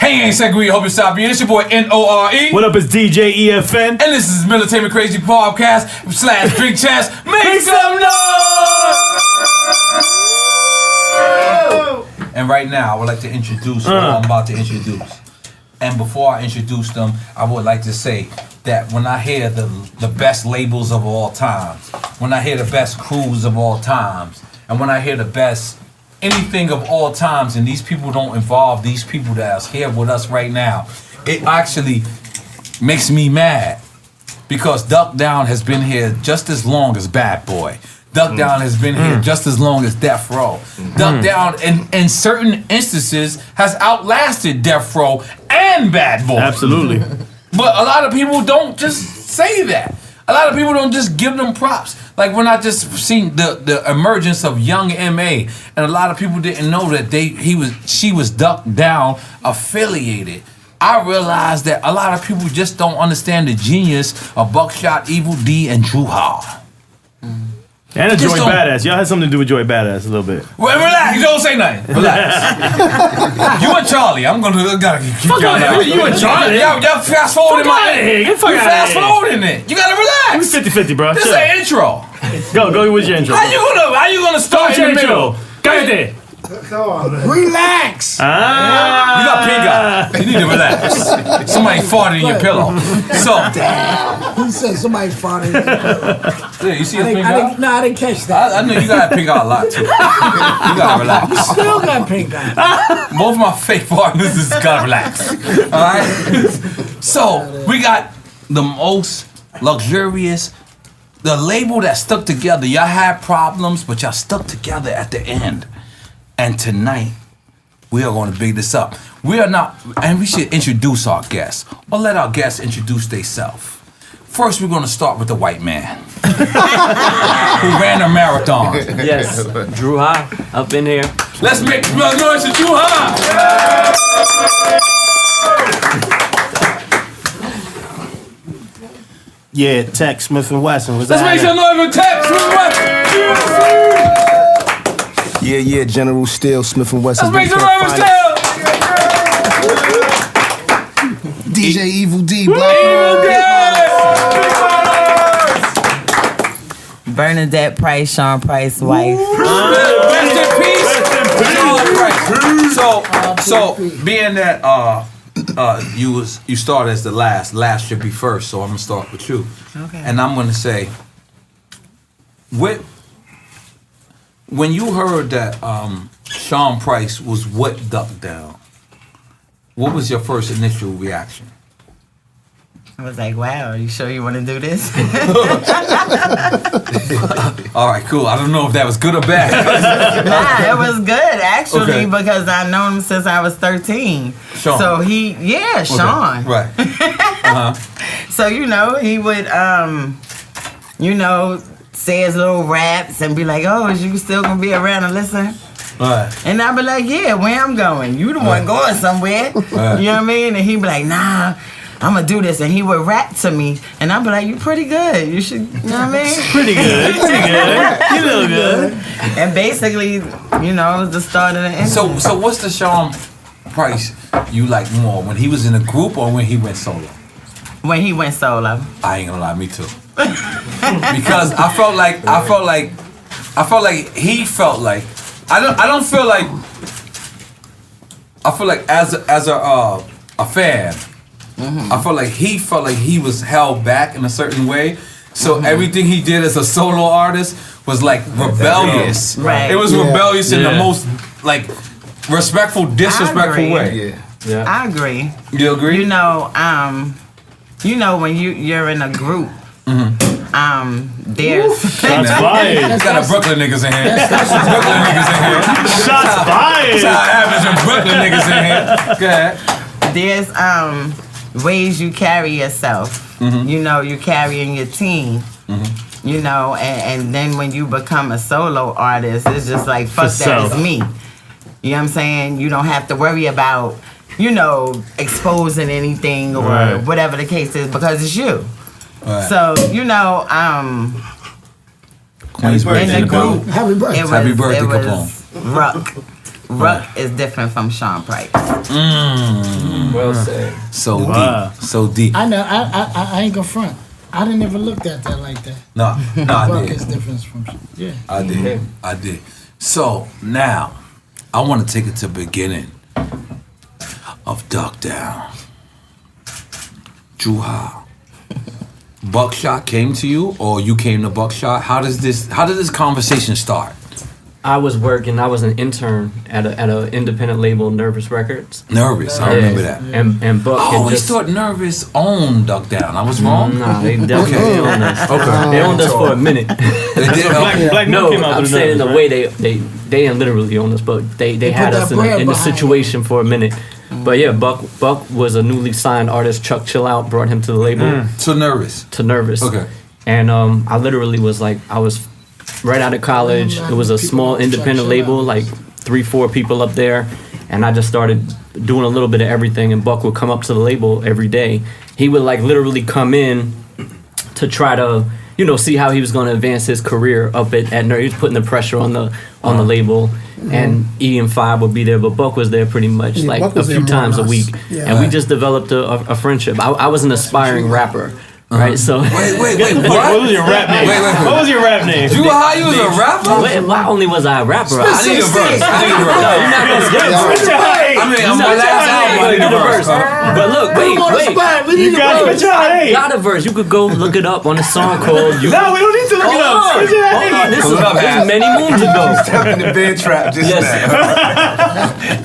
Hey, ain't Segre, hope you stop being. It's your boy N.O.R.E. What up, it's DJ EFN. And this is Military Crazy Podcast / Drink Chats. Make some noise! And right now, I would like to introduce what I'm about to introduce. And before I introduce them, I would like to say that when I hear the best labels of all times, when I hear the best crews of all times, and when I hear the best anything of all times, and these people don't involve these people that's here with us right now, it actually makes me mad. Because Duck Down has been here just as long as Bad Boy. Duck Down has been here just as long as Death Row. Duck Down, in certain instances, has outlasted Death Row and Bad Boy. Absolutely. But a lot of people don't just say that. A lot of people don't just give them props. Like when I just seen the emergence of Young M.A. and a lot of people didn't know that she was Duck Down affiliated. I realized that a lot of people just don't understand the genius of Buckshot, Evil Dee, and Dru Ha. And a Joy Badass. Y'all had something to do with Joy Badass a little bit. Well, relax. Don't say nothing. Relax. You and Charlie. I'm gotta keep y'all out. You and Charlie? Y'all fast forwarding my head. Get fuck out of here. Fast forwarding it. You gotta relax. We 50-50, bro. This is an intro. Go with your intro. How you gonna start in the middle? Cállate. Come on, man. Relax. You got pink eye. You need to relax. Somebody farted in your pillow. So He said somebody farted. yeah, you see a pink eye? No, I didn't catch that. I know you got pink eye a lot too. You gotta relax. Still got pink eye. Both of my fake partners just gotta relax. Alright? So we got the most luxurious, the label that stuck together. Y'all had problems, but y'all stuck together at the end. And tonight, we are going to big this up. We are not, and we should introduce our guests, or let our guests introduce themselves. First, we're going to start with the white man who ran a marathon. Yes, Dru Ha up in here. Let's make some noise for Dru Ha. Yeah, Tech Smif-n-Wessun. Let's make some noise for Tech Smif-n-Wessun. Yeah, General Steele, Smif-n-Wessun. Let's make some noise for Steele. DJ Evil Dee, Bernadette Price, Sean Price's wife. Rest in peace, Sean Price. So being that you started as the last should be first. So I'm gonna start with you. Okay. And I'm gonna say, when you heard that Sean Price was what Duck Down, what was your first initial reaction? I was like, wow, are you sure you want to do this? All right, cool. I don't know if that was good or bad. Nah, it was good, actually, Okay. because I've known him since I was 13. Sean. So Sean. Right. So, he would, say his little raps and be like, oh, is you still going to be around and listen? Right. And I'd be like, yeah, where I'm going? You the one going somewhere. You know what I mean? And he'd be like, nah, I'm going to do this. And he would rap to me. And I'd be like, you pretty good. You should, you know what I mean? Pretty good. You look good. And basically, it was the start of the end. So what's the Sean Price you like more, when he was in a group or when he went solo? When he went solo. I ain't gonna lie, me too. Because I felt like he felt like I feel like as a fan, I felt like he was held back in a certain way. So everything he did as a solo artist was like rebellious. Right. It was rebellious in the most like respectful, disrespectful way. Yeah. I agree. You agree? When you're in a group, there's Shots fired. Got a Brooklyn niggas in here. Brooklyn niggas in here. Shots fired. That's how it happens when Brooklyn niggas in here. Go ahead. There's ways you carry yourself. You're carrying your team. And then when you become a solo artist, it's just like, fuck that, it's me. You know what I'm saying? You don't have to worry about, exposing anything or whatever the case is, because it's you. Right. So, Queen's birthday. in the group, Happy birthday. Happy birthday, it was Ruck. Ruck is different from Sean Price. Well said. So Wow. deep. So deep. I know. I ain't gonna front. I didn't ever look at that like that. No, I Buck did. is different from I did. I did. So now, I want to take it to the beginning of Duck Down. Dru Ha. Buckshot came to you, or you came to Buckshot? How did this conversation start? I was working. I was an intern at a independent label, Nervous Records. Nervous, I remember that. And Buck I had always just thought Nervous owned Duck Down. I was wrong? Nah, they definitely owned us. Okay. They owned us for a minute. They did? Okay. Black No, Moon came out I'm with saying in Nervous, the way they didn't literally own us, but they had put us that bread in the behind situation for a minute. But yeah, Buck was a newly signed artist. Chuck Chill Out brought him to the label. So Nervous. To Nervous. Okay. And I literally was like, I was right out of college. It was a small independent label, like 3-4 people up there. And I just started doing a little bit of everything. And Buck would come up to the label every day. He would like literally come in to try to, see how he was going to advance his career up at N.O.R.E. He was putting the pressure on the label. And E and 5 would be there, but Buck was there pretty much like Buck a was there few more times a than us. week. Yeah. And we just developed a friendship. I was an aspiring rapper. Right, so Wait, What what? was your rap name? Wait. What was your rap name? Dru Ha, you was a rapper? why only was I a rapper? I need a verse. I need a verse. You're not gonna get a verse. I mean, on my last album, I need a verse. But look, wait. You Got a verse. You could go look it up on a song called You. No, we don't need to look it up. Hold on. This is many moons ago. Stepping the bed trap just Yes.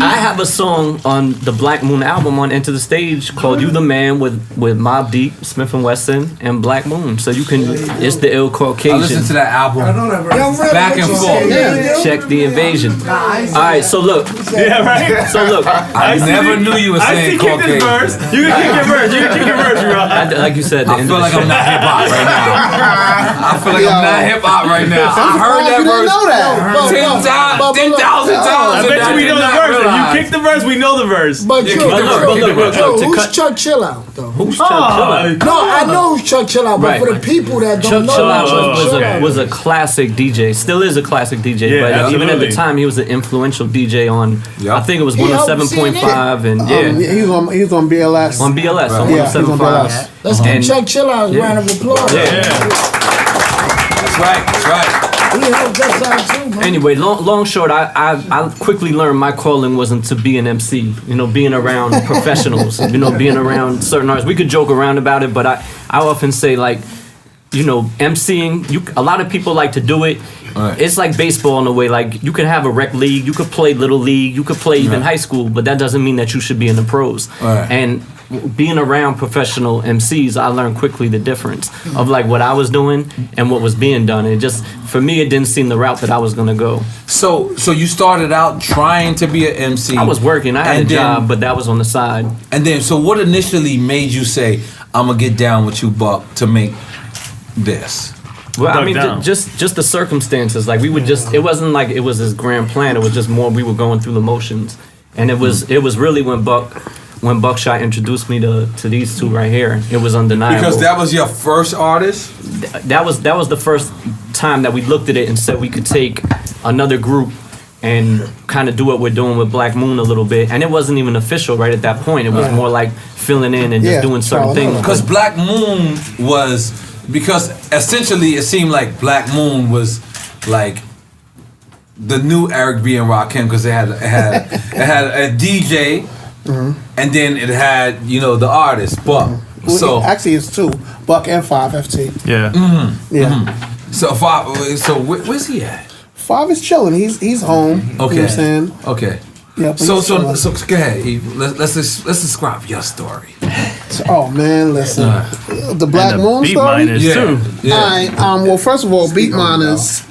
I have a song on the Black Moon album on Enter the Stage called You the Man with Mobb Deep, Smif-n-Wessun, and Black Moon. So you can, it's the ill I Caucasian. listened to that album back and forth. Check the invasion. Alright, so look. Yeah, right. So look. I never knew you were saying kick this verse. Caucasian. You can kick your verse, bro. Like you said, the I end feel of like the I'm show. not hip hop right now. I feel like I'm not hip hop right now. I heard that verse 10,000 times. I bet you we know the verse. If you kick the verse, we know the verse. But Yeah, Drew, look, who's Chuck Chill Out though? Who's Chuck Chill Out? No, I know who's Chuck Chill Out, but Right. for the people that don't Chuck know, Chill Out Chuck Chill Out was a classic DJ. Still is a classic DJ. Yeah, but even at absolutely. the time, he was an influential DJ on. Yeah. I think it was He helped 107.5 and He was on BLS. on BLS on Yeah, he was on 107.5. BLS. Let's give And- Chuck Chill Out a round of applause. That's right. That's right. He helped us out too, man. Anyway, long short, I quickly learned my calling wasn't to be an MC. Being around professionals. Being around certain artists. We could joke around about it, but I often say like, MCing. A lot of people like to do it. Right. It's like baseball in a way. Like you could have a rec league, you could play little league, you could play even high school, but that doesn't mean that you should be in the pros. Right. And being around professional MCs, I learned quickly the difference of like what I was doing and what was being done. It just, for me, it didn't seem the route that I was gonna go. So you started out trying to be an MC. I was working, I had a job, but that was on the side. And then, so what initially made you say, I'm gonna get down with you, Buck, to make this? Well, I Dug mean, down. just the circumstances. Like we would just, it wasn't like it was this grand plan. It was just more we were going through the motions, and it was really when Buckshot introduced me to these two right here. It was undeniable. Because that was your first artist? that was the first time that we looked at it and said we could take another group and kind of do what we're doing with Black Moon a little bit. And it wasn't even official right at that point. It was more like filling in and just doing certain things. Because Black Moon was, because essentially it seemed like Black Moon was like the new Eric B and Rakim, because it had a DJ, and then it had the artist Buck. Well, So actually, it's two, Buck and 5 FT. Yeah. Yeah, where's he at? 5 is chilling. He's home. Okay. You know what I'm saying? Okay. Yeah. but So he's chilling. go ahead, Eve. Let's describe your story. Oh man, listen. The Black And the Moon beat story. miners too. Yeah. All right. Well, first of all, Beat Miners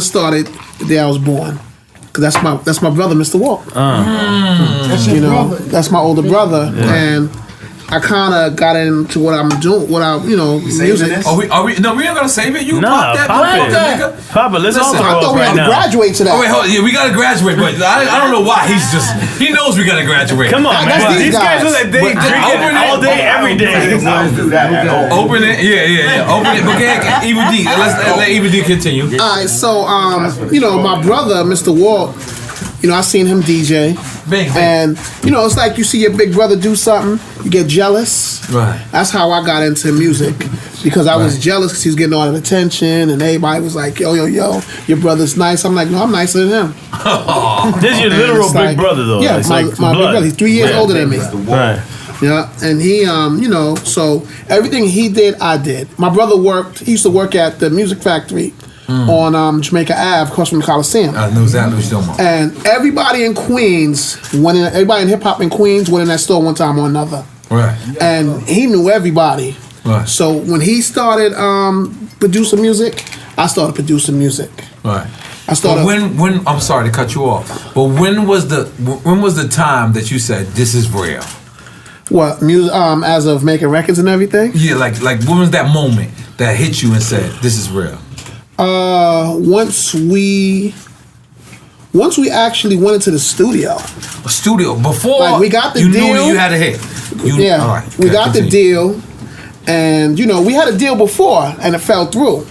started the day I was born. Cause that's my brother, Mr. Walk. That's your brother. That's my older brother, and I kind of got into what I'm doing. Music. Are we? No, we ain't gonna save it. You Nah, pop that, pop it. nigga. Papa, let's all Listen, throw I up thought we right had to now. graduate to that. Oh wait, hold on. Yeah, we gotta graduate, but I don't know why he knows we gotta graduate. Come on, That's man. these These guys guys. look like they But drinking open it. all day, every day. Open it, yeah. Open it. But go ahead, Evil Dee. Let Evil Dee continue. All right, so my brother, Mr. Walk, I seen him DJ. Big. And you know, it's like you see your big brother do something, you get jealous. Right. That's how I got into music, because I was jealous because he was getting all the attention, and everybody was like, yo, your brother's nice. I'm like, no, I'm nicer than him. This is your literal it's big like- brother, though. Yeah, It's my like big brother. He's 3 years older than me. Right. Yeah, and he, you know, so everything he did, I did. My brother he used to work at the Music Factory on Jamaica Ave, across from the Coliseum. I know exactly what you're talking about. And everybody in Queens, everybody in hip hop in Queens went in that store one time or another. Right. And he knew everybody. Right. So when he started producing music, I started producing music. Right. I started. But when I'm sorry to cut you off, but when was the time that you said this is real? What music? As of making records and everything. Yeah, like when was that moment that hit you and said this is real? Once we actually went into the studio. A studio before Like, we got the you deal. knew that you had a hit. Yeah, all right, we okay, got the continue. deal, and you know we had a deal before, and it fell through.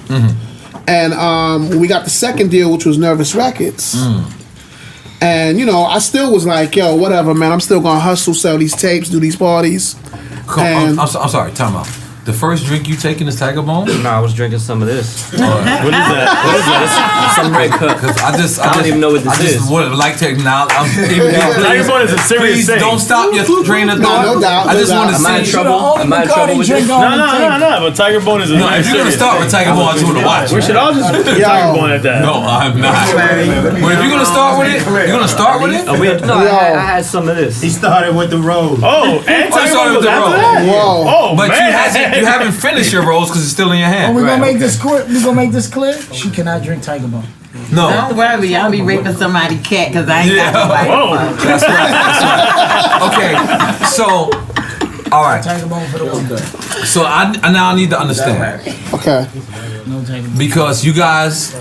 And when we got the second deal, which was Nervous Records, and you know I still was like, yo, whatever, man. I'm still gonna hustle, sell these tapes, do these parties. And I'm sorry, time out. The first drink you taking is Tiger Bone? No, I was drinking some of this. What is that? What is that? Some red cup. Because I don't even know what this is. would like to acknowledge. Tiger Bone is a serious Please thing. don't stop your train of thought. no doubt, I just no want to doubt. Am I in see. trouble? Am I in trouble with this? No. But Tiger Bone is a No, if you're gonna start with Tiger Bone, I just want to watch. We should all just do Tiger Bone at that. No, I'm not. But if you're gonna start with it, you're gonna start with it. Oh, I had some of this. He started with the road. Oh, and Tiger started Bone with was the after road. that? whoa. Oh, But man. you haven't finished your rolls because it's still in your hand. We're gonna Right, make this clear. We're gonna make this clear. She cannot drink Tiger Bone. No. Don't worry, I'll be raping somebody's cat because I ain't Yeah. got nobody. Whoa. That's right. Okay. So, all right. Tiger Bone for the one. So I now need to understand Okay. No Tiger Bone. because you guys,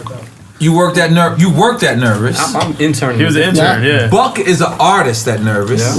you worked at Nervous. I'm interning. He was an intern, yeah. Buck is an artist at Nervous.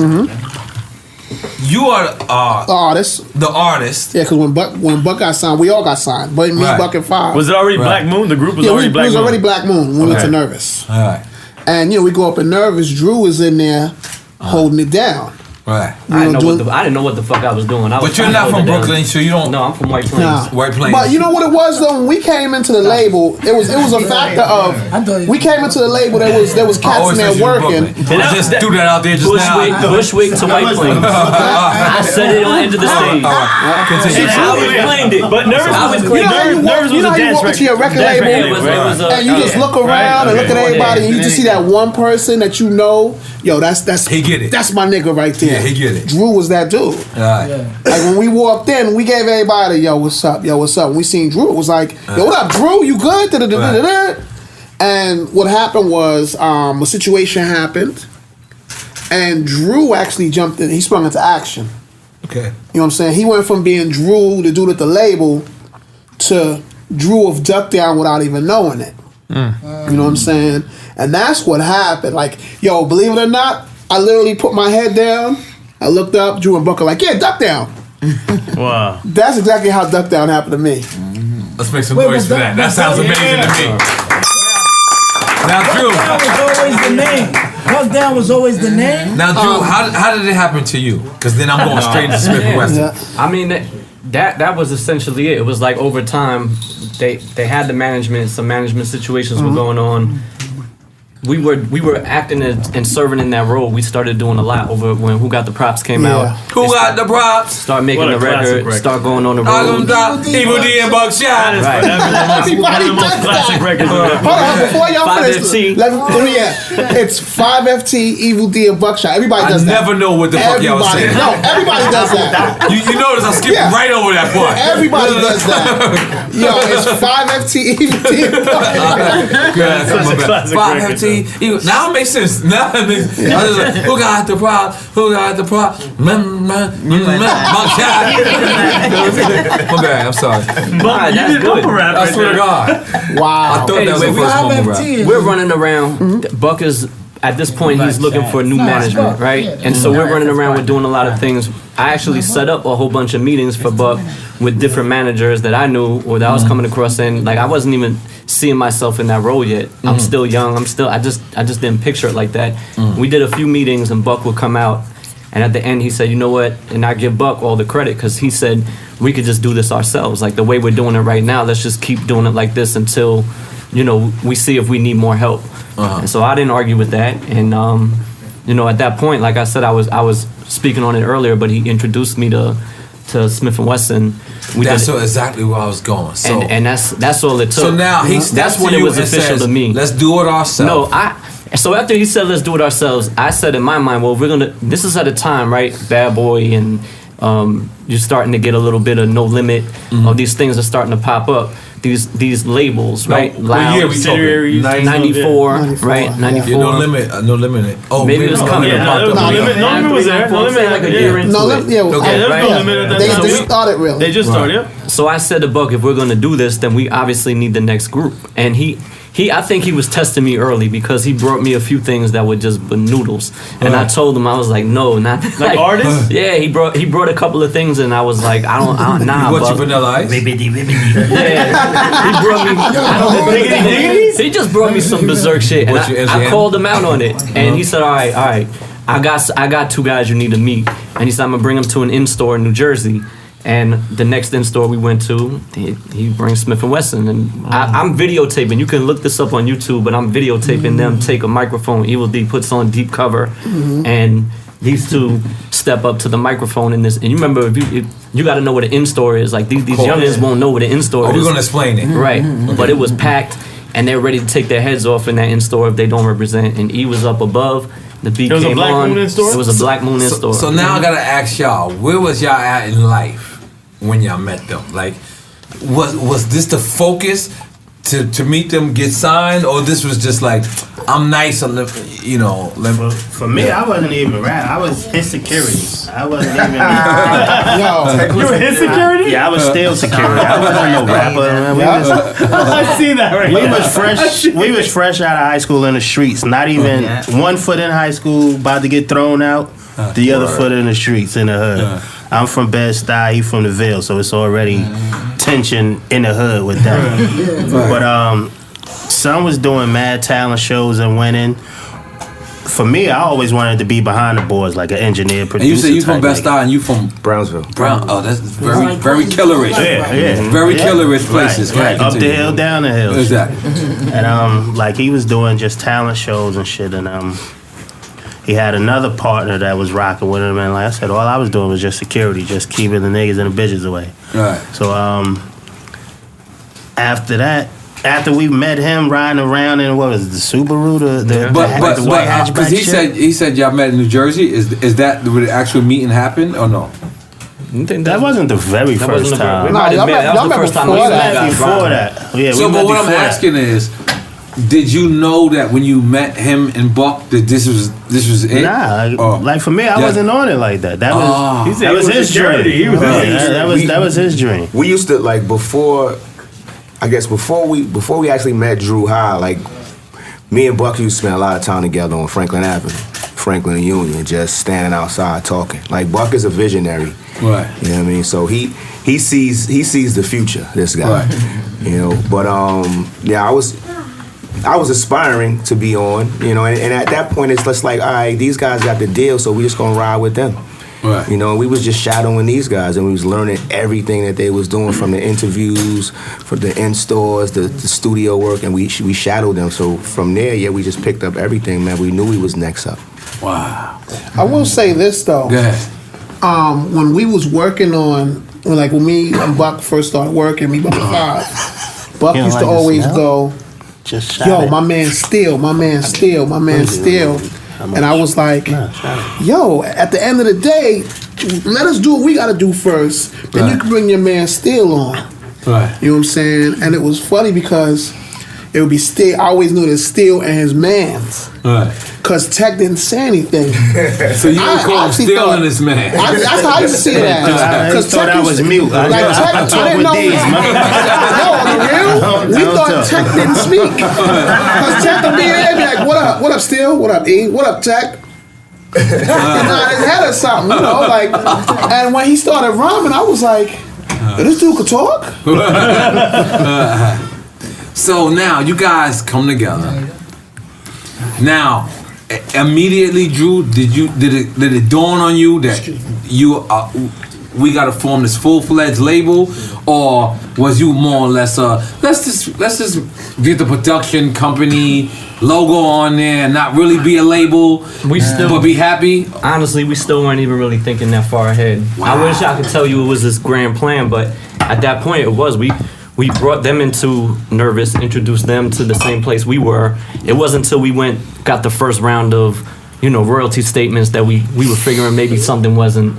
You are The artist. the artist. Yeah, because when Buck got signed, we all got signed. But me, Right. Buck, and Five. Was it already Black Moon? The group was yeah, already we Black was Moon. already Black Moon when we went to Okay. Nervous. All right. And you know, we go up in Nervous. Drew is in there holding it down. Right. I didn't know doing- I didn't know what the fuck I was doing. I was But you're trying to not hold from it down. Brooklyn, so you don't. No, I'm from White Plains. Nah. White Plains. But you know what it was though? When we came into the label, it was a factor of we came into the label. There was I cats in always there said you were working. Brooklyn. I just threw that out there just Bushwick to White Plains. I said it on the end of the stage. All right. Continue. I was claimed it. But Nervous I was was a clean. Nervous was a how you dance walk into your record dance label It was and you just look around and look at everybody and you just see that one person that you know. Yo, that's He get it. That's my nigga right there. Yeah, he get it. Drew was that dude. All right. Like when we walked in, we gave everybody, yo, what's up? Yo, what's up? When we seen Drew, it was like, yo, what up, Drew? You good? Da-da-da-da-da. And what happened was a situation happened, and Drew actually jumped in. He sprung into action. Okay. You know what I'm saying? He went from being Drew, the dude at the label, to Drew of Duck Down without even knowing it. You know what I'm saying? And that's what happened. Like, yo, believe it or not, I literally put my head down. I looked up, Drew and Buck are like, yeah, Duck Down. Wow. That's exactly how Duck Down happened to me. Let's make some Wait, noise was for that. that- That sounds amazing to me. Now, Drew. That was always the name. Duck Down was always the name. Now, Drew, how did it happen to you? Because then I'm going straight to Smif-n-Wessun. Yeah. I mean that was essentially it. It was like over time they had the management. Some management situations were going on. We were acting and serving in that role. We started doing a lot over when Who Got the Props came Yeah. out. Who got the props? Start making What a the classic record, record. start going on the I road. gonna drop Evil Dee and Buckshot. Right. Everybody One of the most does classic that. records. Hold on, before y'all 5FT. finish, let me, it's 5FT, Evil Dee, and Buckshot. Everybody I does that. never know what the fuck y'all was Everybody, saying. no, everybody does that. You notice I skipped Yeah. right over that part. Everybody does that. Yo, it's 5FT, Evil Dee, and Buckshot. Such a classic Five record, FT. Now it makes sense. Now it makes sense. I was like, who got the prop? Who got the prop? Buckshot. My bad. I'm sorry. Nah, You that's did good. upper rap I right swear to there. God. I Wow. thought that was the Anyway, first mumble rap. 5FT. We're running around. Buck is at this point he's looking for new management, right? And so we're running around, we're doing a lot of things. I actually set up a whole bunch of meetings for Buck with different managers that I knew or that I was coming across, and like I wasn't even seeing myself in that role yet. I'm still young. I just didn't picture it like that. We did a few meetings and Buck would come out, and at the end he said, you know what? And I give Buck all the credit because he said we could just do this ourselves. Like the way we're doing it right now, let's just keep doing it like this until, you know, we see if we need more help. And so I didn't argue with that. And you know, at that point, like I said, I was speaking on it earlier, but he introduced me to Smif-n-Wessun. That's exactly where I was going. So and that's all it took. So now that's when it was official says, to me. Let's do it ourselves. So after he said let's do it ourselves, I said in my mind, well, this is at a time, right? Bad Boy and you're starting to get a little bit of No Limit. Of these things are starting to pop up. These labels, right? What year we talking? 94, right? 94. Yeah, No Limit. Oh, maybe it was coming. No Limit was there. No Limit like a year into it. They just started really. They just started. So I said to Buck, if we're going to do this, then we obviously need the next group. And I think he was testing me early because he brought me a few things that were just noodles. And I told him, I was like, no, not like artists. Yeah, he brought a couple of things, and I was like, I don't nah. What, you Vanilla Ice? Yeah, he brought me. He just brought me some berserk shit, and I called him out on it. And he said, all right. I got two guys you need to meet, and he said I'm gonna bring them to an in-store in New Jersey. And the next in-store we went to, he brings Smif-n-Wessun, and I'm videotaping. You can look this up on YouTube, but I'm videotaping them take a microphone. Evil Dee puts on deep cover, and these two step up to the microphone in this. And you remember, if you got to know what an in-store is. Like these youngins won't know what an in-store is. We're gonna explain it, right? But it was packed, and they're ready to take their heads off in that in-store if they don't represent. And E was up above. The beat came on. It was a Black Moon in-store. So now I gotta ask y'all, where was y'all at in life when y'all met them? Like, was this the focus to meet them, get signed, or this was just like, I'm nice, you know? For me, I wasn't even rap. I was his security. I wasn't even. You were his security? Yeah, I was still security. I wasn't no rapper. I see that right We was fresh. We was fresh out of high school in the streets. Not even 1 foot in high school, about to get thrown out. The other foot in the streets in the hood. I'm from Bed-Stuy, he from the Ville, so it's already tension in the hood with that. But son was doing mad talent shows and winning. For me, I always wanted to be behind the boards, like an engineer, producer. And you say you from Bed-Stuy and you from Brownsville. Oh, that's very killerish. Yeah. Very killerish places. Right. Up the hill, down the hill. Exactly. And like he was doing just talent shows and shit, and he had another partner that was rocking with him, and like I said, all I was doing was just security, just keeping the niggas and the bitches away. Right. So after that, after we met him riding around in what was it, the Subaru, the white hatchback, because he said y'all met in New Jersey. Is that where the actual meeting happened or no? That wasn't the very first time. That was the first time we met before that. Yeah. So, but what I'm asking is, did you know that when you met him and Buck that this was it? Nah, like for me, I wasn't on it like that. That was his dream. That was his dream. We used to like before we actually met Dru Ha. Like me and Buck used to spend a lot of time together on Franklin Avenue, Franklin and Union, just standing outside talking. Like Buck is a visionary, right? You know what I mean. So he sees the future. This guy, right. You know. But I was aspiring to be on, you know, and at that point it's just like, all right, these guys got the deal, so we just gonna ride with them. Right. You know, we was just shadowing these guys, and we was learning everything that they was doing, from the interviews, from the in-stores, the studio work, and we shadowed them. So from there, we just picked up everything, man. We knew we was next up. Wow. I will say this though. Go ahead. When we was working on, when me and Buck first started working, me about 5, Buck used to always go, yo, my man Steele. And I was like, yo, at the end of the day, let us do what we gotta do first. Then you can bring your man Steele on. Right. You know what I'm saying? And it was funny because it would be Steele. I always knew that Steele and his mans. Right. because Tech didn't say anything. So you would call him stealing this man. That's how I used to see it as. Because thought I was mute. Like Tech, I didn't know. No, on the real, we thought Tech didn't speak. Because Tech would be there and be like, what up, Steel? What up, E? What up, Tech? His head or something, you know, like. And when he started rhyming, I was like, this dude could talk? So now you guys come together. Now, immediately, Dru, did it dawn on you that we got to form this full-fledged label, or was you more or less let's just get the production company logo on there and not really be a label, but be happy? Honestly, we still weren't even really thinking that far ahead. Wow. I wish I could tell you it was this grand plan, but at that point it was. We brought them into Nervous, introduced them to the same place we were. It wasn't until we got the first round of, royalty statements that we were figuring maybe something wasn't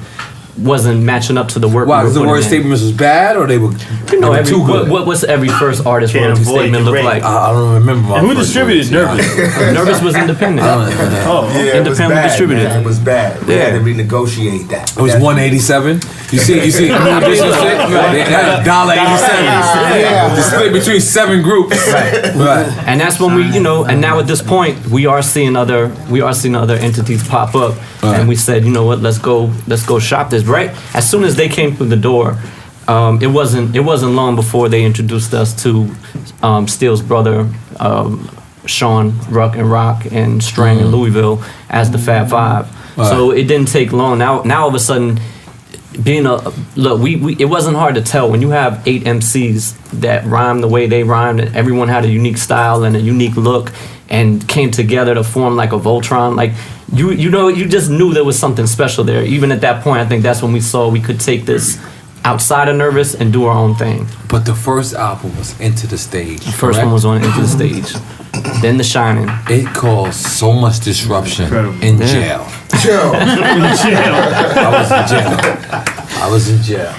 matching up to the work. Wow, because the royalty statements was bad, or they were too good? What's every first artist royalty statement look like? I don't remember. And who distributed Nervous? Nervous was independent. Independent distributed. It was bad. We had to renegotiate that. It was $187. You see, New Edition shit? They had $1.87. The split between 7 groups. Right. And that's when we, and now at this point, we are seeing other entities pop up, and we said, you know what, let's go shop this. Right as soon as they came through the door, it wasn't long before they introduced us to Steele's brother, Sean Ruck and Strang in Louisville as the Fab Five. So it didn't take long. Now all of a sudden, it wasn't hard to tell when you have 8 MCs that rhyme the way they rhymed, and everyone had a unique style and a unique look, and came together to form like a Voltron. Like you just knew there was something special there. Even at that point, I think that's when we saw we could take this outside of Nervous and do our own thing. But the first album was Into the Stage. The first one was on Into the Stage. Then The Shining. It caused so much disruption in jail. I was in jail.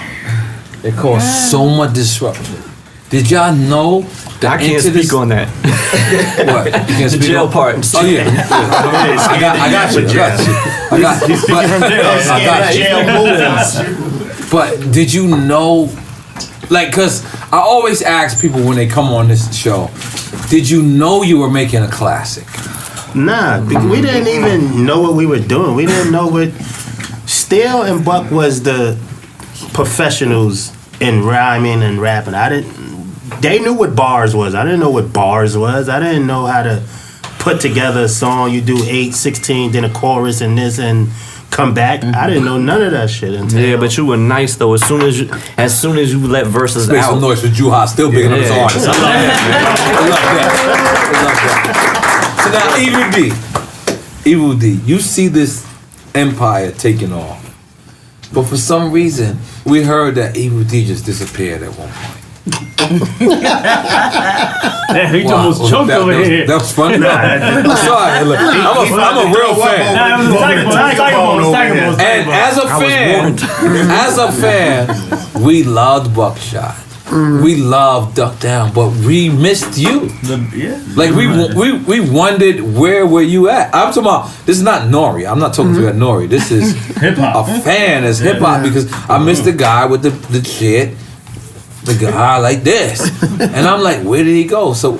It caused so much disruption. Did y'all know that I can't speak on that. What? You can't the speak jail on? part. Oh yeah. I got you. But did you know, cause I always ask people when they come on this show, did you know you were making a classic? Nah, we didn't even know what we were doing. We didn't know what. Steele and Buck was the professionals in rhyming and rapping. They knew what bars was. I didn't know what bars was. I didn't know how to put together a song. You do 8, 16, then a chorus and this and come back. I didn't know none of that shit until. But you were nice though. As soon as you let verses Make out. some noise for Dru Ha, still bigging up his artists. I love that. So now Evil Dee, you see this empire taking off, but for some reason we heard that Evil Dee just disappeared at one point. He almost choked over here. That was funny. I'm sorry. Look, I'm a real fan. And as a fan, we loved Buckshot. We loved Duck Down, but we missed you. We wondered where were you at. I'm talking about, this is not N.O.R.E. I'm not talking to you at N.O.R.E. This is hip-hop. A fan is hip-hop because I missed the guy with the shit, the guy like this. And I'm like, where did he go? So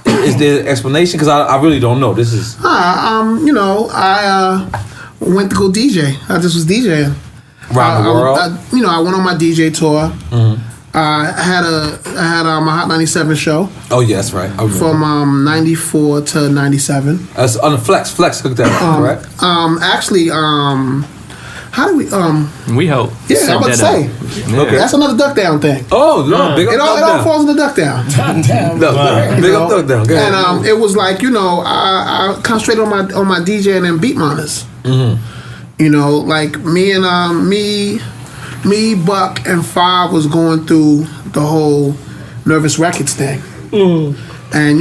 is there an explanation? Because I really don't know. This is... I went to go DJ. I just was DJing. Around the world? I went on my DJ tour. Mm-hmm. I had my Hot 97 show. Oh yeah, that's right. From 94 to 97. That's on the Flex hooked that up, correct? Actually, how do we we help. Yeah, I'm about to say. Okay. That's another Duck Down thing. Oh no, big up it all falls in the Duck Down. Big up Duck Down. And it was like, I concentrated on my DJing and beat miners. Mm-hmm. Like me, Buck, and Five was going through the whole Nervous Records thing. Mm. And,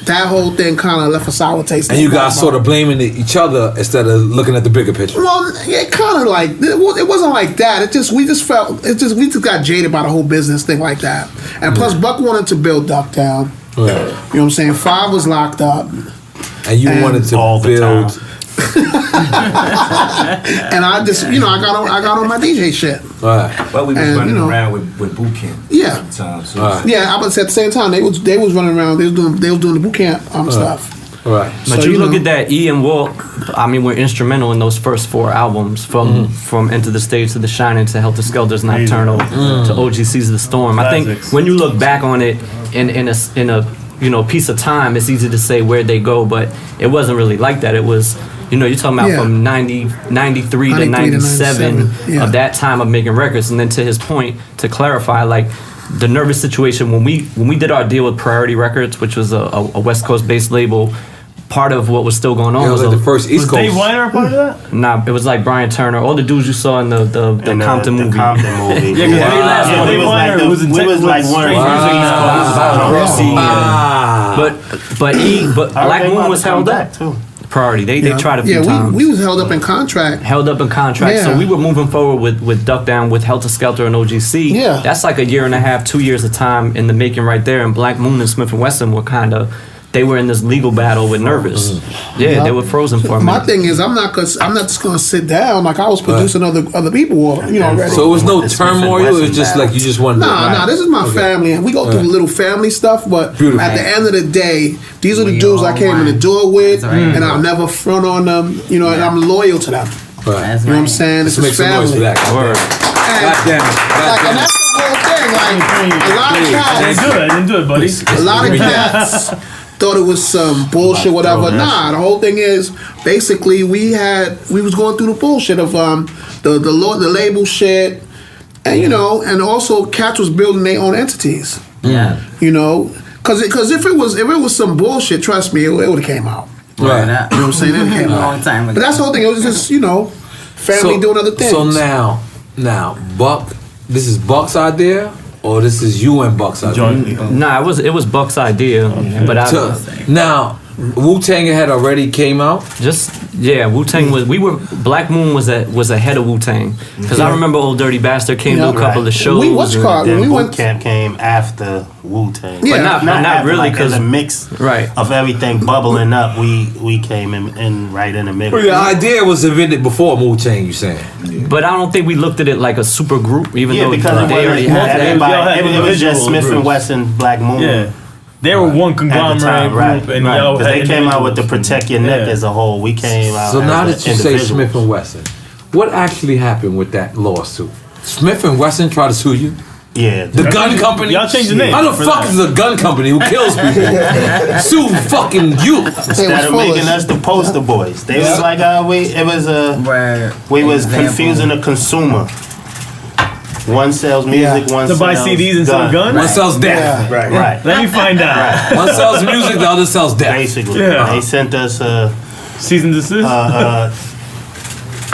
that whole thing kind of left a sour taste. And you guys sort of blaming each other instead of looking at the bigger picture. Well, it kind of it wasn't like that. We just got jaded by the whole business thing like that. And plus, Buck wanted to build Duck Down. Right. You know what I'm saying? Five was locked up. And you wanted to all the build. time. And I just, I got on my DJ shit. Right. But we was And, running you know, around with boot camp. Yeah. Sometimes. So Right. Yeah, I was at the same time they was running around. They was doing the boot camp stuff. Right. But So, you you look know. at that, E and Walk, I mean, we're instrumental in those first 4 albums, from Enter the Stage to The Shining to Helter Skelter's Nocturnal to OGC's The Storm. I think Classics. when you look back on it in a piece of time, it's easy to say where they go, but it wasn't really like that. It was, you're talking about Yeah. from 93 to 97 yeah. of that time of making records. And then to his point, to clarify, like, the Nervous situation, when we did our deal with Priority Records, which was a West Coast based label, part of what was still going on It was like the first East Was Coast. Dave Weiner a part of that? Nah, it was like Brian Turner, all the dudes you saw in the Compton movie. The Compton movie. Yeah, 'cause very last yeah, one, Dave we was like Weiner the- was in we was like Texas one of Straight the Music first East Coast. But Black Moon was held up. too. Priority. They tried a few Yeah, times. we was held up in contract. Held up in contract, so Yeah. we were moving forward with Duck Down, with Helter Skelter and OGC. Yeah. That's like a year and a half, 2 years of time in the making right there. And Black Moon and Smif-n-Wessun were they were in this legal battle with Nervous. Yeah, they were frozen for a My minute. thing is, I'm not just gonna sit down like I was producing other people, already. So it was no It's turmoil. It was just like you just wanted. Nah, this is my family, and we go through little family stuff. But Beautiful. at the end of the day, these are the We dudes I all came in the one. door with, That's right. and I'll never front on them. And I'm loyal to them. Right. That's You know what I'm right. saying? Let's This make is some noise for family. that. Word. And, God damn it. and that's the whole thing. Like a lot of Didn't cats, do it, didn't do it, buddy. a lot of cats thought it was some bullshit, whatever. Nah, the whole thing is basically we was going through the bullshit of the label shit, and and also cats was building their own entities. Yeah. Because if it was some bullshit, trust me, it would have came out. Right. You know what I'm saying? It came A out. long time ago. But that's the whole thing. It was just family doing other things. So now, Buck, this is Buck's idea, or this is you and Buck's idea? Nah, it was Buck's idea, but Now, Wu-Tang had already came out. Wu-Tang Black Moon was ahead of Wu-Tang, because I remember Old Dirty Bastard came to a couple of shows. We watched Carl. Then We Boot went. Camp came after Wu-Tang. Yeah. But not after, really, like, because as a mix right. of everything bubbling up, we came in right in the middle. The idea was invented before Wu-Tang, you saying? But I don't think we looked at it like a super group, even Yeah, though because they already had that. everybody, it was just individual Smif-n-Wessun, Black Moon. Yeah. They were one At the conglomerate time, right? group, and y'all Because had they came out with the individuals. Protect Your Neck Yeah. as a whole. We came out. So as now a that you say individual. Smif-n-Wessun, what actually happened with that lawsuit? Smif-n-Wessun tried to sue you? Yeah, The gun company? Y'all changed the name. How the for fuck that. is a gun company who kills people sue fucking you? instead of making us the poster boys, they was like, Where we was confusing the consumer. One sells music, one To sells buy CDs and sell guns? One sells death. Right. Let me find out. One sells music, the other sells death. Basically, Yeah. they sent us Cease and desist?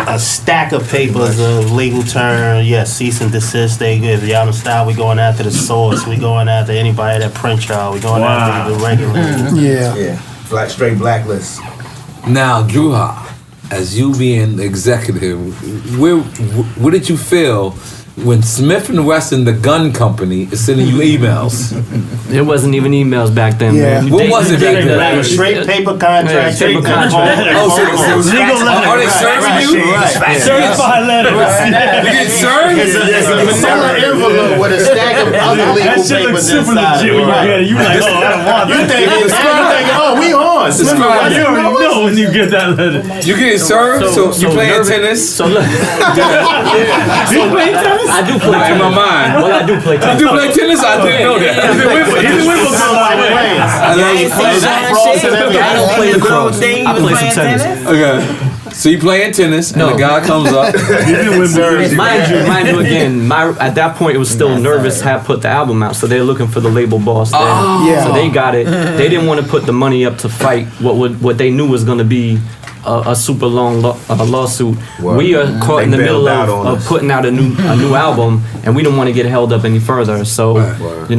a stack of papers of legal term. Yes, cease and desist. They give y'all don't style. We going after the source. We going after anybody that print y'all. We going after the regular. Yeah. Yeah. Straight blacklist. Now, Dru Ha, as you being the executive, what did you feel when Smif-n-Wessun, the gun company, is sending you emails? It wasn't even emails back then, Yeah. man. What was it back then? Like a straight paper contract. Yeah, paper contract. Oh, so Legal letter. are they serving you? Certified letter. You get served? It's a manila envelope with a stack of other legal That shit looks papers super inside. legit when you get it. You like, oh, I don't want You that. thinking, oh, we on. Describe You it. already know when you get that letter. You get served? So you playing nervous- tennis? So look, You play tennis? I do play In tennis. my mind. Well, I do play You tennis. do play tennis? I didn't know that. Even Wimbledon that way. I know you play I don't play the cross. thing I you play was some playing tennis. tennis? Okay. So you playing tennis, and No. the guy comes up. Mind you, again, at that point it was still Nervous had put the album out, so they're looking for the label boss there. Yeah. So they got it. They didn't want to put the money up to fight what they knew was going to be a super long lawsuit. Word. We are caught in the They middle bailed out on of us. putting out a new album, and we don't want to get held up any further. So Word.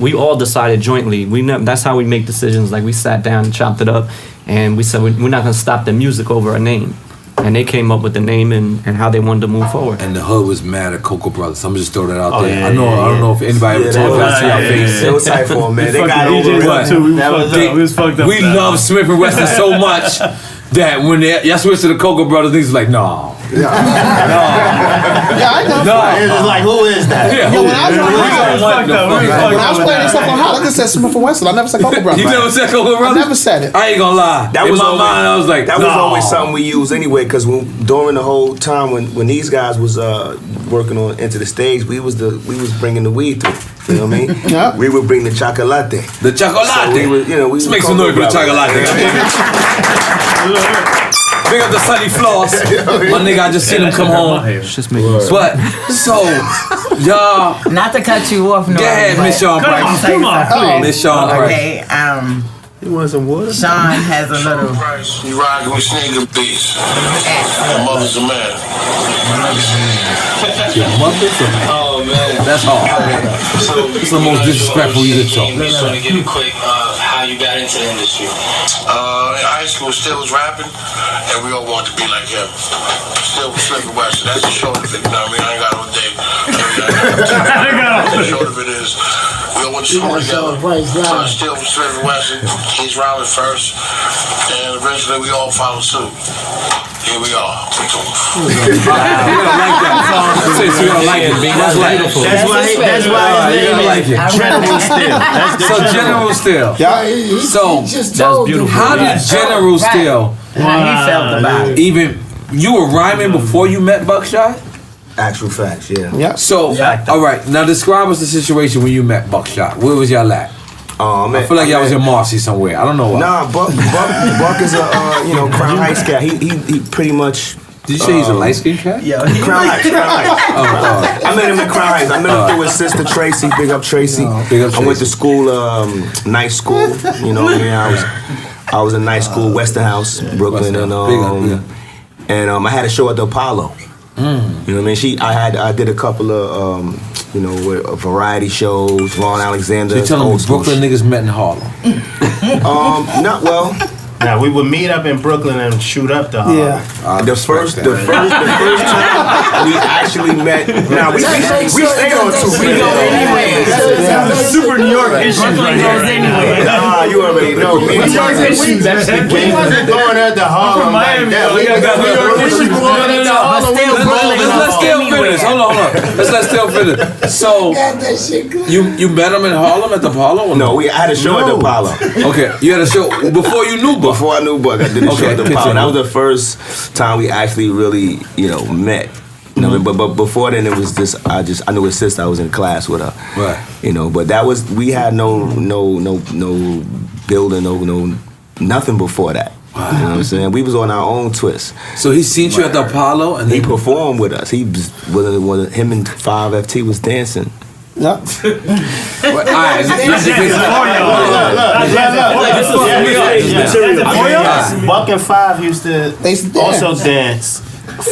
we all decided jointly. That's how we make decisions. Like we sat down and chopped it up, and we said we're not going to stop the music over a name. and they came up with the name and how they wanted to move forward. And the hood was mad at Cocoa Brothers. I'm just throwing that out there. Yeah, I don't know if anybody ever told that to your face. It was tight for them, man. They got DJs over up too. We was fucked up. We love Smif-n-Wessun so much that when y'all switched to the Cocoa Brothers, niggas like, no. Yeah, I know. No. It's just like, who is that? Yeah, Yo, when I was playing this stuff on Hot, I just said Smif-n-Wessun. I never said Cocoa Brothers. You never said Cocoa Brothers? I never said it. I ain't gonna lie. That in was my always, mind, I was like, that was always something we used anyway. Because during the whole time when these guys was working on Into the Stage, we was bringing the weed through. You know what I mean? Yeah. We would bring the chocolate. The chocolate. So we would, Let's make some noise for the chocolate. Big up the Sunny Floss. My nigga, I just seen him come home. But, so, y'all. Not to cut you off, no. Go ahead, Miss Sean Price. Come on, Miss Sean Price. Okay, You want some water? Sean has a little. You rockin' with sneaker beats. Your mother's a man. Your mother's a man. Oh man, that's hard. It's the most disrespectful you could talk. Just want to get a quick how you got into the industry. In high school, still was rapping, and we all wanted to be like him. Still was Smif-n-Wessun. That's the short of it. You know what I mean? I ain't got no day. The short of it is, we all went to school together. So still was Smif-n-Wessun. He's rhyming first, and eventually we all followed suit. Here we are. You're gonna like that. Since you don't like it, that's wonderful. That's why his name like it. General Still. So General Still. Yeah. So That's beautiful. how did General Still? How he felt about it. Even you were rhyming before you met Buckshot. Actual facts, yeah. Yeah. So all right, now describe us the situation when you met Buckshot. Where was y'all at? I feel like y'all was in Marcy somewhere. I don't know why. Nah, Buck is a Crown Heights cat. He pretty much. Did you say he's a light skinned cat? Yeah. Crown Heights. I met him in Crown Heights. I met him through his sister Tracy. Big up Tracy. Big up I went to school, night school. You know what I mean? I was in night school, Western House, Brooklyn, and I had a show at the Apollo. You know what I mean? I did a couple of variety shows. Ron Alexander. So you telling me Brooklyn niggas met in Harlem? Not well. Now we would meet up in Brooklyn and shoot up the Harlem. Yeah. The first time we actually met. Now we stay on two. We go anywhere. Super New York issues right here. Nah, you already know. We wasn't going at the Harlem like that. We got New York issues going at the Harlem. Let's still finish. Hold on. Let's still finish. So you met him in Harlem at the Apollo? Or no, I had a show at the Apollo. Okay, you had a show before you knew Buck. Before I knew Buck, I did a show at the Apollo. That was the first time we actually really, met. You know, but before then it was just I knew his sister. I was in class with her. Right. You know, but that was we had no building, no nothing before that. Wow. You know what I'm saying? We was on our own twist. So he seen you at the Apollo and he performed with us. He was him and 5FT was dancing. Yeah. Buck and Five used to also dance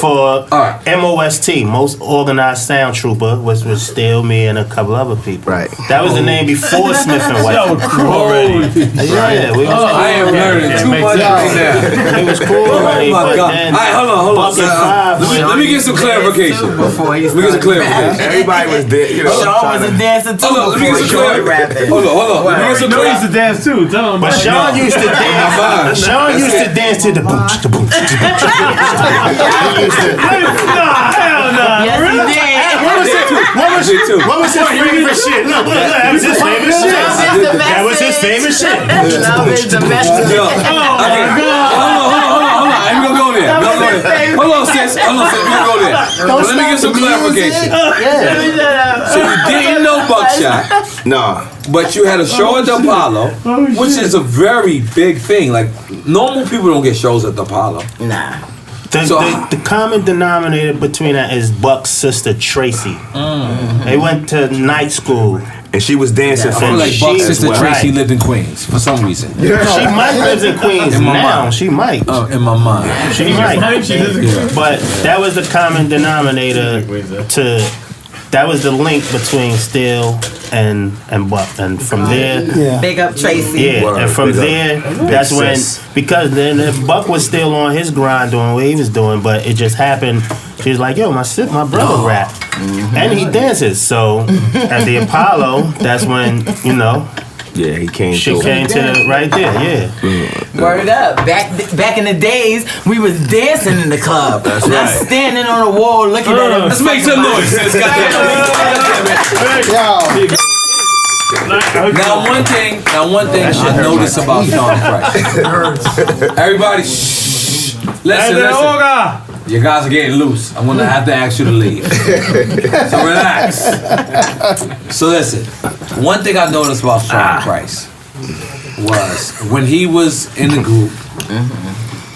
for MOST, Most Organized Sound Trooper, which was still me and a couple other people. Right. That was the name before Smif-n-Wessun. That was cool already. Yeah, we was cool. I am learning too much right now. It was cool already. Oh my God. Then All right, hold on. Buck and Five. Let me get some clarification. Let me get some clarification. Everybody was there. Sean was a dancer too. Hold on, let me get some clarification. Hold on. Let me get some No, he used to dance too. Tell him. But Sean used to dance. Sean used to dance to the boom, the boom, the Hell no. Yes, he did. What was his favorite shit? Look, that was his favorite shit. That was his favorite shit. Love is the best. Hold on. I'm gonna go there. Hold on, sis. We're gonna go there. Let me get some clarification. So you didn't know Buckshot. No. But you had a show at the Apollo, which is a very big thing. Like, normal people don't get shows at the Apollo. Nah. The common denominator between that is Buck's sister Tracy. They went to night school. And she was dancing I feel like Buck's sister Tracy lived in Queens for some reason. She might live in Queens in my now. mind. She might. Oh, in my mind. She might. But that was the common denominator to that was the link between Still and Buck, and from there, Big up Tracy. yeah, and from there, that's when, because then Buck was still on his grind doing what he was doing, but it just happened. She was like, "Yo, my brother rap, and he dances." So at the Apollo, that's when Yeah, he came. she came to the, right there. Yeah, Word up. Back in the days, we was dancing in the club. That's Not right. standing on a wall looking at him. Let's make some noise. Yo, Now one thing I noticed about Sean Price. Everybody, shh. Listen. You guys are getting loose. I'm gonna have to ask you to leave. So relax. So listen, one thing I noticed about Sean Price was when he was in the group,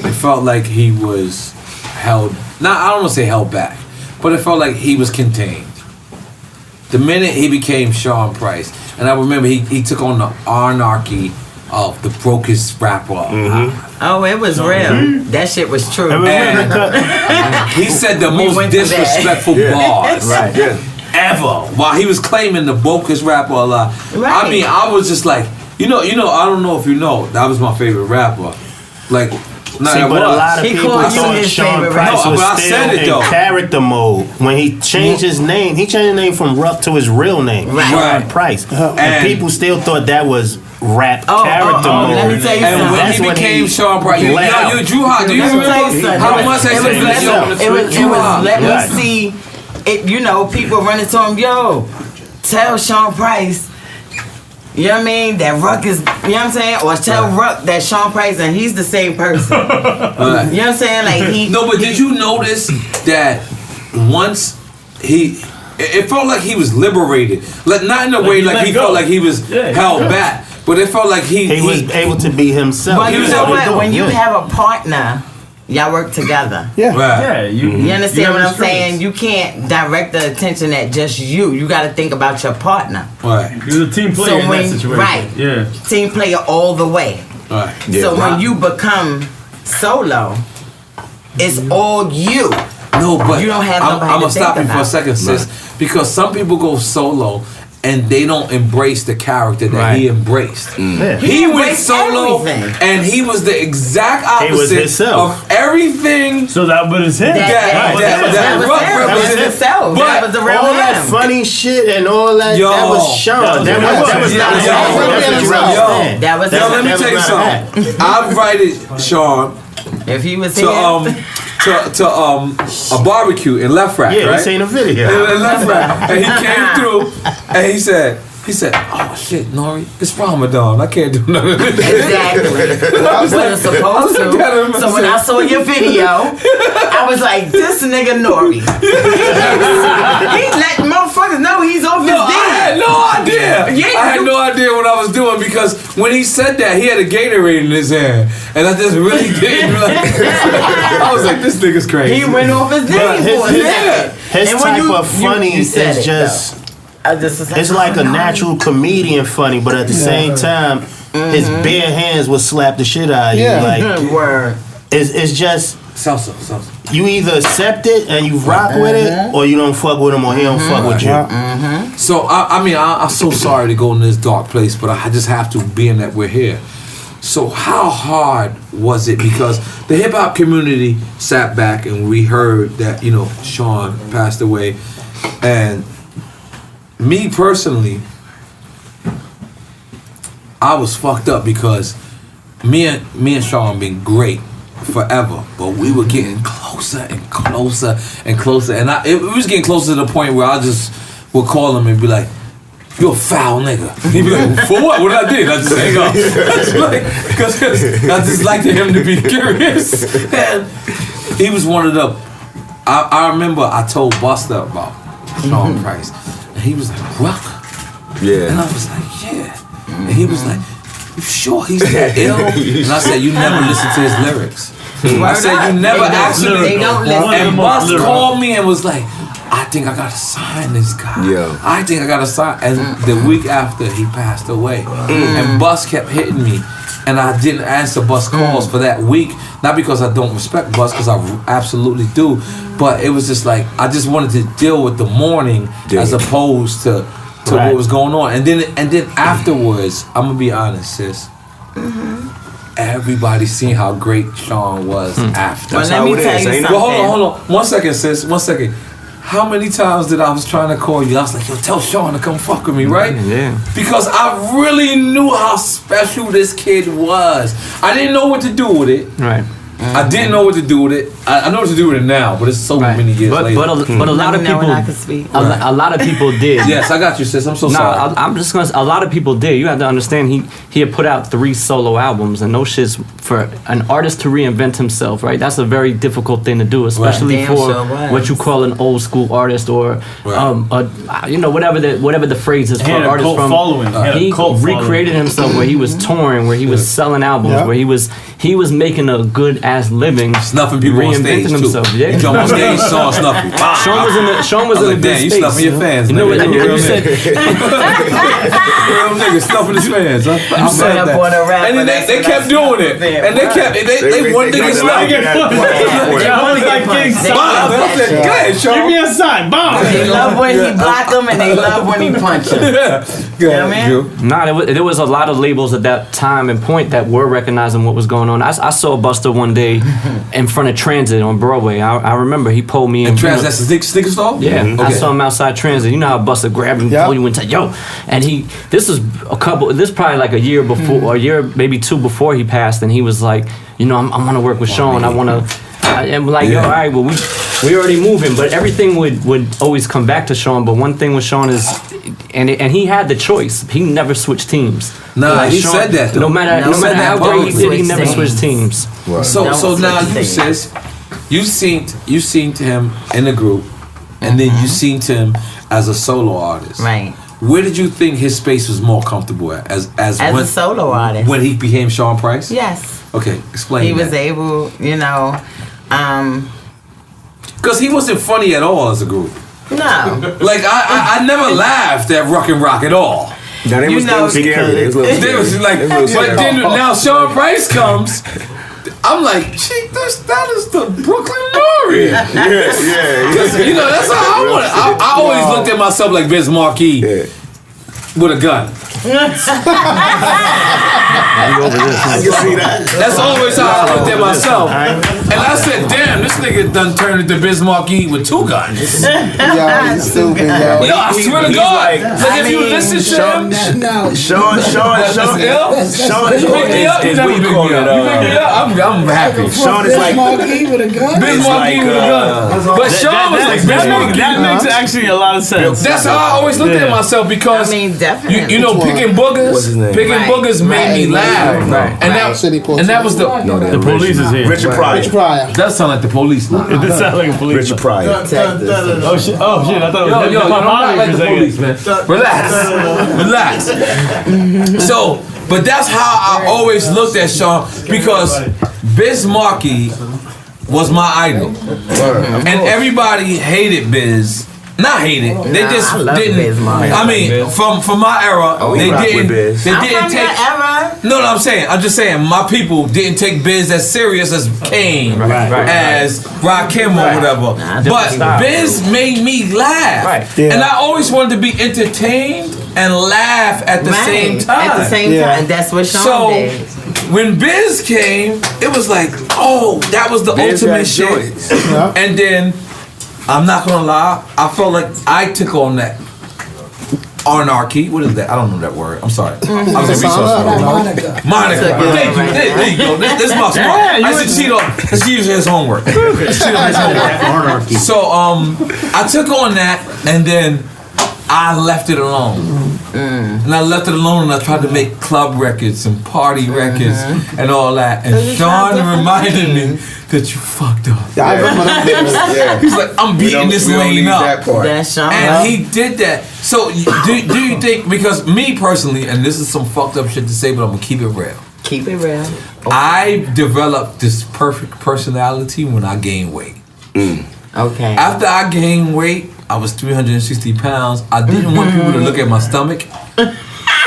it felt like he was held. I don't want to say held back, but it felt like he was contained. The minute he became Sean Price, and I remember he took on the N.O.R.E of the brokest rapper. Oh, it was real. That shit was true. And he said the most disrespectful bars ever while he was claiming the brokest rapper alive. I mean, I was just like, I don't know if you know, that was my favorite rapper. Like, See, but a lot of people thought Sean Price was still in character mode when he changed his name. He changed his name from Ruck to his real name, Sean Price, and people still thought that was rap character mode. Let me tell you and something. when he became Sean Price, you Dru Ha, do you remember how much I said it was let me see it, people running to him, yo, tell Sean Price, you know what I mean, that Ruck is, you know what I'm saying, or tell Ruck that Sean Price and he's the same person. You know what I'm saying? Like No, but did you notice that once it felt like he was liberated, like not in a way like he felt like he was held back, but it felt like he was able to be himself. But you know what? When you have a partner, y'all work together. Yeah. You understand what I'm saying? You can't direct the attention at just you. You got to think about your partner. Right. You're a team player in that situation. Right. Yeah. Team player all the way. Right. So when you become solo, it's all you. No, but you don't have nobody I'm to gonna stop you think for a about. second, sis, because some people go solo and they don't embrace the character that he embraced. He went solo and he was the exact opposite He was himself. of everything. So that was him. That was himself. That was the real all that him. funny shit and all that, that was Sean. That was not That was Yo, let me tell you something. I invited Sean if he was to a barbecue in Left Rack, Yeah, right? we seen a video. In Left Rack, and he came through, and he said, "Oh shit, N.O.R.E, it's Ramadan. I can't do nothing." Exactly. I was supposed to. So when I saw your video, I was like, "This nigga N.O.R.E. He let motherfuckers know he's off his D." I had no idea. I had no idea what I was doing because when he said that, he had a Gatorade in his hand, and I just really didn't. I was like, "This nigga's crazy." He went off his D for a second. His type of funny is just. It's like a natural comedian funny, but at the same time, his bare hands will slap the shit out of you. Like, word. It's just salsa. You either accept it and you rock with it, or you don't fuck with him, or he don't fuck with you. So I'm so sorry to go in this dark place, but I just have to, being that we're here. So how hard was it? Because the hip hop community sat back and we heard that Sean passed away, and me personally, I was fucked up because me and Sean been great forever, but we were getting closer and closer and closer, and it was getting closer to the point where I just would call him and be like, "You're a foul nigga." He'd be like, "For what? What did I do?" I just hang up. Because I just liked him to be curious, and he was one of the. I remember I told Buster about Sean Price. He was like, "Ruck?" Yeah. And I was like, "Yeah." And he was like, "You sure he's that ill?" And I said, "You never listen to his lyrics." I said, "You never actually." They don't listen. And Bus called me and was like, "I think I gotta sign this guy. Yeah. I think I gotta sign." And the week after, he passed away. And Bus kept hitting me. and I didn't answer bus calls for that week. Not because I don't respect bus, because I absolutely do, but it was just like I just wanted to deal with the morning as opposed to what was going on. And then afterwards, I'm gonna be honest, sis. Everybody seen how great Sean was after. Well, let me tell you something. Well, hold on. 1 second, sis. 1 second. How many times did I was trying to call you? I was like, yo, tell Sean to come fuck with me, right? Yeah. Because I really knew how special this kid was. I didn't know what to do with it. Right. I didn't know what to do with it. I know what to do with it now, but it's so many years later. But a lot of people, a lot of people did. Yes, I got you, sis. I'm so sorry. I'm just gonna. A lot of people did. You have to understand. He had put out 3 solo albums, and those shits for an artist to reinvent himself. Right. That's a very difficult thing to do, especially for what you call an old school artist or whatever the phrase is for an artist from. He recreated himself where he was touring, where he was selling albums, where he was making a good ass living, snuffing people on stage himself. too. Yeah. He come on stage, saw snuffing. Sean was in a good space. You snuffing your fans. You know what you said? Real nigga snuffing his fans. I said that. And then they kept doing it. And they one nigga snuffing. Give me a sign. Bomb. They love when he blocked them and they love when he punched them. There was a lot of labels at that time and point that were recognizing what was going on. I saw Buster one day in front of Transit on Broadway. I remember he pulled me in. Transit, that's the sneaker store? Yeah. Okay. I saw him outside Transit. You know how Buster grabbed and pulled you and said, yo. And this is probably like a year before, or a year, maybe 2 before he passed. And he was like, I want to work with Sean. I want to. And we're like, yo, all right, well, we already moving, but everything would always come back to Sean. But one thing with Sean is, and he had the choice. He never switched teams. Nah, he Sean, said that though. No matter how great he did, he never switched teams. Right. So now you sis, you seen him in a group, and then you seen him as a solo artist. Right. Where did you think his space was more comfortable at? As a solo artist. When he became Sean Price? Yes. Okay, explain. He was able, because he wasn't funny at all as a group. No. Like I never laughed at Rock and Rock at all. No, they was scary. They was like, but then now Sean Price comes. I'm like, that is the Brooklyn N.O.R.E. Yeah. That's how I want it. I always looked at myself like Biz Markie with a gun. I can see that. That's always how I looked at myself. And I said, damn, this nigga done turned into Biz Markie with 2 guns. Yo, he's stupid, yo. Yo, I swear to God. Like if you listen to him, Sean is what I'm happy. Sean is like Markie with a gun. Biz Markie with a gun. But Sean was like Biz Markie. That makes actually a lot of sense. That's how I always looked at myself because definitely. Picking boogers made me laugh. And that was the police is here. Richard Pryor. That sound like the police now. It does sound like a police. Richard Pryor. Oh shit! I thought it was I'm not like the police, man. Relax. So, but that's how I always looked at Sean because Biz Markie was my idol, and everybody hated Biz. Not hated. They just didn't. I mean, from my era, they didn't take. No, I'm saying. I'm just saying. My people didn't take Biz as serious as Kane, as Rakim or whatever. But Biz made me laugh, and I always wanted to be entertained and laugh at the same time. At the same time, that's what Sean did. When Biz came, it was like, oh, that was the ultimate shit. And then. I'm not gonna lie, I felt like I took on that anarchy. What is that? I don't know that word. I'm sorry. I was in resource. Monica. Thank you. There you go. This is my smart. I said let's use his homework. Anarchy. So I took on that and then I left it alone. And I left it alone and I tried to make club records and party records and all that. And Sean reminded me that you fucked up. I remember that. He's like, I'm beating this lane up. That's Sean. And he did that. So do you think, because me personally, and this is some fucked up shit to say, but I'm going to keep it real. Keep it real. I developed this perfect personality when I gained weight. Okay. After I gained weight, I was 360 pounds. I didn't want people to look at my stomach.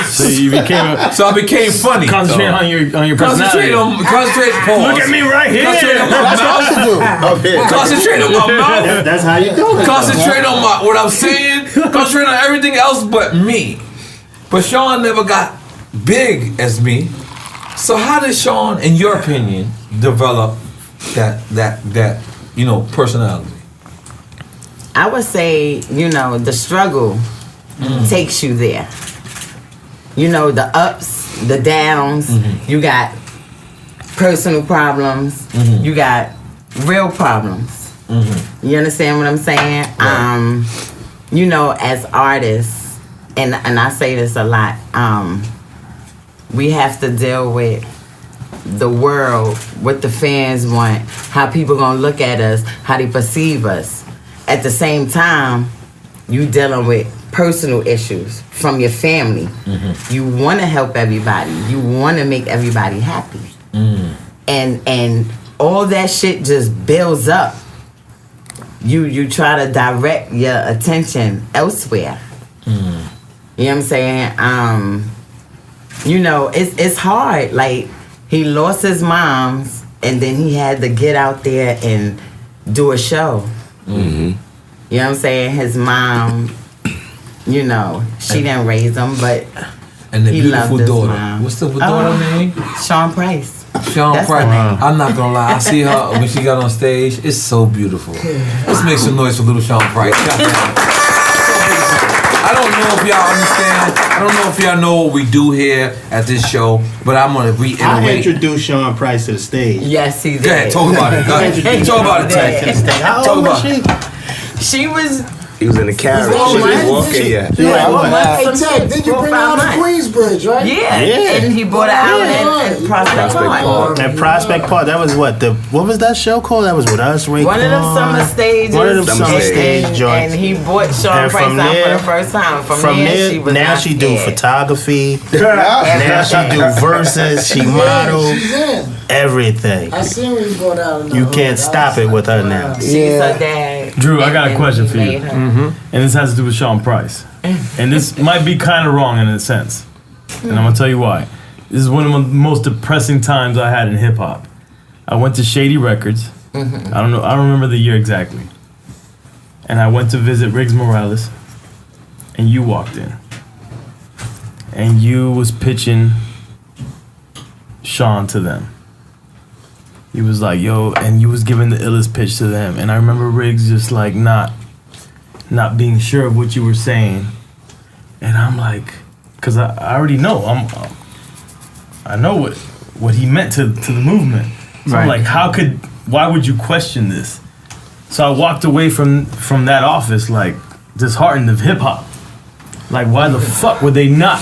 So you became so I became funny. Concentrate on your personality. Concentrate. Look at me right here. Concentrate on my mouth. Concentrate on my mouth. That's how you do it. Concentrate on what I'm saying. Concentrate on everything else but me. But Sean never got big as me. So how did Sean, in your opinion, develop that personality? I would say, the struggle takes you there. The ups, the downs. You got personal problems. You got real problems. You understand what I'm saying? Right. As artists, and I say this a lot, we have to deal with the world, what the fans want, how people gonna look at us, how they perceive us. At the same time, you dealing with personal issues from your family. You want to help everybody. You want to make everybody happy. And all that shit just builds up. You try to direct your attention elsewhere. You know what I'm saying? It's hard. Like, he lost his mom's, and then he had to get out there and do a show. You know what I'm saying? His mom, she didn't raise him, but and the he beautiful loved his daughter. mom. What's the daughter name? Sean Price. Sean That's Price. her name. I'm not gonna lie. I see her when she got on stage. It's so beautiful. Let's make some noise for little Sean Price. I don't know if y'all understand. I don't know if y'all know what we do here at this show, but I'm gonna reiterate. I introduced Sean Price to the stage. Yes, he did. Go ahead, talk about it. Go ahead. Talk about it, Ted. How old was she? She was. He was in the carriage. She was walking, Hey, Ted, did you bring her out to Queensbridge, right? Yeah. And he brought her out in Prospect Park. At Prospect Park, that was what was that show called? That was with us, Ray. One of them summer stages. One of them summer stage joints. And he brought Sean Price out for the first time. From there, she was now not she do scared. photography. Now she do verses. She model. She's in. Everything. I seen when you brought out. You can't stop it with her now. She's her dad. Drew, I got a question for you. And this has to do with Sean Price. And this might be kind of wrong in a sense. And I'm going to tell you why. This is one of the most depressing times I had in hip hop. I went to Shady Records. I don't remember the year exactly. And I went to visit Riggs Morales. And you walked in. And you was pitching Sean to them. He was like, yo, and you was giving the illest pitch to them. And I remember Riggs just like not being sure of what you were saying. And I'm like, because I already know. I know what he meant to the movement. So I'm like, why would you question this? So I walked away from that office like disheartened of hip hop. Like, why the fuck would they not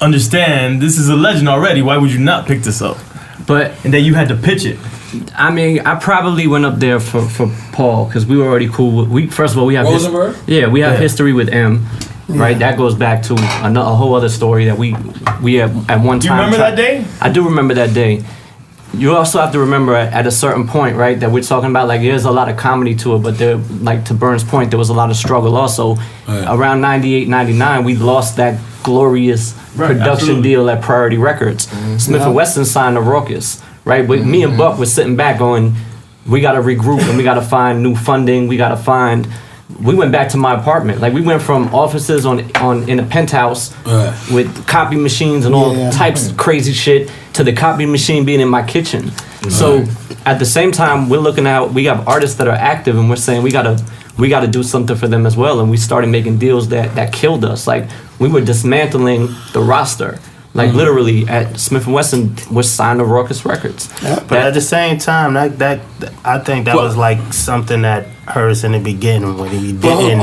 understand this is a legend already? Why would you not pick this up? And then you had to pitch it. I mean, I probably went up there for Paul because we were already cool. First of all, we have Rosenberg? we have history with M, right? That goes back to a whole other story that we at one time. Do you remember that day? I do remember that day. You also have to remember at a certain point, right, that we're talking about, like, there's a lot of comedy to it, but there, like, to Bern's point, there was a lot of struggle also. Around 98, 99, we lost that glorious production deal at Priority Records. Smif-n-Wessun signed N.O.R.E, right? But me and Buck was sitting back going, we got to regroup and we got to find new funding. We went back to my apartment. Like, we went from offices in a penthouse with copy machines and all types of crazy shit to the copy machine being in my kitchen. So at the same time, we're looking out, we have artists that are active and we're saying we gotta do something for them as well. And we started making deals that killed us. Like, we were dismantling the roster. Like, literally, at Smif-n-Wessun was signed to Raucous Records. But at the same time, that I think that was like something that hurt us in the beginning when he didn't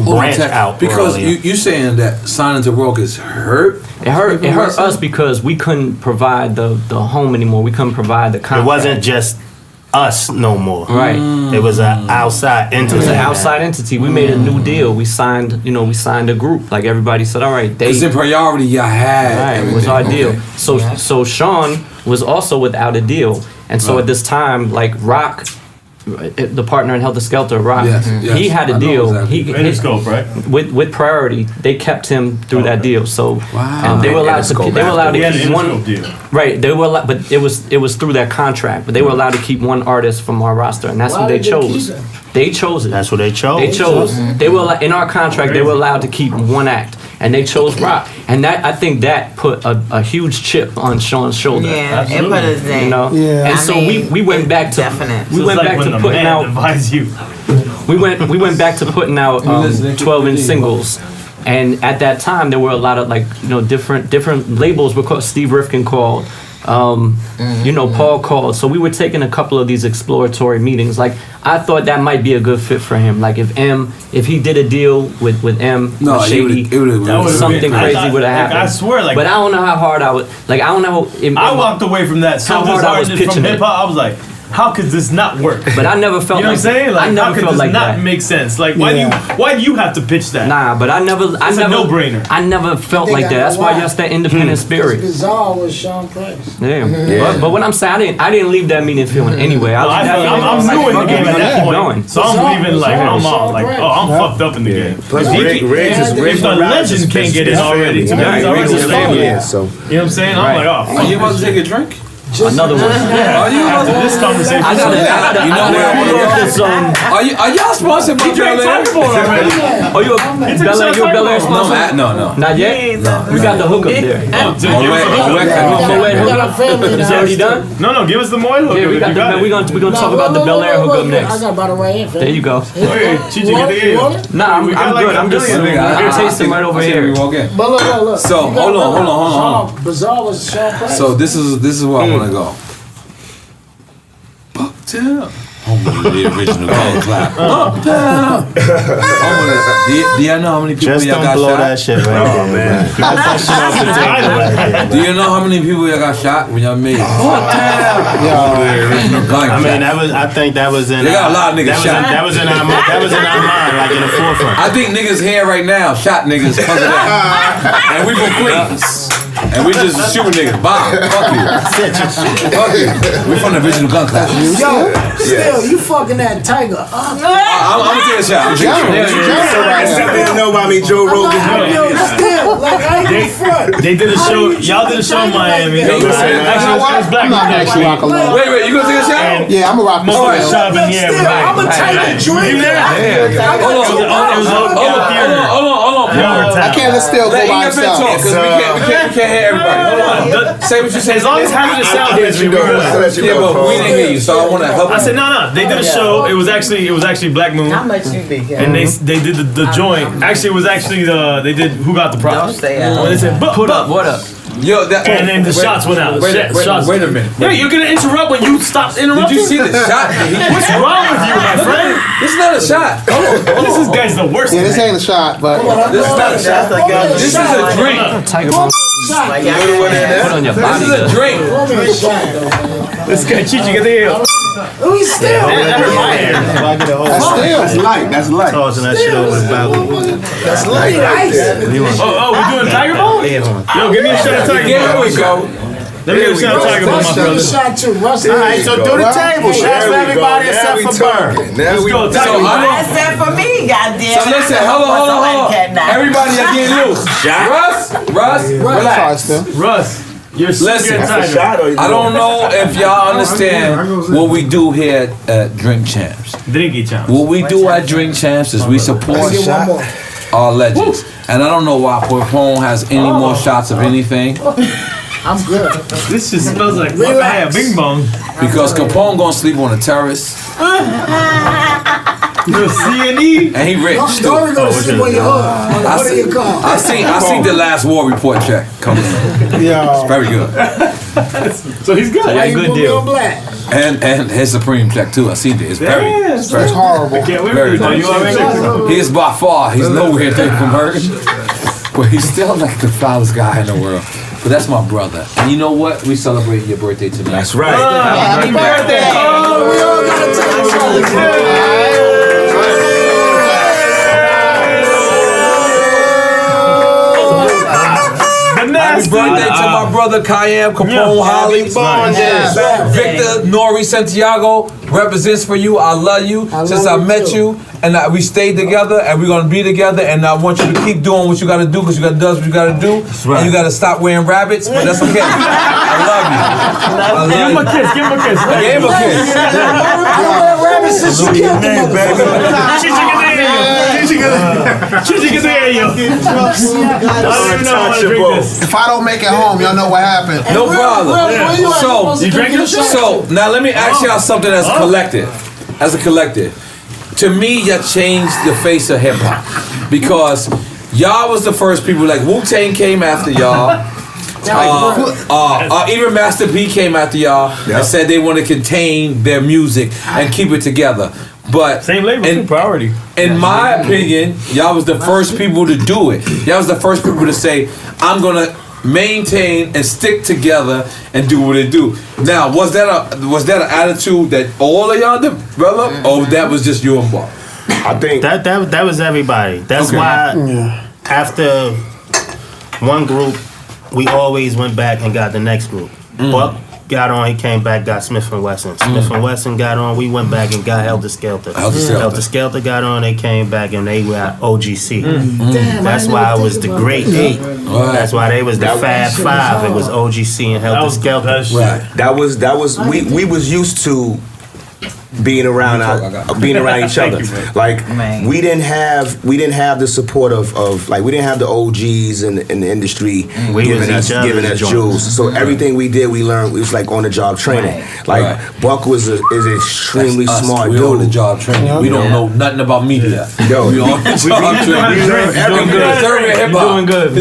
branch out. Because you saying that signing to Raucous hurt? It hurt us because we couldn't provide the home anymore. We couldn't provide the contract. It wasn't just us no more. Right. It was an outside entity. It was an outside entity. We made a new deal. We signed a group. Like, everybody said, all right. Because the priority y'all had. Right, it was our deal. So Sean was also without a deal. And so at this time, like, Rock the partner in Helter Skelter, Rock. Yes, yes. He had I a know deal. exactly. Interscope, right? With Priority, they kept him through that deal. So and they were allowed to keep one. Deal. Right, they were, but it was through that contract. But they were allowed to keep one artist from our roster, and that's Why what they did they chose. keep him? They chose it. That's what they chose. They chose. They were in our contract. They were allowed to keep one act, and they chose Rock. And that I think that put a huge chip on Sean's shoulder. Yeah, it put us in. You know. Yeah. And I so mean, we went back to definite. we went back to putting out. You. We went back to putting out 12-inch singles. And at that time, there were a lot of different labels were called. Steve Rifkin called, Paul called. So we were taking a couple of these exploratory meetings. Like I thought that might be a good fit for him. Like if he did a deal with M, with Shady, something crazy would have happened. I swear, but I don't know how hard I would. Like I don't know. I walked away from that so how hard I was disheartened pitching from it. hip hop. I was like, how could this not work? But I never felt. You know what I'm saying? Like, I never how could felt this like not that. make sense? Like, why do you have to pitch that? Nah, but I never. It's a no-brainer. I never felt like that. That's why that's that independent spirit. Bizarre was Sean Price. Yeah. But what I'm saying, I didn't leave that meeting feeling anyway. I'm new in the game at that point. Going. So I'm leaving like I'm out. Like, I'm fucked up in the game. Plus, If the legend can't get in already, to me, it's already the same. So You know what I'm saying? I'm like, oh, Are you about to take a drink? Another one. after this conversation. You know where I want to go? Are y'all sponsored by Bel Air? Oh, you a Bel Air sponsor? No. Not yet? We got the hookup there. Is it already done? No, give us the Moy hookup. Yeah, we got the, we're gonna talk about the Bel Air hookup I next. got by the way in. There you go. Hey, Chichi, get the ear. Nah, I'm good. I'm just tasting right over here. But look. So, hold on. Bizarre was Sean Price. So this is where I want to go. Bucktown. The original gold clap. Bucktown. Do y'all know how many people Just y'all don't got blow shot? that shit right there, man. That's that shit off the table right there. Do you know how many people y'all got shot when y'all made Bucktown? I mean, I think that was in. They got a lot of niggas shot. That was in our mind, like in the forefront. I think niggas here right now shot niggas because of that. And we from Queens. And we just shooting niggas. Bob, fuck you. Fuck you. We from the original gun class. Yo, still, you fucking that tiger. I'm gonna take a shot. Something to know about me, Joe Rogan. Still, like I ain't in front. They did a show. Y'all did a show in Miami. Actually, it was Black I'm not actually rock along. Wait, you gonna take a shot? Yeah, I'm a rock. Most of the shop in the air. I'm a tiger drink. Hold on. I can't let still go Let by EFN talk, himself. because we can't hear everybody. Hold on. Say what you say. As long as having the sound hits you, Yeah, but we didn't hear you, so I want to help I you. said no. They did a show. It was actually Black Moon, How much you be? and they did the joint. Actually, it was actually they did Who Got the Don't Props. say it. When they said Put up, what up? Yo, that, and then the shots went out. Wait a minute. Yeah, you're gonna interrupt when you stopped Did interrupting. you see the shot? What's wrong with you, my friend? This is not a shot. This guy's the worst. Yeah, this ain't a shot, but This is not a shot. This is a drink. Tiger Bomb. Like, Put on your This body. is a drink. This guy Chichi, get the hell. We still. That hurt my ear. that's still. That's light. Tossing that shit over the balcony. That's light right there. Oh, we doing Tiger Ball? Yo, give me a shot of Tiger Here Ball. we go. Let me get a shot of Tiger Ball, my Russ did a brother. shot too. Russ All right, so do the table. Shots for everybody except for Burn. Let's go, So Tiger Ball. I Except for me, goddamn. So listen, hold on. Everybody are getting loose. Russ, relax. Russ, you're Listen, Tiger. I don't know if y'all understand what we do here at Drink Champs. Drinky champ. What we do at Drink Champs is we support our legends. And I don't know why Capone has any more shots of anything. I'm good. This just smells like Relax. Bing Bong. Because Capone gonna sleep on a terrace. You're C&E. And he rich too. Don't go sleep on your hood. What do you call? I seen the last war report check coming in. Yo. It's very good. So he's good. Why you good put me deal. on black? And his Supreme check too. I seen it. It's very It's horrible. Can't wait Very for you. nice. He is by far, he's nowhere near from hurting. But he's still like the foulest guy in the world. But that's my brother. And you know what? We celebrate your birthday tonight. That's right. Happy birthday. Oh, we all gotta take Bernadette Happy birthday to my brother Kayam Capone Holly. Victor N.O.R.E Santiago represents for you. I love you since I met you. And we stayed together, and we're gonna be together. And I want you to keep doing what you gotta do, because you gotta do what you gotta do. And you gotta stop wearing rabbits, but that's okay. I love you. Give him a kiss. Give him a kiss. I gave him a kiss. I wear rabbits since you killed the If I don't make it home, y'all know what happened. No problem. So, You drinking? so now let me ask y'all something as a collective. As a collective. To me, y'all changed the face of hip hop, because y'all was the first people. Like Wu-Tang came after y'all. Even Master P came after y'all and said they want to contain their music and keep it together. But Same label, priority. In my opinion, y'all was the first people to do it. Y'all was the first people to say, I'm gonna maintain and stick together and do what they do. Now, was that an attitude that all of y'all developed, or that was just you and Buck? I think that was everybody. That's why after one group, we always went back and got the next group. Buck got on, he came back, got Smif-n-Wessun. Smif-n-Wessun got on, we went back and got Helter Skelter. Helter Skelter got on, they came back and they got OGC. That's why it was the Great Eight. That's why they was the Fab Five. It was OGC and Helter Skelter. That was we was used to being around each other. Like we didn't have the support of like we didn't have the OGs in the industry giving us jewels. So everything we did, we learned. It was like on the job training. Like Buck is extremely smart dude. We on the job training. We don't know nothing about media. Yo, we on the job training. Doing good.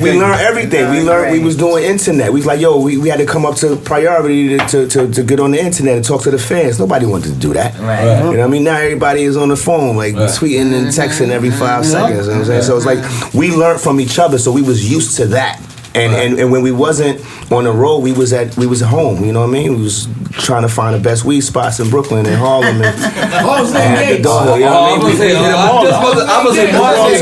We learned everything. We learned. We was doing internet. We was like, yo, we had to come up to priority to get on the internet and talk to the fans. Nobody wanted to do that. You know what I mean? Now everybody is on the phone, like tweeting and texting every 5 seconds. You know what I'm saying? So it's like we learned from each other, so we was used to that. And when we wasn't on the road, we was at home. You know what I mean? We was trying to find the best weed spots in Brooklyn and Harlem and the dog. You know what I mean? I was in Halsey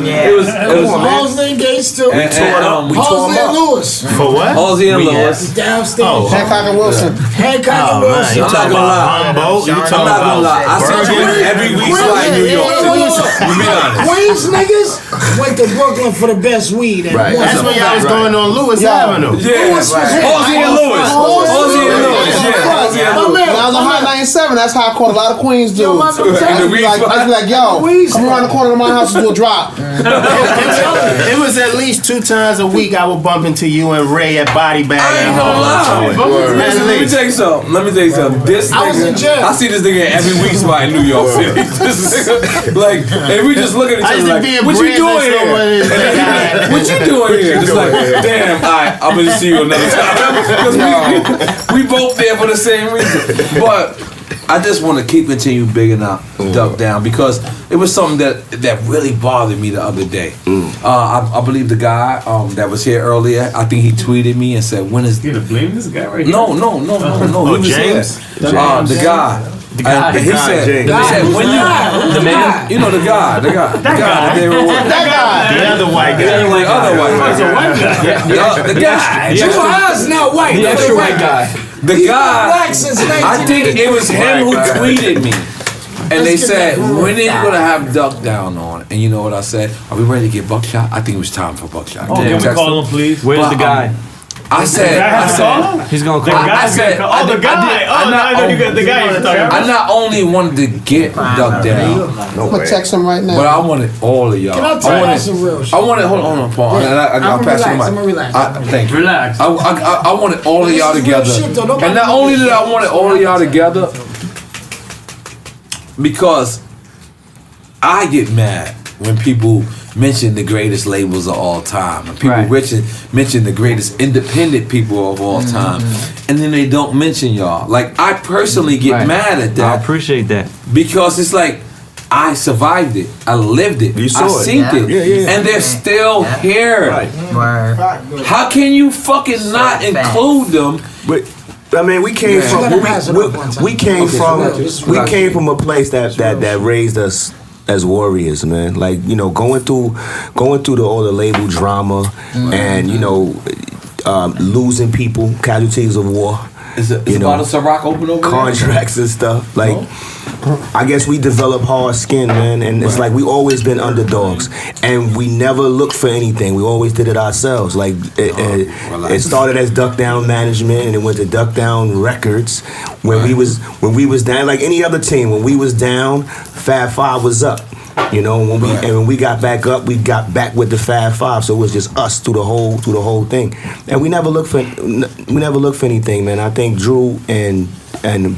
Gates. It was Halsey Gates too. We tore them Halsey and up. Lewis. For what? Halsey and Lewis. Downstairs. Hancock and Wilson. Hancock and Wilson. You talking about Humboldt? You talking about I said you every week fly in New York. Queens niggas went to Brooklyn for the best weed. Right. That's when y'all was going on Lewis Avenue. Yeah, Halsey and Lewis. Halsey and Lewis. When I was on Hot 97, that's how I caught a lot of Queens dudes. I'd be like, yo, come around the corner of my house and do a drop. It was at least 2 times a week I would bump into you and Ray at Body Bag at home. Man, let me tell you something. This nigga, I see this nigga every week spot in New York City. Like, and we just look at each other like, what you doing here? What you doing here? Just like, damn, I'm gonna see you another time. Because we both there for the same reason. But I just want to continue bigging up Duck Down, because it was something that really bothered me the other day. I believe the guy that was here earlier, I think he tweeted me and said, when is... You gonna blame this guy right here? No. He was James? here. The guy. He said, when you... The man? You know the guy. The other white guy. The other white guy. The guy. Dru Ha's not white. The extra white guy. The guy, I think it was him who tweeted me. And they said, when are you going to have Duck Down on? And you know what I said? Are we ready to get Buckshot? I think it was time for Buckshot. Oh, can we call him, please? Where's the guy? I said, he's gonna call. I said, the guy. The guy you're talking about. I not only wanted to get Duck Down, I'm gonna text him right now. but I wanted all of y'all. Can I tell you some real shit? I wanted, hold on, Paul. I'll pass you the mic. I'm gonna relax. Thank you. Relax. I wanted all of y'all This is real together. shit, though. Nobody And not only did I want all of y'all together, because I get mad when people mention the greatest labels of all time, and people mention the greatest independent people of all time, and then they don't mention y'all. Like, I personally get mad at that. I appreciate that. Because it's like, I survived it. I lived it. You saw I it. seen it. And they're still here. How can you fucking not include them? But I mean, we came from a place that raised us as warriors, man. Like, you know, going through all the label drama and, you know, losing people, casualties of war. Is Bottle Ciroc open over contracts and stuff. Like, I guess we develop hard skin, man, and it's like we always been underdogs, and we never looked for anything. We always did it ourselves. Like it started as Duck Down Management, and it went to Duck Down Records. When we was down, like any other team, when we was down, Fab Five was up. You know, when we got back up, we got back with the Fab Five. So it was just us through the whole thing, and we never looked for anything, man. I think Dru and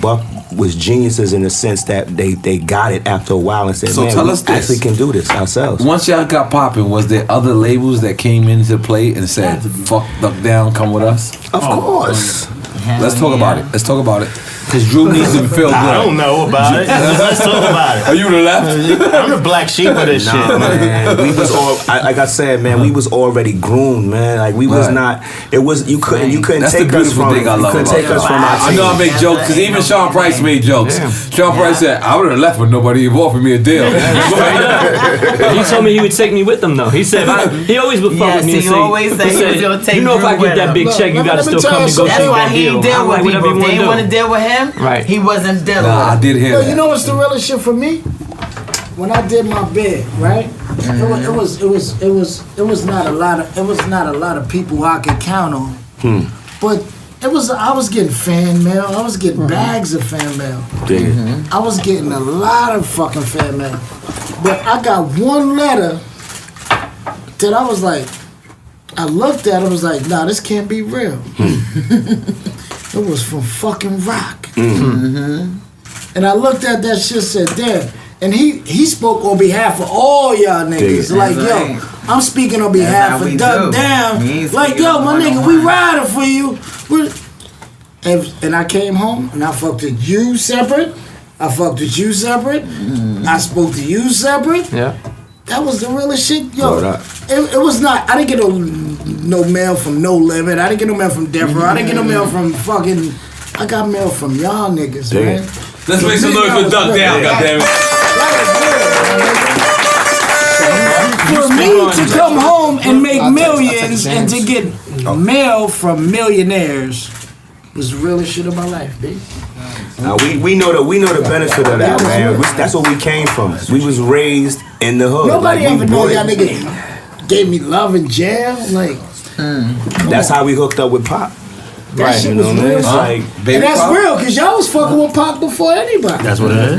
Buck was geniuses in the sense that they got it after a while and said, so man, tell we us this. actually can do this ourselves. Once y'all got popping, was there other labels that came into play and said, fuck Duck Down, come with us? Of course. Let's talk about it. Because Dru needs to feel good. I don't know about it. Let's talk about it. Are you the left? I'm the black sheep of this shit, man. We was all, like I said, man. We was already groomed, man. Like we was not. It was you couldn't That's take the us from. thing I love You couldn't take us from our team. I know I make jokes because even Sean Price made jokes. Sean Price said, "I would have left, but nobody even offered me a deal." He told me he would take me with him though. He said he always would fuck with me. He always said he was gonna take you know, if I get that big check, you gotta still come negotiate That's why that he deal. deal with people. If they didn't want to do. deal with him, Right. he wasn't dealing with I him. did hear that. You know what's the realest shit for me? When I did my bid, right? It was not a lot of people I could count on. But I was getting fan mail. I was getting bags of fan mail. I was getting a lot of fucking fan mail. But I got one letter that I was like, I looked at it, I was like, nah, this can't be real. It was from fucking Rock. And I looked at that shit, said, damn. And he spoke on behalf of all y'all niggas. Like, yo, I'm speaking on behalf of Duck Down. Like, yo, my nigga, we riding for you. And I came home and I fucked with you separate. I fucked with you separate. I spoke to you separate. Yeah. That was the realest shit, yo. It was not. I didn't get no mail from No Limit. I didn't get no mail from Death Row. I didn't get no mail from fucking. I got mail from y'all niggas, man. Let's make some noise for Duck Down, goddammit. For me to come home and make millions and to get mail from millionaires was the realest shit of my life, baby. Now we know the benefit of that, man. That's what we came from. We was raised in the hood. Nobody like, ever know y'all niggas gave me love in jail. Like, that's how we hooked up with Pop. that shit was real. Like, And that's real, because y'all was fucking with Pop before anybody. That's what it is?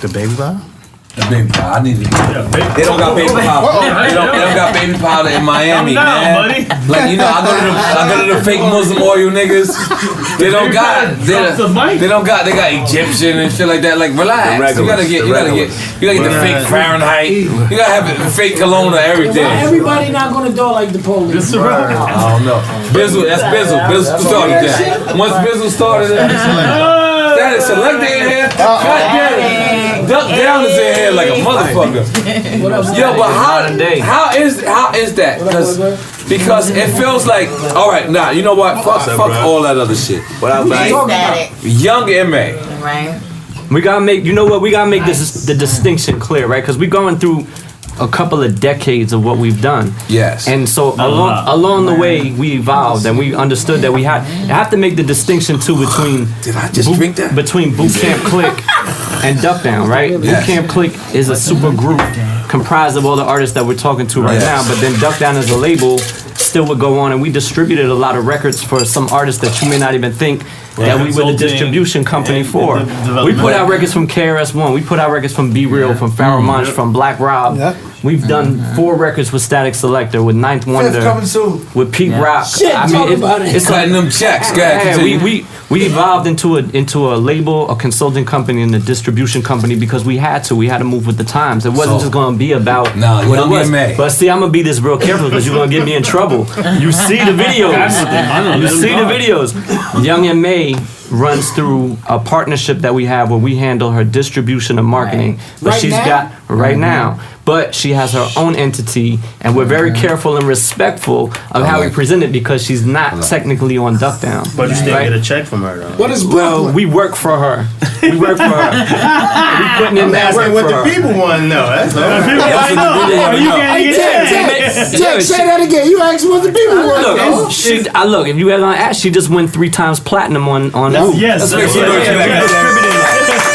The baby powder? The baby powder. I need to. They don't got baby powder. They don't got baby powder in Miami, man. Like, you know, I go to the fake Muslim oil niggas. They don't got. They got Egyptian and shit like that. Like, relax. You gotta get the fake Fahrenheit. You gotta have the fake cologne or everything. Everybody not gonna do it like the police. I don't know. Bizzle, that's Bizzle. Bizzle started that. Once Bizzle started that, that is Selecta in here. God damn it. Duck Down is in here like a motherfucker. Yo, but how is that? Because it feels like, all right, nah, you know what? Fuck all that other shit. What I'm like, Young M.A. Right. We gotta make, you know what? We gotta make this the distinction clear, right? Because we're going through a couple of decades of what we've done. Yes. And so along the way, we evolved and we understood that we have to make the distinction too between between Boot Camp Clik and Duck Down, right? Yes. Boot Camp Clik is a super group comprised of all the artists that we're talking to right now, but then Duck Down as a label still would go on, and we distributed a lot of records for some artists that you may not even think that we were the distribution company for. We put out records from KRS-One, we put out records from Be Real, from Pharoah Monch, from Black Rob. We've done 4 records with Static Selector, with Ninth Wonder, with Pete Rock. Shit, I mean, it's cutting them checks, guys. We evolved into a label, a consulting company, and a distribution company because we had to move with the times. It wasn't just gonna be about what it was. But see, I'm gonna be this real careful because you're gonna get me in trouble. You see the videos. You see the videos. Young M.A. MA runs through a partnership that we have where we handle her distribution and marketing. But Right she's now? got right now. But she has her own entity, and we're very careful and respectful of how we present it because she's not technically on Duck Down. But you still right? get a check from her, though. What is Well, Brooklyn? we work for her. We work for her. We putting in that work What for the her. people want to know. That's all. Hey, Tech, say that again. You asked what the people want. Look, dog. look. If you ever ask, she just went 3 times platinum on. Yes. That's what she Yeah, knows. yeah, yeah.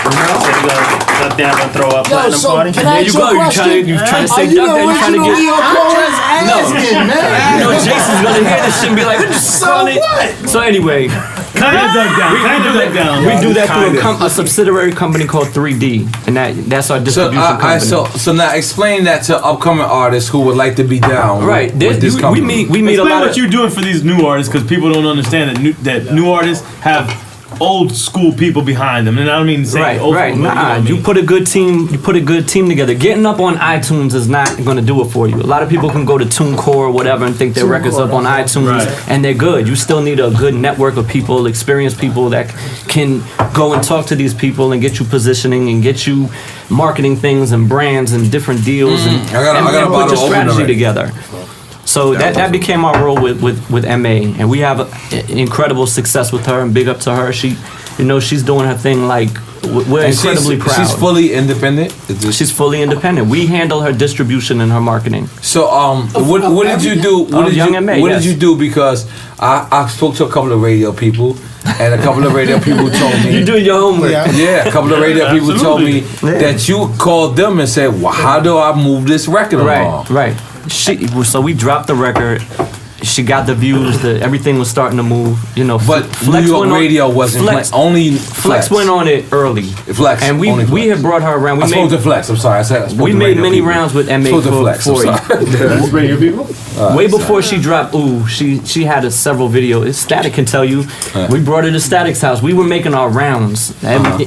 Duck Down and throw up Yo, platinum so party. can I There ask you you a go. You question? trying to Are say you Duck the Down? You trying to original get? EFN? You know, Jason's gonna hear this shit and be like, "What you calling it?" So anyway, Kind of Duck Down. Kind of Duck Down. we do that through a subsidiary company called 3D, and that's our So, distribution company. so now explain that to upcoming artists who would like to be down Right, with this we company. meet a Explain lot what of. you're doing for these new artists, because people don't understand that new artists have old school people behind them, and I don't mean to say Right, old right. school, but you know what I You mean. put a good team. You put a good team together. Getting up on iTunes is not going to do it for you. A lot of people can go to TuneCore or whatever and think their records up on iTunes Right. and they're good. You still need a good network of people, experienced people that can go and talk to these people and get you positioning and get you marketing things and brands and different deals and, I got a and bottle put your open strategy already. together. So that became our role with MA, and we have incredible success with her. And big up to her. She's doing her thing. Like we're And incredibly proud. She's fully independent. She's fully independent. We handle her distribution and her marketing. So what did you do? What did Young you M.A., what yes. did you do? Because I spoke to a couple of radio people, and a couple of radio people told me You doing your homework. Yeah, a couple of radio people told me that you called them and said, "Well, how do I move this record along?" Right. So we dropped the record. She got the views. Everything was starting to move. You know, But New York went on- radio wasn't Flex, only Flex went on it early. Flex, and we only Flex. we had brought her around. I spoke to Flex. I'm sorry. I spoke We to made radio many people. rounds with MA Spoke to Flex. I'm for sorry. Radio people? Way before she dropped Ooh, she had several videos. Static can tell you. We brought her to Static's house. We were making our rounds,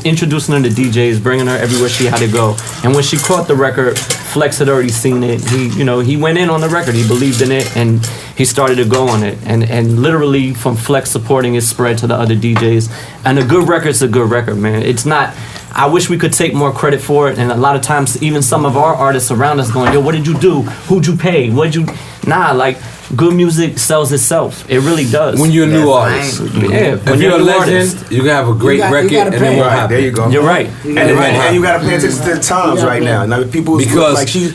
introducing her to DJs, bringing her everywhere she had to go. And when she caught the record, Flex had already seen it. He went in on the record. He believed in it, and he started to go on it. And literally from Flex supporting it spread to the other DJs. And a good record's a good record, man. It's not. I wish we could take more credit for it, and a lot of times even some of our artists around us going, "Yo, what did you do? Who'd you pay? What'd you?" Nah, like good music sells itself. It really does. When you're a new artist, Yeah, if you're a legend, you can have a great record, and it won't happen. There you go. You're right. And you gotta pay attention to the times right now. Now people Because like she's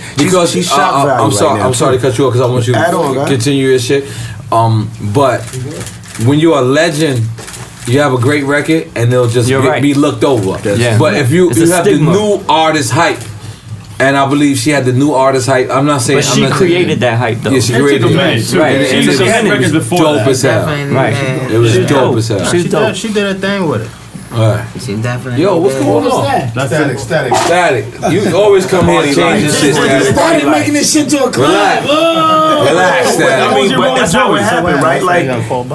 shock value I'm sorry. right now, I'm sorry to cut you off because I want you Add on, to guys. continue your shit. But when you're a legend, you have a great record, and they'll just You're right. be looked over. Yeah. But if you It's you a have stigma. the new artist hype, and I believe she had the new artist hype. I'm not saying But she created that hype though. Yeah, she It created took a it. minute, too. Right. And She had it records was before dope that. as hell. Definitely Right. did. It was She's dope as hell. She's dope. She did a thing with it. Alright. She definitely Yo, what's did. going What's on? that? Static. Static. You always come here and change your shit, Static. Started making this shit to a club. Relax. Relax, I Static. mean, but that's how it Joey? happened, right? Like,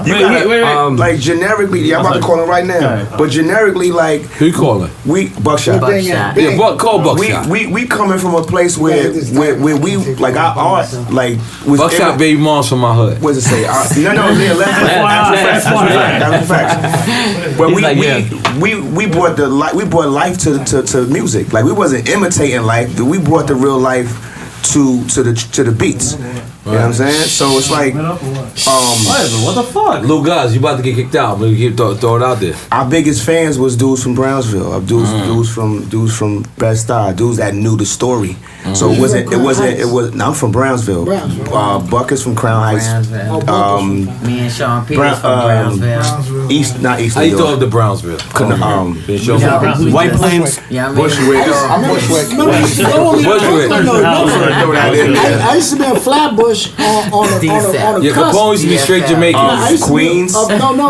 you gotta, like generically, yeah, I'm about to call him right now. But generically, like, Who you calling? we Buckshot. Buckshot. Yeah, call Buckshot. We coming from a place where we like our art like was Buckshot baby moms from my hood. What does it say? No, yeah, that's a fact. But He's like, we brought life to music. Like we wasn't imitating life. We brought the real life to the beats. You know what I'm saying? So it's like What the fuck? Lil Guys, you about to get kicked out, but you keep throw it out there. our biggest fans was dudes from Brownsville, dudes from Bed-Stuy, dudes that knew the story. So it was. Now I'm from Brownsville. Buck is from Crown Heights. Me and Sean Peters from Brownsville. Not East. How you thought of the Brownsville? White Plains. Yeah, I mean, Bushwick. I used to be in Flatbush on the Yeah, cusp. Capone used to be straight Jamaican. I used to be- Queens. no, on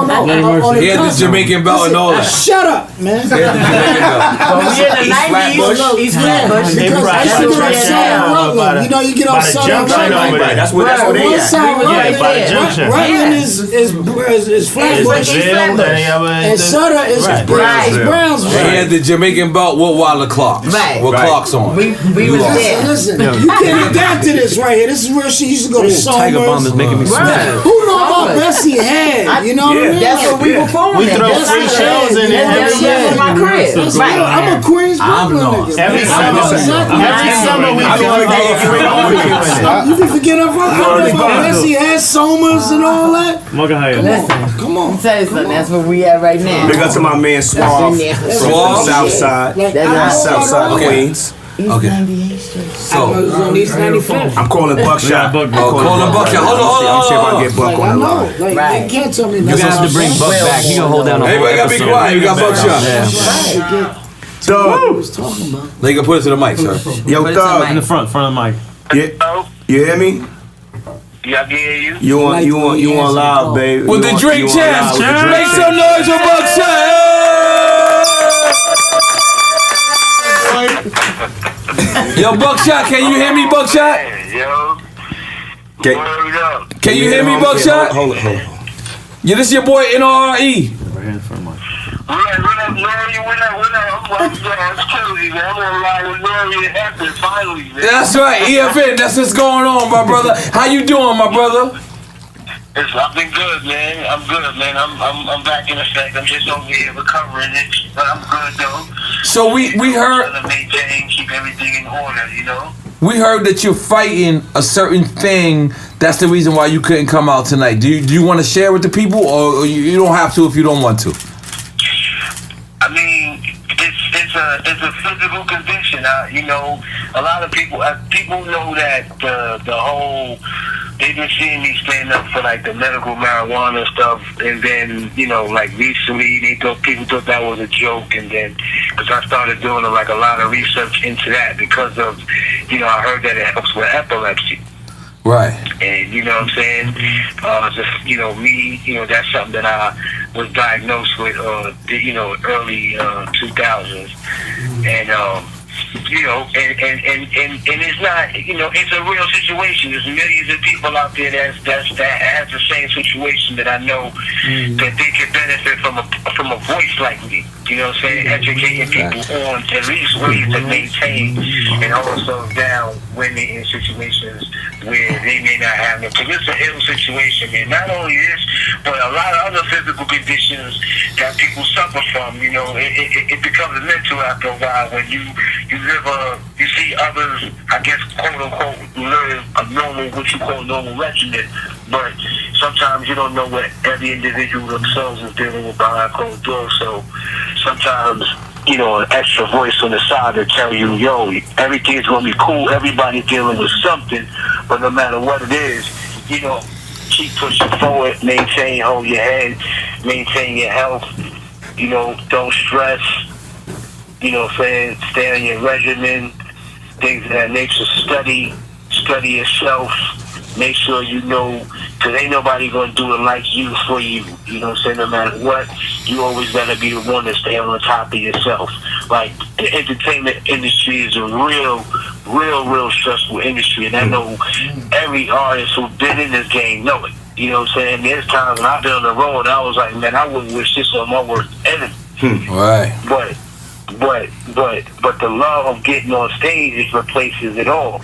the He had the cusp. Jamaican belt and all that. Shut up, man. He had the Jamaican belt. we in the 90s, East Flatbush. Because I used to get on Southern Rutland. You know, you get on Southern Rutland. That's where they One at. side right by the there. junction. Rutland is Flatbush. And Sutter is Brownsville. He had the Jamaican belt with Wilder Clocks. Right. With clocks on. We was there. Listen, you can't adapt to this right here. This is where she used to go to Tiger Bomb is making me sweat. Who know about Bessie Head? You know what I mean? That's what we perform. We throw free shows in there every year. My crib. Right. I'm a Queens Brooklyn nigga. Every summer we do You can forget about Bessie Head, Somers, and all that. Come on. Tell you something. That's where we at right now. Big up to my man Suave from South Side. South Side Queens. Okay. So on East 95th. I'm calling Buckshot. Calling Buckshot. Hold on. I'm sure if I get Buck on the line. Like, you can't tell me You nothing. guys have to bring Buck back. He gonna hold down the whole Everybody gotta be episode. quiet. You got Buckshot. Thug. Talking about. They can put it to the mic, sir. Yo, Thug. In the front of the mic. You hear me? Yeah, I can hear you. You on live, baby. With the drink champs. Make some noise for Buckshot. Yo, Buckshot, can you hear me, Buckshot? Yo. Okay. Word up. Can you hear me, Buckshot? Hold it. Yeah, this your boy N.O.R.E. What up, N.O.R.E? It's crazy, man. I'm gonna lie with N.O.R.E. It happened finally, man. That's right, EFN. That's what's going on, my brother. How you doing, my brother? I've been good, man. I'm good, man. I'm back in effect. I'm just over here recovering it, but I'm good though. So we heard Trying to maintain, keep everything in order, you know. we heard that you're fighting a certain thing. That's the reason why you couldn't come out tonight. Do you want to share with the people, or you don't have to if you don't want to? I mean, it's a physical condition. You know, a lot of people know that the whole. They've been seeing me stand up for like the medical marijuana stuff, and then like recently people thought that was a joke, and then because I started doing like a lot of research into that because of I heard that it helps with epilepsy. Right. And you know what I'm saying? That's something that I was diagnosed with early 2000s, and and it's not, it's a real situation. There's millions of people out there that has the same situation that I know that they can benefit from a voice like me. You know what I'm saying? Educating people on at least ways to maintain and also down women in situations where they may not have them. Because it's an ill situation, man. Not only this, but a lot of other physical conditions that people suffer from. It becomes mental after a while when you see others, I guess, quote unquote, live a normal, what you call normal regimen, but sometimes you don't know what every individual themselves is dealing with behind closed doors. So sometimes, an extra voice on the side to tell you, yo, everything's gonna be cool. Everybody's dealing with something, but no matter what it is, keep pushing forward, hold your head, maintain your health. Don't stress. Stay on your regimen, things of that nature. Study yourself. Make sure because ain't nobody gonna do it like you for you. You know what I'm saying? No matter what, you always gotta be the one to stay on top of yourself. Like, the entertainment industry is a real stressful industry, and I know every artist who's been in this game know it. You know what I'm saying? There's times when I've been on the road, I was like, man, I wouldn't wish this on my worst enemy. Right. But the love of getting on stage is replaces it all.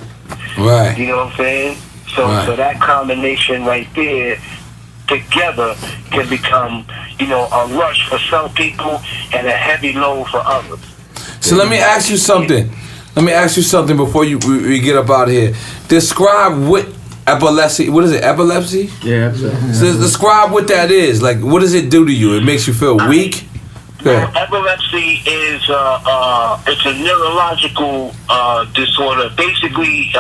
Right. You know what I'm saying? So that combination right there together can become, a rush for some people and a heavy load for others. So let me ask you something. Before we get up out of here. Describe what epilepsy. What is it? Epilepsy? Yeah. So describe what that is. Like, what does it do to you? It makes you feel weak. Epilepsy is it's a neurological disorder. Basically,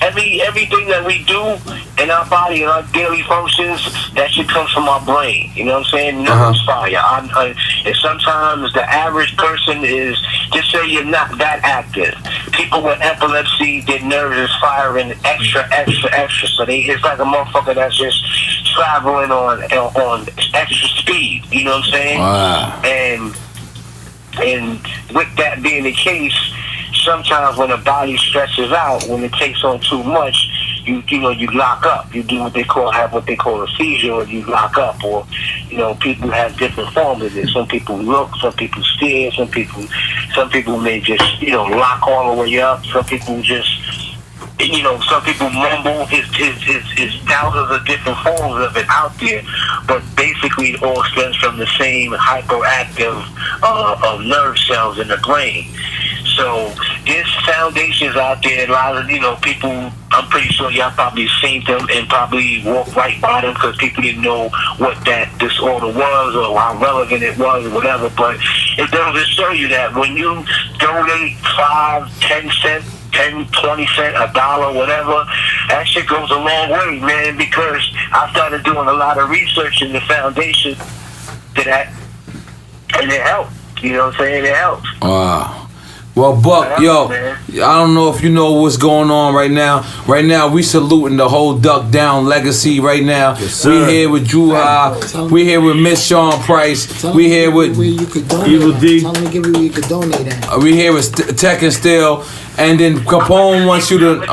everything that we do in our body and our daily functions, that shit comes from our brain. You know what I'm saying? Nerves fire. And sometimes the average person is, just say you're not that active. People with epilepsy, their nerves is firing extra. So it's like a motherfucker that's just traveling on extra speed. You know what I'm saying? Wow. And with that being the case, sometimes when the body stretches out, when it takes on too much, you lock up. You do what they call a seizure, or you lock up. Or people have different forms of it. Some people look, some people stare, some people may just lock all the way up. Some people just you know, some people mumble. His thousands of different forms of it out there, but basically it all stems from the same hyperactive of nerve cells in the brain. So there's foundations out there. A lot of, you know, people, I'm pretty sure y'all probably seen them and probably walked right by them because people didn't know what that disorder was or how relevant it was or whatever. But it doesn't show you that when you donate 5, 10 cents, 10, 20 cents, $1, whatever, that shit goes a long way, man, because I started doing a lot of research in the foundation to that, and it helped. You know what I'm saying? It helps. Wow. Well, Buck, yo, I don't know if you know what's going on right now. Right now, we saluting the whole Duck Down legacy right now. Yes, we here with Dru Ha. We here with Miss Sean Price. We here with Evil Dee. Tell me to give you where you could donate at. We here with Tech and Still. And then Capone wants you to...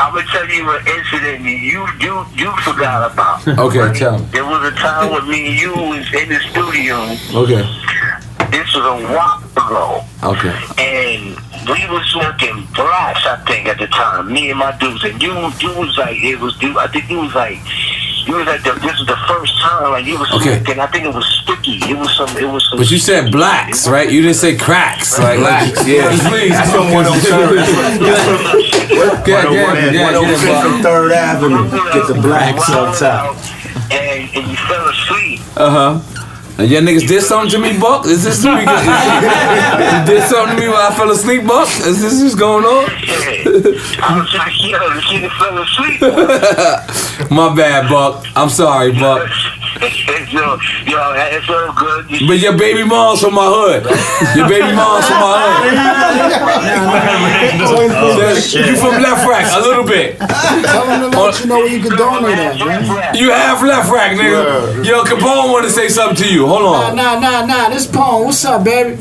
I'm gonna tell you an incident you forgot about. Okay, right? tell me. There was a time when me and you was in the studio. Okay. This was a while ago. Okay. And we was smoking blacks, I think, at the time. Me and my dudes. And you was like, I think you was like, this was the first time, like, you was smoking. I think it was sticky. It was some. But you said blacks, right? You didn't say cracks. Like, yeah. Please. That's from 103rd. From 3rd Avenue. Get the blacks on top. And you fell asleep. And y'all niggas did something to me, Buck? Is this you did something to me while I fell asleep, Buck? Is this what's going on? I was like, yo, the kid fell asleep. My bad, Buck. I'm sorry, Buck. Yo, it's all good. But your baby mom's from my hood. Your baby mom's from my hood. You from Left Rack, a little bit. Tell them to let you know where you can donate at, man. You have Left Rack, nigga. Yo, Capone want to say something to you. Hold on. Nah. This Pone. What's up, baby?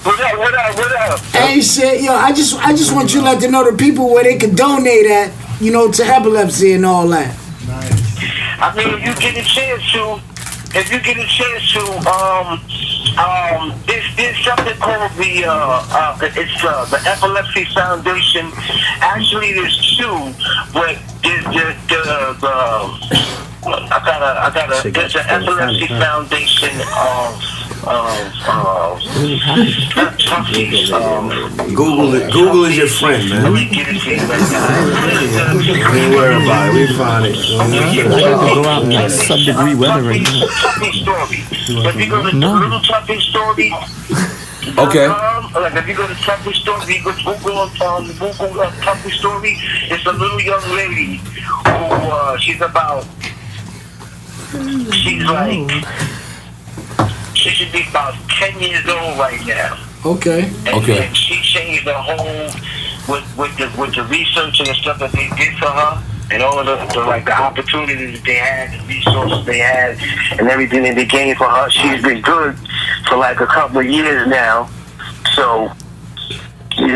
What up? Hey, shit, yo, I just want you to let them know the people where they can donate at, you know, to epilepsy and all that. I mean, if you get a chance to, there's something called the Epilepsy Foundation. Actually, there's two, but there's there's an Epilepsy Foundation Google it. Google is your friend, man. Don't worry about it. We find it. Go out in sub-degree weather right now. If you go to Little Tuffy Story. Okay. Like if you go to Tuffy Story, you go to Google Tuffy Story. It's a little young lady who she should be about 10 years old right now. Okay. And she changed the whole with the research and the stuff that they did for her, and all of the opportunities that they had, the resources they had, and everything that they gained for her. She's been good for like a couple of years now. So, it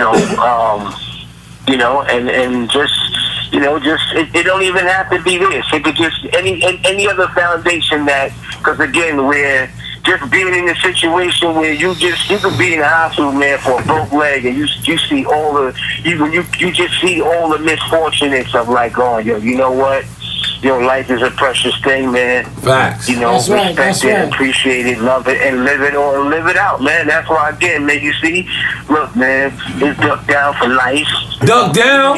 don't even have to be this. It could just any other foundation that, because again, we're just being in a situation where you could be in the hospital, man, for a broke leg, and you see all the you just see all the misfortune and stuff like, oh, yo, you know what? Your life is a precious thing, man. Facts. Respect it, appreciate it, love it, and live it out, man. That's why, again, man, you see, look, man, it's Duck Down for life. Duck Down?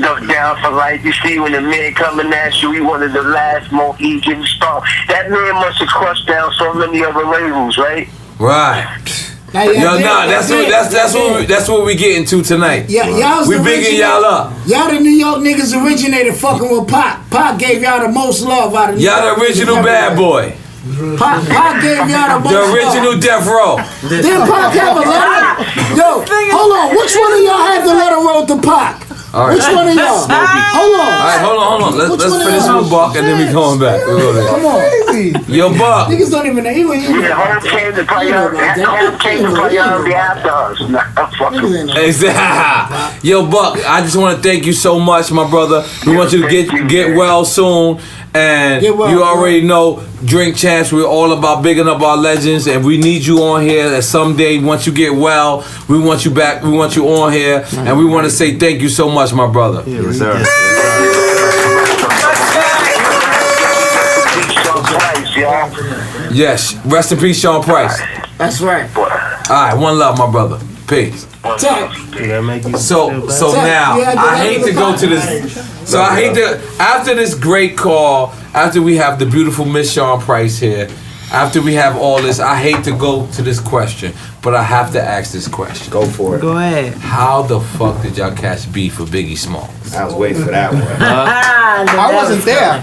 Duck Down for life. You see, when the man coming at you, he one of the last monkeys getting started. That man must have crushed down so many other labels, right? Right. That's what we getting to tonight. Yeah, we bigging y'all up. Y'all the New York niggas originated fucking with Pac. Pac gave y'all the most love out of New York. Y'all the original bad boy. Pac gave y'all the most The original Death Row. Didn't Pac have a letter? Yo, hold on. Which one of y'all had the letter wrote to Pac? All right. Which one of y'all? Hold on. All right, hold on. Let's finish with Buck and then we going back. We'll go there. Come on. Yo, Buck. Niggas don't even know. Home came to priority after us. Exactly. Yo, Buck, I just want to thank you so much, my brother. We want you to get well soon. And Get well, you already know, Drink Champs, we're all about bigging up our legends, and we need you on here. That someday, once you get well, we want you back, we want you on here, and we want to say thank you so much, my brother. Yes, sir. Yes, rest in peace, Sean Price. That's right. All right, one love, my brother. Peace. So now I hate to go to this. So I hate to, after this great call, after we have the beautiful Miss Sean Price here, after we have all this, I hate to go to this question, but I have to ask this question. Go for it. Go ahead. How the fuck did y'all catch beef for Biggie Smalls? I was waiting for that one. I wasn't there.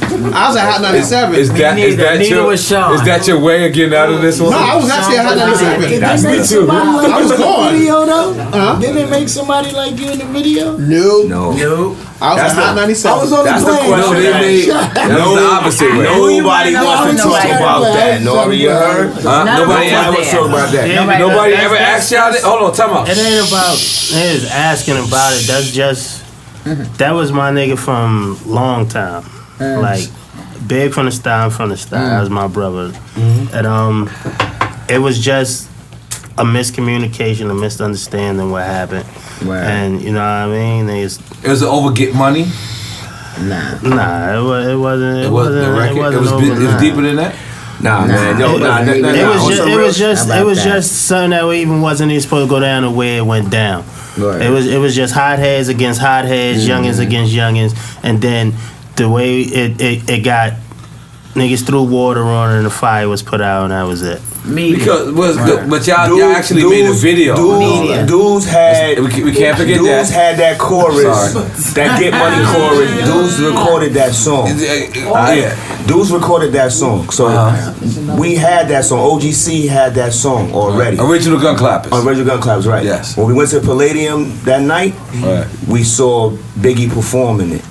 I was at Hot 97. Is that your way of getting out of this one? No, I was actually at Hot 97. That's me too. I was gone. Video though? Didn't it make somebody like you in the video? No. I was at Hot 97. I was on the plane. No, they made that was the opposite way. Nobody wants to talk about that. N.O.R.E, you heard? Nobody ever wants to talk about that. Nobody ever asked y'all that? Hold on, time out. It ain't about niggas asking about it. That's just that was my nigga from long time. Like big from the style, I'm from the style. That was my brother. And it was just a miscommunication, a misunderstanding what happened. Right. And you know what I mean? It was over get money. Nah, it wasn't. It wasn't the record. It was deeper than that. Nah, man. It was just something that even wasn't even supposed to go down the way it went down. Right. It was just hotheads against hotheads, youngins against youngins, and then the way it got, niggas threw water on it and the fire was put out and that was it. Because but y'all actually made a video. Dudes had we can't forget dudes had that chorus, that Get Money chorus. Dudes recorded that song. Dudes recorded that song. So we had that song. OGC had that song already. Original Gun Clappers. Original Gun Clappers, right? Yes. When we went to Palladium that night, we saw Biggie performing it.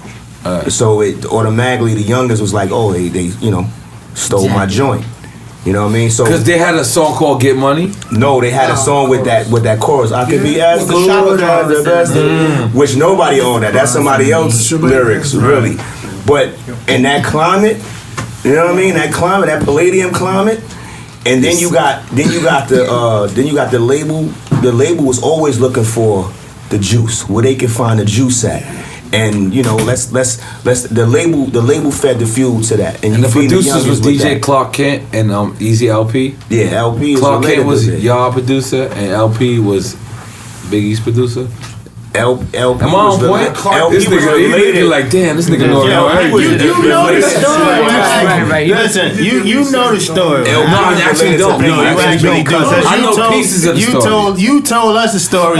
So it automatically the youngest was like, oh, they stole my joint. You know what I mean? So because they had a song called Get Money. No, they had a song with that chorus. I could be as good as the best, which nobody owned that. That's somebody else's lyrics, really. But in that climate, you know what I mean? That climate, that Palladium climate, and then you got the label. The label was always looking for the juice, where they could find the juice at. And the label fed the fuel to that. And the producers was DJ Clark Kent and Easy LP. Yeah, LP. Clark Kent was y'all producer and LP was Biggie's producer. LP Am I on point? This nigga like, damn, this nigga know everything. You know the story. Right. Listen, you know the story. No, I actually don't. No, you actually do. I know pieces of the story. You told us the story.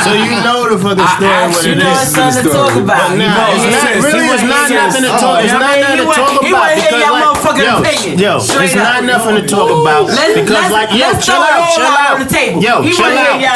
So you know the fucking story. What it is. Something to talk about. It's not nothing to talk. It's not nothing to talk about. Yo, it's not nothing to talk about because like, chill out.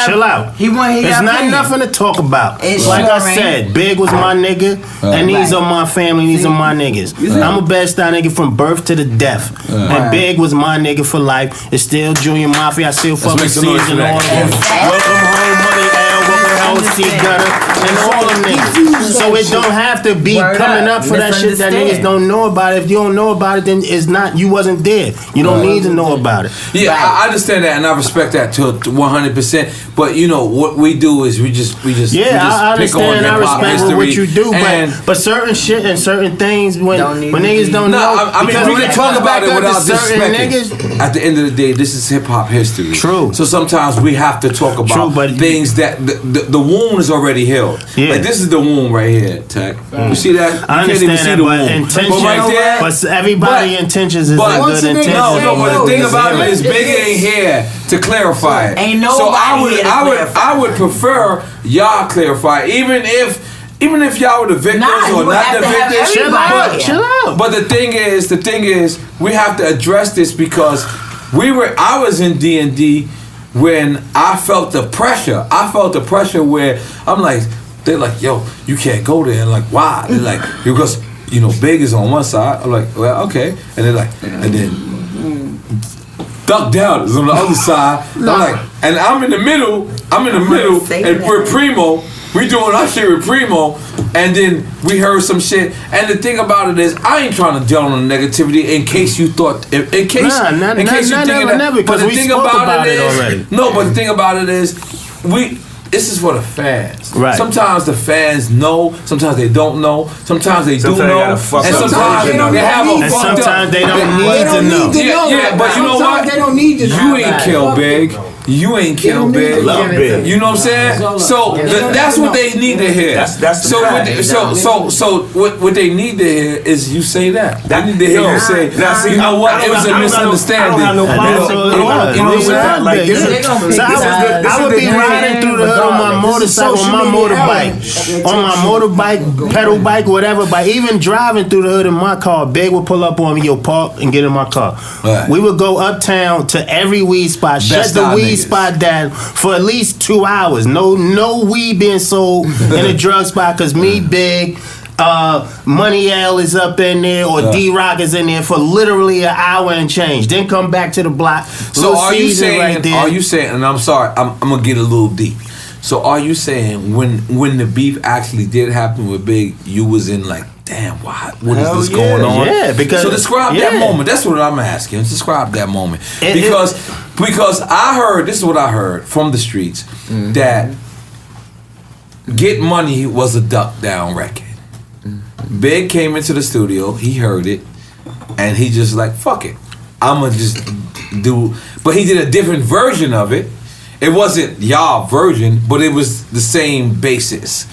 Chill out. It's not nothing to talk about. Like I said, Big was my nigga, and these are my family. These are my niggas. I'm a bad style nigga from birth to the death, and Big was my nigga for life. It's still Junior Mafia. I still fuck with C's and all of them. Welcome home, money, L. Welcome home, C Gutter, and all them niggas. So it don't have to be coming up for that shit that niggas don't know about. If you don't know about it, then it's not. You wasn't there. You don't need to know about it. Yeah, I understand that, and I respect that to 100%. But what we do is we just I understand. I respect what you do, but certain shit and certain things when niggas don't know. I mean, we can talk about it without disrespecting. At the end of the day, this is hip hop history. True. So sometimes we have to talk about things that the wound is already healed. Yeah. Like this is the wound right here, Tech. You see that? I understand that, but intentions. But everybody intentions is a good intention. No, but the thing about it is, Big ain't here to clarify it. Ain't nobody so I would prefer y'all clarify, even if y'all were the victims or not the victims. Chill out. But the thing is, we have to address this because I was in D&D when I felt the pressure. I felt the pressure where I'm like, they're like, yo, you can't go there. And like, why? They're like, because Big is on one side. I'm like, well, okay. And they're like, and then Duck Down is on the other side. I'm like, and I'm in the middle, and we're Primo, we doing our shit with Primo, and then we heard some shit. And the thing about it is, I ain't trying to deal on the negativity in case you thought, in case you thinking that. But the thing about it is, already. No, but the thing about it is, this is for the fans. Right. Sometimes the fans know, sometimes they don't know, sometimes they do know, and sometimes they have a and fucked up. sometimes they don't need to know. Yeah, but you know what? They don't need to know. You ain't kill Big. You ain't kill Big. Love Big. You know what I'm saying? So that's what they need to hear. That's the fact. So what they need to hear is you say that. They need to hear you say, you know what? It was a misunderstanding. I would be riding through the hood on my motorcycle, on my motorbike, pedal bike, whatever. But even driving through the hood in my car, Big would pull up on me, park and get in my car. Right. We would go uptown to every weed spot, shut the weed spot down for at least 2 hours. No weed being sold in a drug spot because me, Big, Money L is up in there, or D-Rock is in there for literally an hour and change. Then come back to the block. So are you saying, and I'm sorry, I'm going to get a little deep. So are you saying when the beef actually did happen with Big, you was in like, damn, what is this going on? Yeah, because so describe that moment. That's what I'm asking. Describe that moment. Because I heard, this is what I heard from the streets, that Get Money was a duck down record. Big came into the studio, he heard it, and he just like, fuck it. I'ma just do, but he did a different version of it. It wasn't y'all version, but it was the same basis.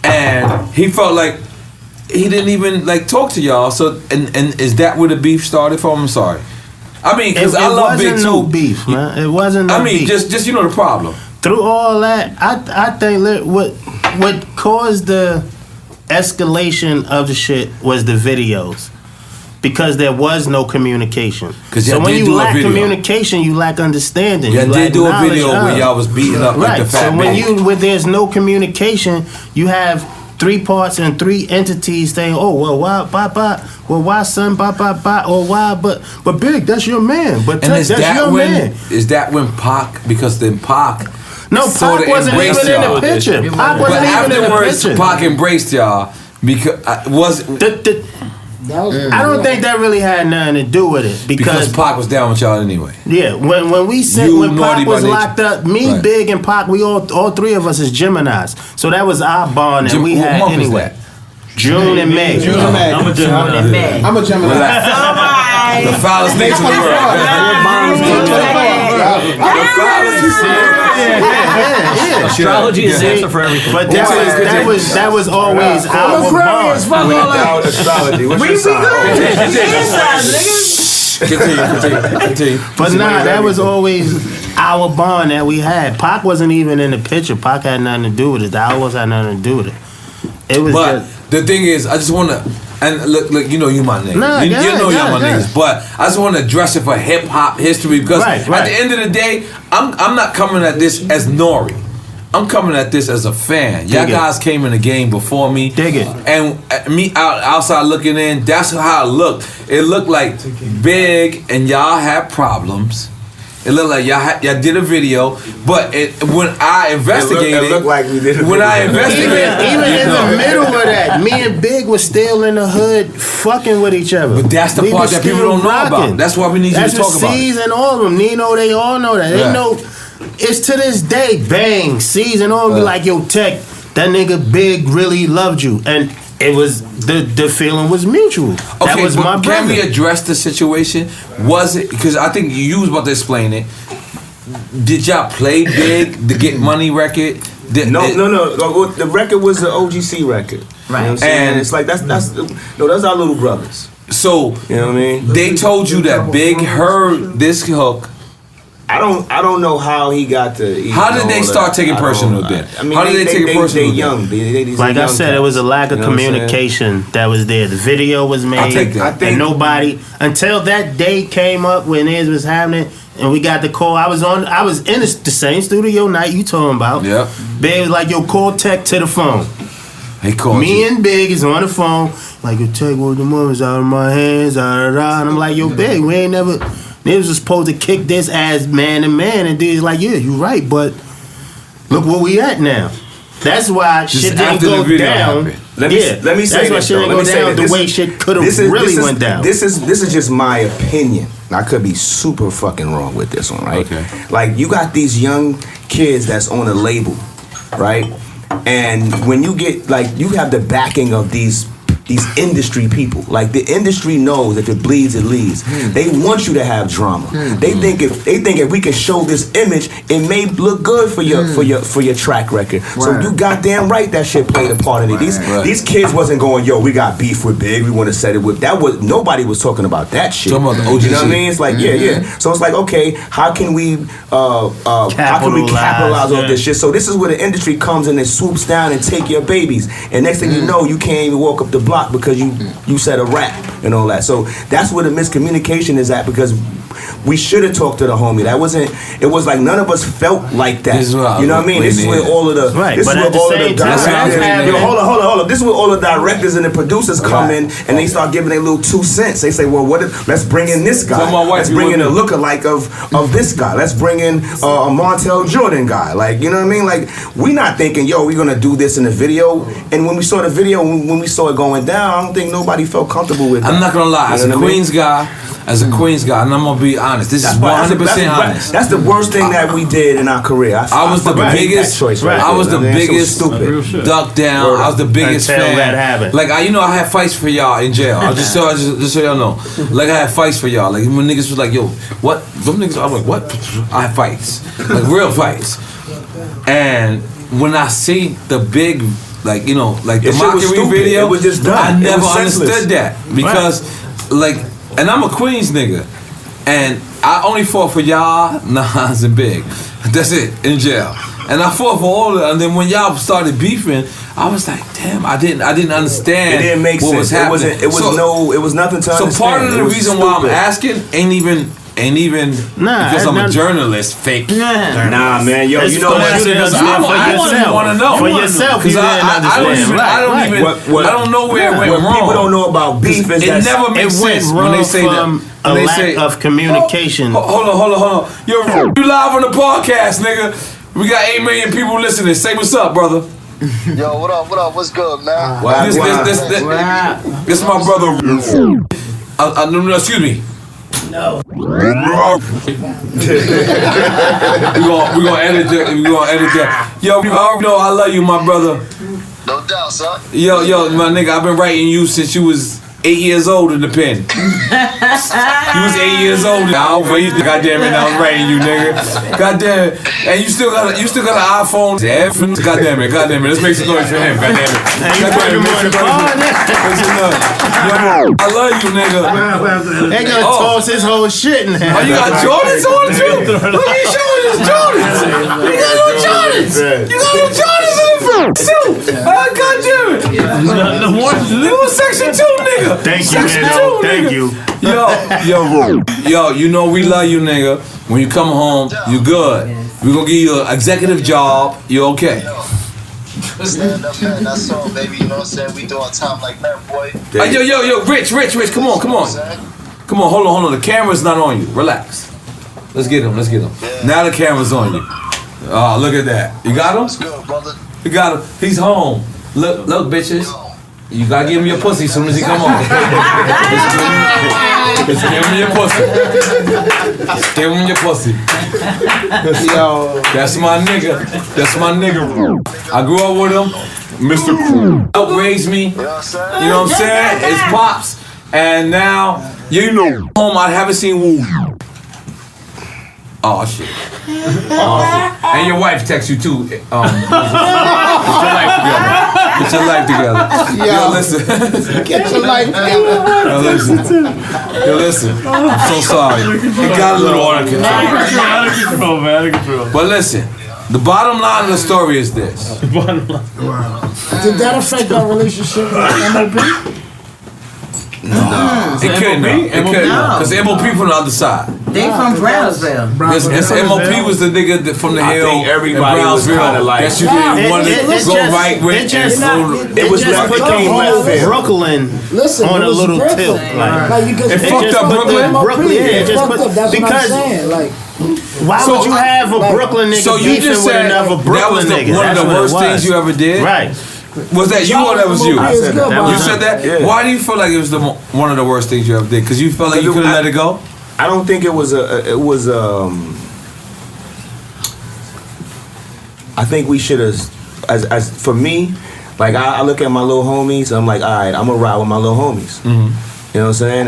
And he felt like he didn't even like talk to y'all. So and is that where the beef started from? I'm sorry. I mean, because I love Big too. No beef, man. It wasn't. No beef. just you know the problem. Through all that, I think what caused the escalation of the shit was the videos. Because there was no communication. So when you lack communication, you lack understanding. Yeah, did do a video where y'all was beating up like the fat man. So when there's no communication, you have 3 parts and 3 entities saying, "Oh, well, why, well, why, son, or why, but Big, that's your man, but that's your man." Is that when Pac? Because then Pac. No, Pac wasn't even in the picture. Pac wasn't even in the picture. Pac embraced y'all because I don't think that really had nothing to do with it because Pac was down with y'all anyway. Yeah, when Pac was locked up, me, Big, and Pac, we all 3 of us is Geminis, so that was our bond that we had anyway. June and May. I'm a Gemini. The foulest things in the world. Astrology is the answer for everything. But that was always our bond. Without astrology, what's your sign? Continue. But that was always our bond that we had. Pac wasn't even in the picture. Pac had nothing to do with it. The Owls had nothing to do with it. It was. But the thing is, I just want to. And look, you know you my nigga. You know y'all my niggas. But I just want to address it for hip hop history because at the end of the day, I'm not coming at this as N.O.R.E. I'm coming at this as a fan. Y'all guys came in the game before me. Dig it. And me outside looking in, that's how it looked. It looked like Big and y'all had problems. It looked like y'all did a video, but when I investigated, it looked like we did a video. When I investigated, even in the middle of that, me and Big was still in the hood fucking with each other. But that's the part that people don't know about. That's why we need you to talk about it. C's and all of them, Nino, they all know that. They know. It's to this day, bang, C's and all of them be like, yo, Tech, that nigga Big really loved you. And it was, the feeling was mutual. Okay, that was my brother. Can we address the situation? Was it, because I think you was about to explain it. Did y'all play Big, the Get Money record? No. The record was the OGC record. Right. You know what I'm saying? And it's like, that's our little brothers. So, you know what I mean? They told you that Big heard this hook. I don't know how he got to. How did they start taking personal then? I mean, how did they take it personal? They young. Like I said, it was a lack of communication that was there. The video was made, I think and nobody until that day came up when it was happening, and we got the call. I was in the same studio night you talking about. Yeah. Big was like, "Yo, call Tech to the phone." He called me and Big is on the phone. Like, "Yo, Tech, what the money's out of my hands?" And I'm like, "Yo, Big, we ain't never." They was supposed to kick this as man to man, and dude's like, "Yeah, you right, but look where we at now." That's why Just shit didn't after the go video down. happened. Let me say that's why this, shit though. didn't go down the way shit could have really went down. This is just my opinion. I could be super fucking wrong with this one, right? Okay. Like you got these young kids that's on a label, right? And when you get like you have the backing of these industry people. Like the industry knows if it bleeds, it leads. They want you to have drama. They think if we can show this image, it may look good for your track record. So you goddamn right that shit played a part in it. These kids wasn't going, yo, we got beef with Big, we want to set it with nobody was talking about that shit. Talking about the OG you know what I shit. mean? It's like yeah. So it's like okay, how can we capitalize off this shit? So this is where the industry comes in and swoops down and take your babies. And next thing you know, you can't even walk up the block because you said a rap and all that. So that's where the miscommunication is at because we should have talked to the homie. It was like none of us felt like that. This is what you know what I mean? This is where all of the this is where all of the directors. Yo, hold on. This is where all the directors and the producers come in and they start giving their little 2 cents. They say, well, let's bring in this guy. Let's bring in a lookalike of this guy. Let's bring in a Montel Jordan guy. Like, you know what I mean? Like, we not thinking, yo, we're gonna do this in the video. And when we saw the video, when we saw it going down, I don't think nobody felt comfortable with that. I'm not gonna lie, as a Queens guy, and I'm gonna be honest, this is 100% honest. That's the worst thing that we did in our career. I was the biggest duck down. I was the biggest fan. That happened. Like I had fights for y'all in jail. Just so y'all know. Like I had fights for y'all. Like when niggas was like, yo, what? Them niggas, I'm like, what? I had fights. Like real fights. And when I see the big like the mockery video, it was just done. I never understood that. Because and I'm a Queens nigga. And I only fought for y'all, Nas and Big. That's it, in jail. And I fought for all of them. And then when y'all started beefing, I was like, damn, I didn't understand. It didn't make what sense. was happening. It was nothing to understand. So part of the reason why I'm asking ain't even because I'm a journalist. Fake. Nah, man, yo, you know what? I want to know for yourself. Because I don't know where it went wrong. What people don't know about beef is it never makes sense when they say that. A lack of communication. Hold on. Yo, you live on the podcast, nigga. We got 8 million people listening. Say what's up, brother. Yo, what up? What's good, man? This my brother. Excuse me. No. we gonna edit that. Yo, you already know I love you, my brother. No doubt, son. Yo, my nigga, I've been writing you since you was 8 years old in the pen. You was 8 years old. Goddamn it, I was writing you, nigga. Goddamn it. And you still got an iPhone. Goddamn it. Let's make some noise for him. Goddamn it. I love you, nigga. They gonna toss his whole shit in there. Oh, you got Jordans on too? Look at you showing his Jordans. You got no Jordans. You got no Jordans on front. God damn it. You was section 2, nigga. Thank you, man. Thank you. Yo, you know we love you, nigga. When you come home, you good. We gonna give you an executive job. You okay? Stand up, man. That's all, baby. You know what I'm saying? We doing time like that, boy. Yo, Rich. Come on. Come on, hold on. The camera's not on you. Relax. Let's get him. Yeah. Now the camera's on you. Oh, look at that. You got him? What's good, brother? You got him. He's home. Look, bitches. You gotta give him your pussy as soon as he come home. Just give him your pussy. Give him your pussy. Yo, that's my nigga. I grew up with him. Mr. Cool helped raise me. You know what I'm saying? It's pops. And now, home I haven't seen Woo. Oh shit. And your wife texts you too. Get your life together. Yo, listen. Get your life together. Yo, listen. I'm so sorry. It got a little out of control. Out of control. But listen, the bottom line of the story is this. Did that affect our relationship with M.O.P.? No. It couldn't. Because MOP from the other side. They from Brownsville. MOP was the nigga from the hill. I think everybody was kind of like that. You didn't want to go right with. It was just put Brooklyn on a little tilt. It fucked up Brooklyn. Brooklyn, yeah, just put because Why would you have a Brooklyn nigga So you beefing just with said another Brooklyn that was nigga? one of That's the what it worst was. things you ever did? Right. Was that you or that was you? I said that. You said that? Yeah. Why do you feel like it was one of the worst things you ever did? Because you felt like you couldn't let it go? I don't think it was I think we should have, as for me, like I look at my little homies, I'm like, all right, I'm gonna ride with my little homies. You know what I'm saying?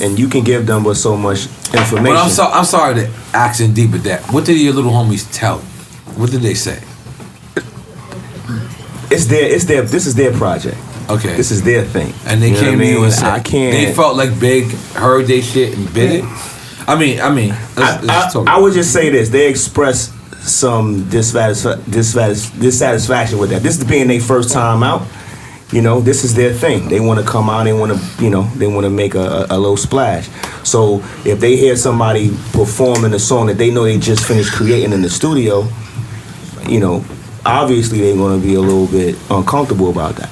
And you can give them but so much information. But I'm sorry to ask in deep at that. What did your little homies tell you? What did they say? It's their this is their project. Okay. This is their thing. And they You know came what to I you mean? and said, I can't. they felt like Big heard they shit and bit it? I mean, I would just say this. They expressed some dissatisfaction with that. This is being their first time out. You know, this is their thing. They want to come out. They want to, they want to make a little splash. So if they hear somebody performing a song that they know they just finished creating in the studio, obviously they're going to be a little bit uncomfortable about that.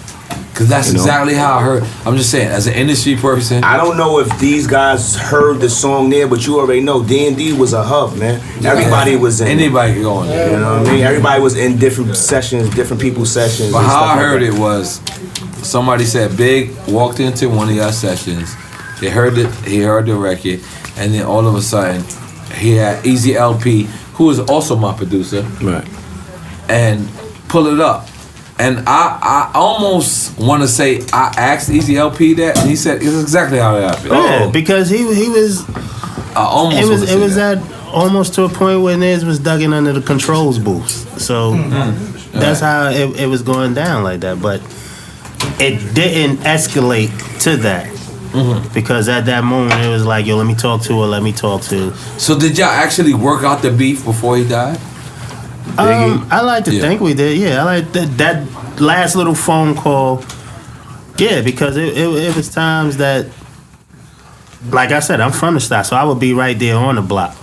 Because that's exactly how I heard. I'm just saying, as an industry person. I don't know if these guys heard the song there, but you already know D&D was a hub, man. Everybody was in. Anybody could go in there. You know what I mean? Everybody was in different sessions, different people's sessions. But how I heard it was, somebody said Big walked into one of your sessions. They heard it. He heard the record, and then all of a sudden, he had Easy LP, who is also my producer, right, and pull it up. And I almost want to say I asked Easy LP that, and he said it's exactly how it happened. Yeah, because he was. I almost. It was at almost to a point where Nez was ducking under the controls booth. So that's how it was going down like that. But it didn't escalate to that. Because at that moment it was like, yo, let me talk to her. So did y'all actually work out the beef before he died? I like to think we did. Yeah, I like that last little phone call. Yeah, because it was times that, like I said, I'm from the South, so I would be right there on the block.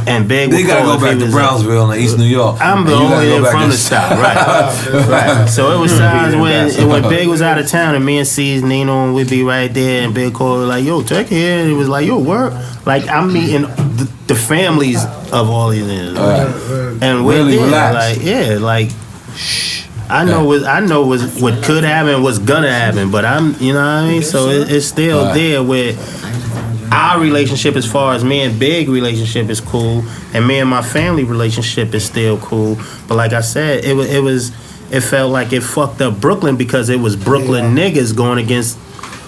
And Big would They gotta call go if back he to was Brownsville in East New York. I'm the only one from the South, right? So it was times when Big was out of town and me and C's, Nino, and we'd be right there, and Big called like, "Yo, take it here," and he was like, "Yo, work." Like I'm meeting the families of all these niggas, and we're Really there, relaxed. I know what could happen, what's gonna happen, but you know what I mean. So it's still there where. Our relationship, as far as me and Big relationship, is cool, and me and my family relationship is still cool. But like I said, it felt like it fucked up Brooklyn because it was Brooklyn niggas going against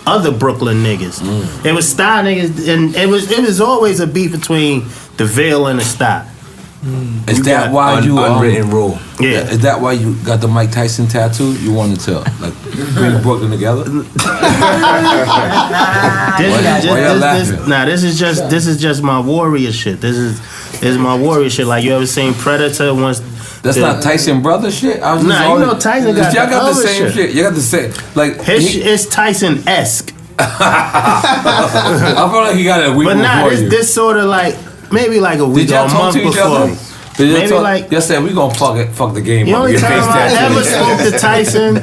other Brooklyn niggas. It was Style niggas, and it was always a beef between the Ville and the Style. Is that why you unwritten rule? Yeah. Is that why you got the Mike Tyson tattoo? You wanted to like bring Brooklyn together? This is just my warrior shit. This is my warrior shit. Like you ever seen Predator once? That's not Tyson brother shit. I was just you know Tyson got y'all got the other same shit. You got the same like it's Tyson-esque. I feel like he got it a week but before you. This sort of like maybe like a week or a month before. Maybe like y'all said we gonna fuck the game the up. only time I ever spoke to Tyson,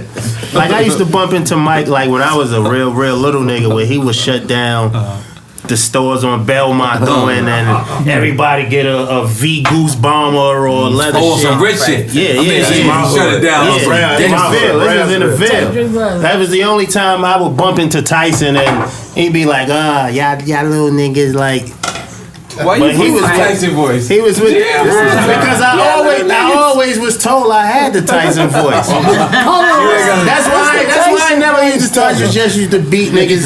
like I used to bump into Mike like when I was a real little nigga where he would shut down the stores on Belmont going and everybody get a V Goose bomber or leather shit. Some rich shit. Yeah. Shut it down. This was in the Ville. That was the only time I would bump into Tyson and he'd be like, y'all little niggas like. Why you put the Tyson voice? He was with because I always was told I had the Tyson voice. That's why I never used to touch. Just used to beat niggas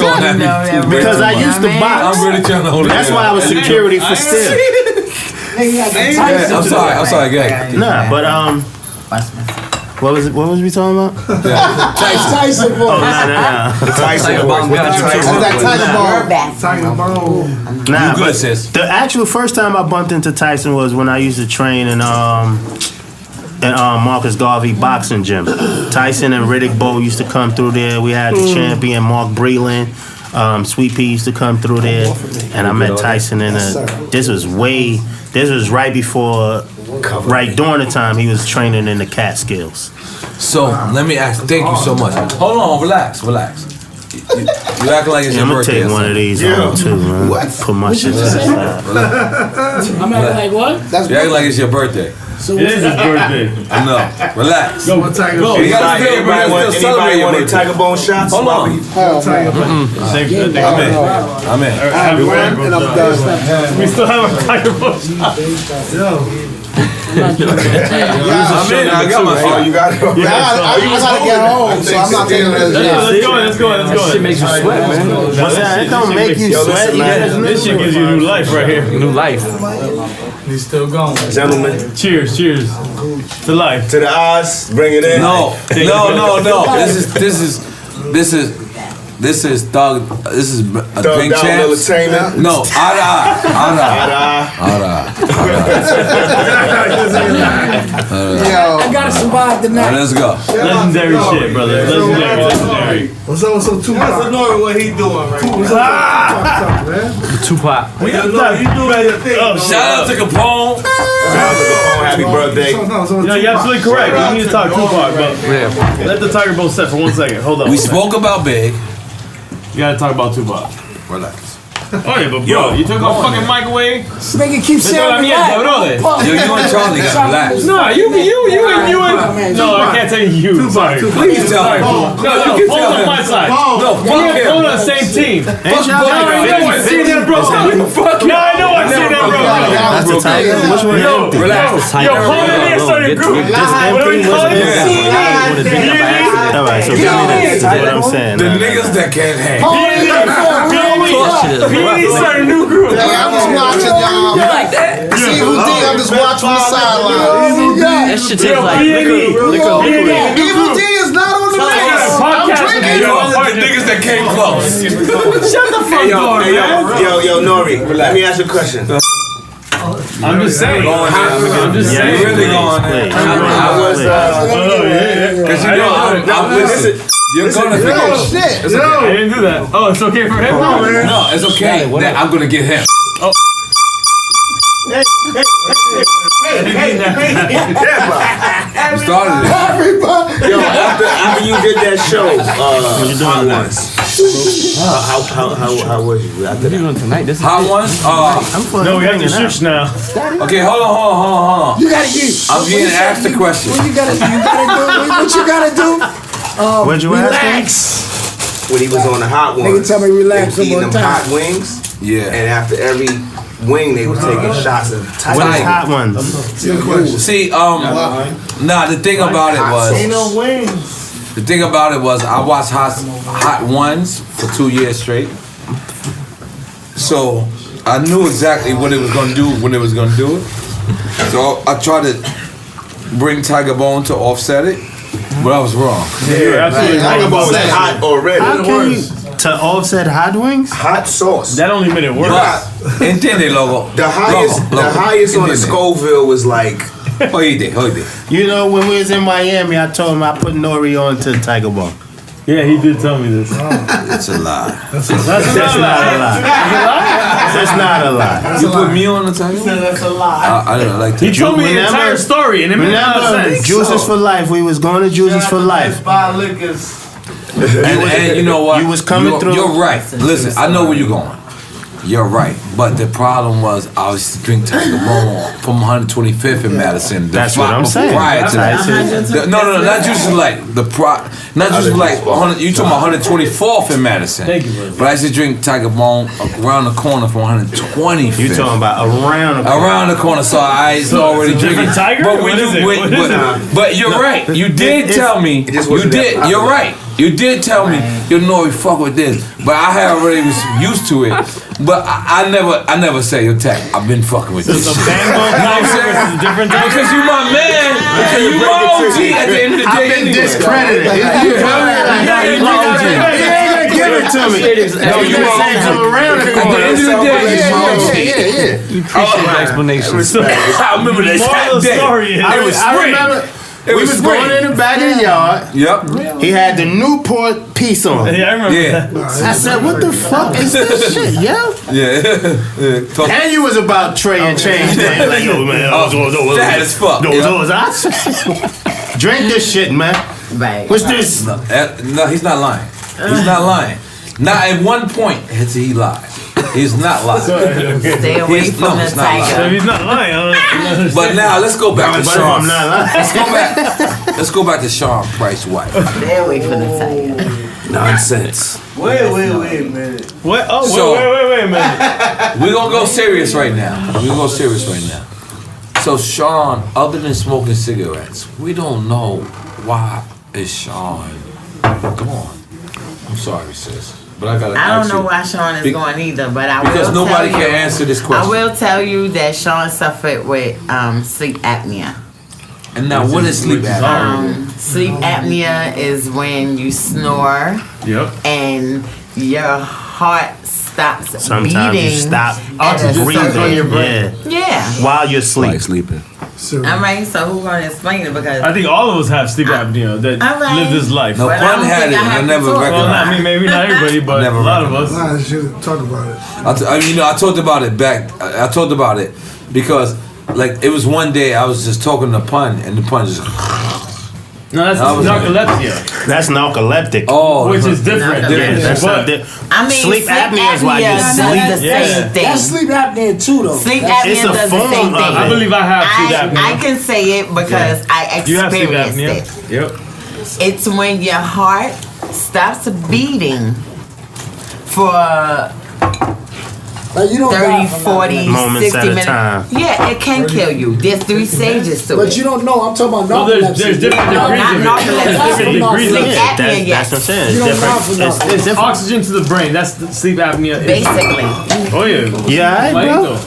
because I used to box. I'm really trying to hold it. That's why I was security for still. I'm sorry, go ahead. Nah, but what was we talking about? Tyson voice. No. The Tyson voice. Nah, good, sis. The actual first time I bumped into Tyson was when I used to train in Marcus Garvey boxing gym. Tyson and Riddick Bowe used to come through there. We had the champion Mark Breland. Sweet Pea used to come through there, and I met Tyson in this was right before, right during the time he was training in the Catskills. So let me ask. Thank you so much. Hold on, relax. You acting like it's your I'm gonna birthday. take one of these home too, man. Put my shit to the side. I'm acting like what? You acting like it's your birthday. So It is his birthday. I know. Relax. Go. You gotta still celebrate your birthday. Tiger Bone shots? Hold on. I'm in. And I'm done. We still have a Tiger Bone shot. I'm in. I got my phone. You got it. I gotta get home, so I'm not taking this. Let's go. Shit makes you sweat, man. It don't make you sweat, man. This shit gives you new life right here. New life. He's still going. Gentlemen, Cheers to life. to the odds, bring it in. No. This is Thug. This is a drink Down champs. Entertainment. No, Yo, I gotta survive the night. Let's go. Legendary shit, brother. Legendary. What's up, Tupac? That's N.O.R.E. what he doing right now. Tupac. You do that thing. Shout out to Capone. Happy birthday. No, you're absolutely correct. We need to talk Tupac, but let the Tiger Bowl set for 1 second. Hold on. We spoke about Big. You gotta talk about Tupac. Relax. Oh yeah, but bro, you took my fucking mic away. This nigga keeps Yo, saying you and Charlie gotta relax. No, you and no, I can't tell you. Sorry. Please tell him. No, hold on my side. No, fuck him. Hold on the same team. Fuck No, I know I've seen that, bro. No, I know I've seen that, bro. That's the Tiger. Which one? Yo, relax. Yo, call that nigga started group. What are we calling it? All right, so this is what I'm saying. The niggas that can't hang. Beanie started a new group. hey, I'm just watching y'all. You like that? It's Evil Dee. I'm just watching the sideline. That shit tastes like liquor. Evil Dee is not on the list. I'm drinking. The niggas that came close. Shut the fuck up, man. Yo, N.O.R.E. Let me ask you a question. I'm just saying. I'm just saying. Really going there. I was, Because you know, listen. You're gonna figure Oh, it. shit. It's okay. I didn't do that. Oh, it's okay for him? No, it's okay. I'm gonna get him. You started it. Everybody. yo, after you did that show, Hot Ones. How was you? After that? Tonight, this is Hot ones? No, we have to shush now. Okay, hold on. You gotta use. I'm getting asked a question. What you gotta do? What you gotta do? What'd you ask him? Relax. When he was on the Hot Ones, Nigga tell me relax they was eating one them more hot time. wings, Yeah. and after every wing, they were taking shots of What is Tiger. hot ones? See, the thing about it was, I watched Hot Ones for 2 years straight. So I knew exactly what it was gonna do when it was gonna do it. So I tried to bring Tiger Bone to offset it, but I was wrong. You're absolutely Tiger right. Bone was hot already. How can you to offset hot wings? Hot sauce. That only made it worse. But entiende, logo. The highest on the Scoville was like. Oíde. You know, when we was in Miami, I told him I put N.O.R.E. on to Tiger Bone. Yeah, he did tell me this. That's a lie. That's not a lie. That's not a lie. You put me on the Tiger Bone? That's a lie. I don't like He that. told me the Remember- entire story, and it made no Remember, sense. Juices for Life. We was going to Juices for Life. And you know what? You was coming through. You're right. Listen, I know where you're going. You're right. But the problem was I was to drink Tiger Bone from 125th in Madison. That's what I'm saying. Prior to That's that. No, not just like not just like 100, you talking about 124th in Madison. Thank you, brother. But I used to drink Tiger Bone around the corner from 125th. You talking about around the corner. Around the corner, so I used to already it's a drinking. different Tiger? But when What you is it? went, What is but you're right. You did tell me. just You wasn't that did. popular. You're right. You did tell me you know you fuck with this, but I had already was used to it. But I never say yo tech. I've been fucking with this. So shit. Bang Bone You know what I'm Tiger saying? versus a different Tiger? Because you my man. And you my OG at the end of the day. I've been anyway. discredited. You feel me? You my OG. Give it to me. No, you my Saying OG. from around the At the corner. end of the day, you my OG. appreciate the explanation. I remember that Moral of the day. story is- It was I spring. remember. It We was was spring. going in the back of the yard. Yep. He had the Newport piece on. Yeah, I remember Yeah. that. I said, what the fuck is this shit, yo? Yeah. Talk- And you was about Trey and Change Day. Like, yo, man. Fat as fuck. Drink this shit, man. Right. What's this? No, he's not lying. He's not lying. Not at one point has he lied. He's not lying. Stay away from the tiger. He's not lying. But now let's go back to But Sean. I'm not lying. Let's go back to Sean Price's wife. Stay away from the tiger. Nonsense. Wait a minute. What? Oh, So- wait a minute. We're gonna go serious right now. So Sean, other than smoking cigarettes, we don't know why is Sean. Come on. I'm sorry, sis. But I gotta I don't ask know you. why Sean is going either, but I Because will nobody tell can you, answer this question. I will tell you that Sean suffered with sleep apnea. And now, what is sleep apnea? Sleep apnea is when you snore Yep. and your heart stops Sometimes beating. you stop at a breathing. certain- Yeah. While you're sleeping. sleeping. All right, so who's going to explain it? Because I think all of us have sleep apnea that All right. live this life. No, But I Pun don't had think it. I And I have never to talk. Well, recognized. not me, maybe not everybody, but Never a lot of us. Nah, shit, talk about it. I talked about it back. I talked about it because, like, it was one day I was just talking to Pun, and the Pun just. No, that's I was narcolepsia, That's narcoleptic. Oh, which is different. Yeah, that's But not di- I mean, sleep apnea is why you does sleep. the same thing. That's sleep apnea too, though. Sleep That's- It's apnea a does the form same of thing. it. I believe I have sleep apnea. I can say it because I You have sleep experienced apnea. it. Yep. It's when your heart stops beating for Like, you don't die 30, from 40, that. Moments 60 at a minutes. time. Yeah, it can kill you. There's 3 stages to But it. you don't know. I'm talking about Well, narcolepsy. there's different No, degrees not of it. narcolepsy. There's different degrees of Sleep it. Yeah, apnea, that's yes. what I'm saying. You It's don't different. die from that. It's different. Oxygen to the brain. That's the sleep apnea. Basically. Oh yeah. Yeah, all right, bro.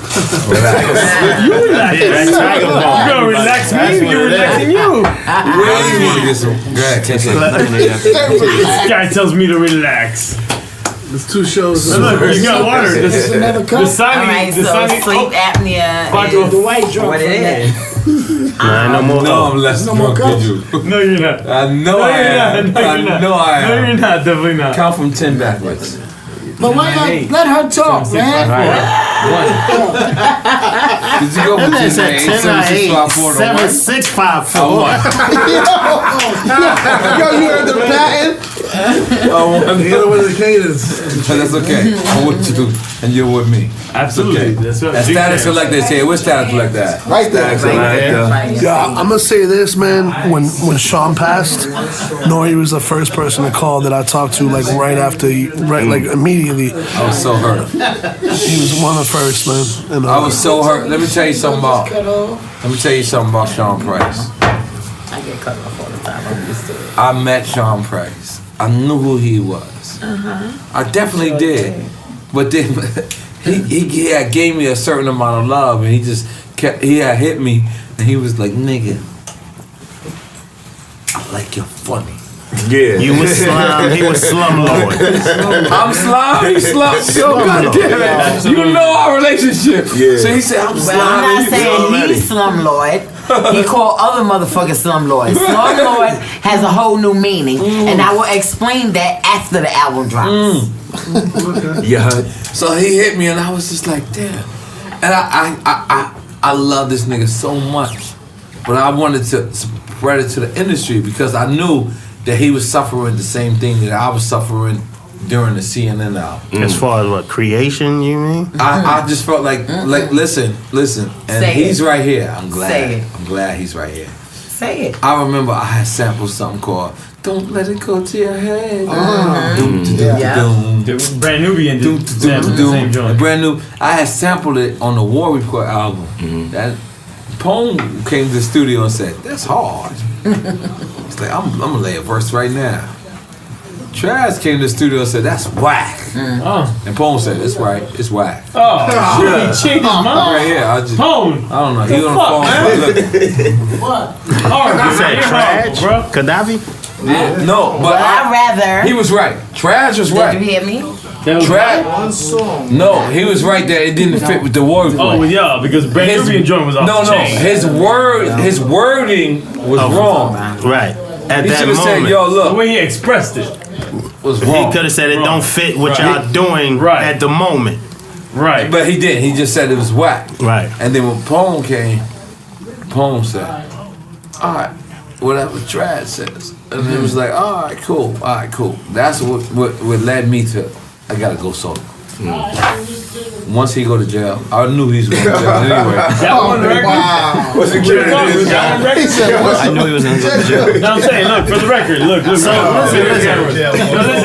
You relax. Yeah, that's tiger You ball. gonna relax That's me? what You're it is. relaxing you. Where do you need to get some? Go ahead, take it. This guy tells me to relax. There's 2 shows. Look, you got water. This is another cup. The signing. All right, The so signing. sleep apnea Michael, is The white drunk what from it that. is. Nah, no more. No, I'm less No more drunk than cups? you. No, you're not. I know No, I you're am. not. No, I you're not. know I No, you're am. not. Definitely not. Count from 10 backwards. But why not? Let her talk, man. Did you go from 10 to 8, 7, 6, 5, 4 to 1? 7, 6, 5, 4. Oh, 1. Yo, you heard the patent? Oh, 1. You know what the cadence. That's okay. I'm with you, and you're with me. Absolutely. Okay. That's what. And status collector is here. Where's status collector at? Right there. Yeah, I'm gonna say this, man. When Sean passed, N.O.R.E was the first person to call that I talked to, like right after, like immediately. I was so hurt. He was one of the first, man. And, I was so hurt. Let me tell you something about. Sean Price. I get cut off all the time. I'm used to it. I met Sean Price. I knew who he was. I definitely did. But then he had gave me a certain amount of love, and he just kept. He had hit me, and he was like, "Nigga, I like you're funny." Yeah. You was slum. He was slumlord. I'm slime, he's slum. Yo, God damn it. You know our relationship. Yeah. So he said, I'm Well, slime. I'm not you saying he's slumlord. He called other motherfuckers slumlord. Slumlord has a whole new meaning, and I will explain that after the album drops. Yeah. So he hit me, and I was just like, damn. And I love this nigga so much, but I wanted to spread it to the industry because I knew that he was suffering the same thing that I was suffering during the CNN album. As far as what, creation, you mean? I just felt like listen, and Say he's it. right here. I'm glad. Say it. I'm glad he's right here. Say it. I remember I had sampled something called "Don't Let It Go to Your Head." The Brand Nubian did sample the same joint. Brand new. I had sampled it on the War Report album. That Poem came to the studio and said, "That's hard." It's like I'm gonna lay a verse right now. Trash came to the studio and said, "That's whack." And Poem said, "It's right. It's whack." Oh, shit, he changed his mind. Right here. I just. Tone. I don't know. He on the phone. Look. You said trash, bro? Gaddafi? Yeah, no, but I'd rather. he was right. Trash was Did you right. hear me? Trash. No, he was right that it didn't fit with the word. Oh yeah, because Brand Nubian joint was off No, the chain. his wording was wrong. Right. At He that should have moment. said, "Yo, The look, way he expressed it. was He wrong." could have said it don't fit what y'all doing Right. at the moment. Right. But he didn't. He just said it was whack. Right. And then when Poem came, Poem said, "All right, whatever Trad says," and it was like, "All right, cool. That's what led me to I gotta go solo. Once he go to jail, I knew he was going to jail anyway. That one record? Wow. What's the kid? I knew he was in jail. No, I'm saying, look, for the record, look. So,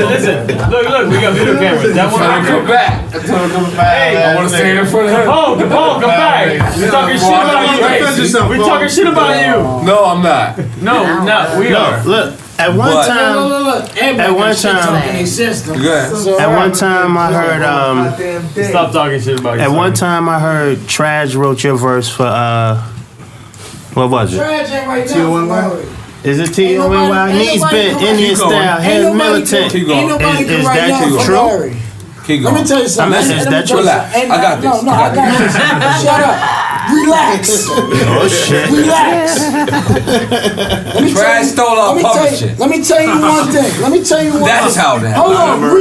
listen. Look, we got video cameras. That one Tell him to come back. Hey, I want to stand in front of him. Capone, come back. We're talking shit about you. We're talking shit about you. No, I'm not. No, we are. Look, at one time, Look. at one time, So, at one time I heard Stop talking shit about you. at one time I heard Trash wrote your verse for what was it? Trash ain't right now. Is it T.O.N.Y? Knees bent, Indian style, hands militant. Keep going. Ain't nobody Is can that right now for true? N.O.R.E. Keep going. Let me tell you something. Is that true? Relax. I got this. No, I got this. Shut up. Relax. Oh shit. Relax. Trash stole our publishing. Let me tell you one thing. That's how that Hold happened. on.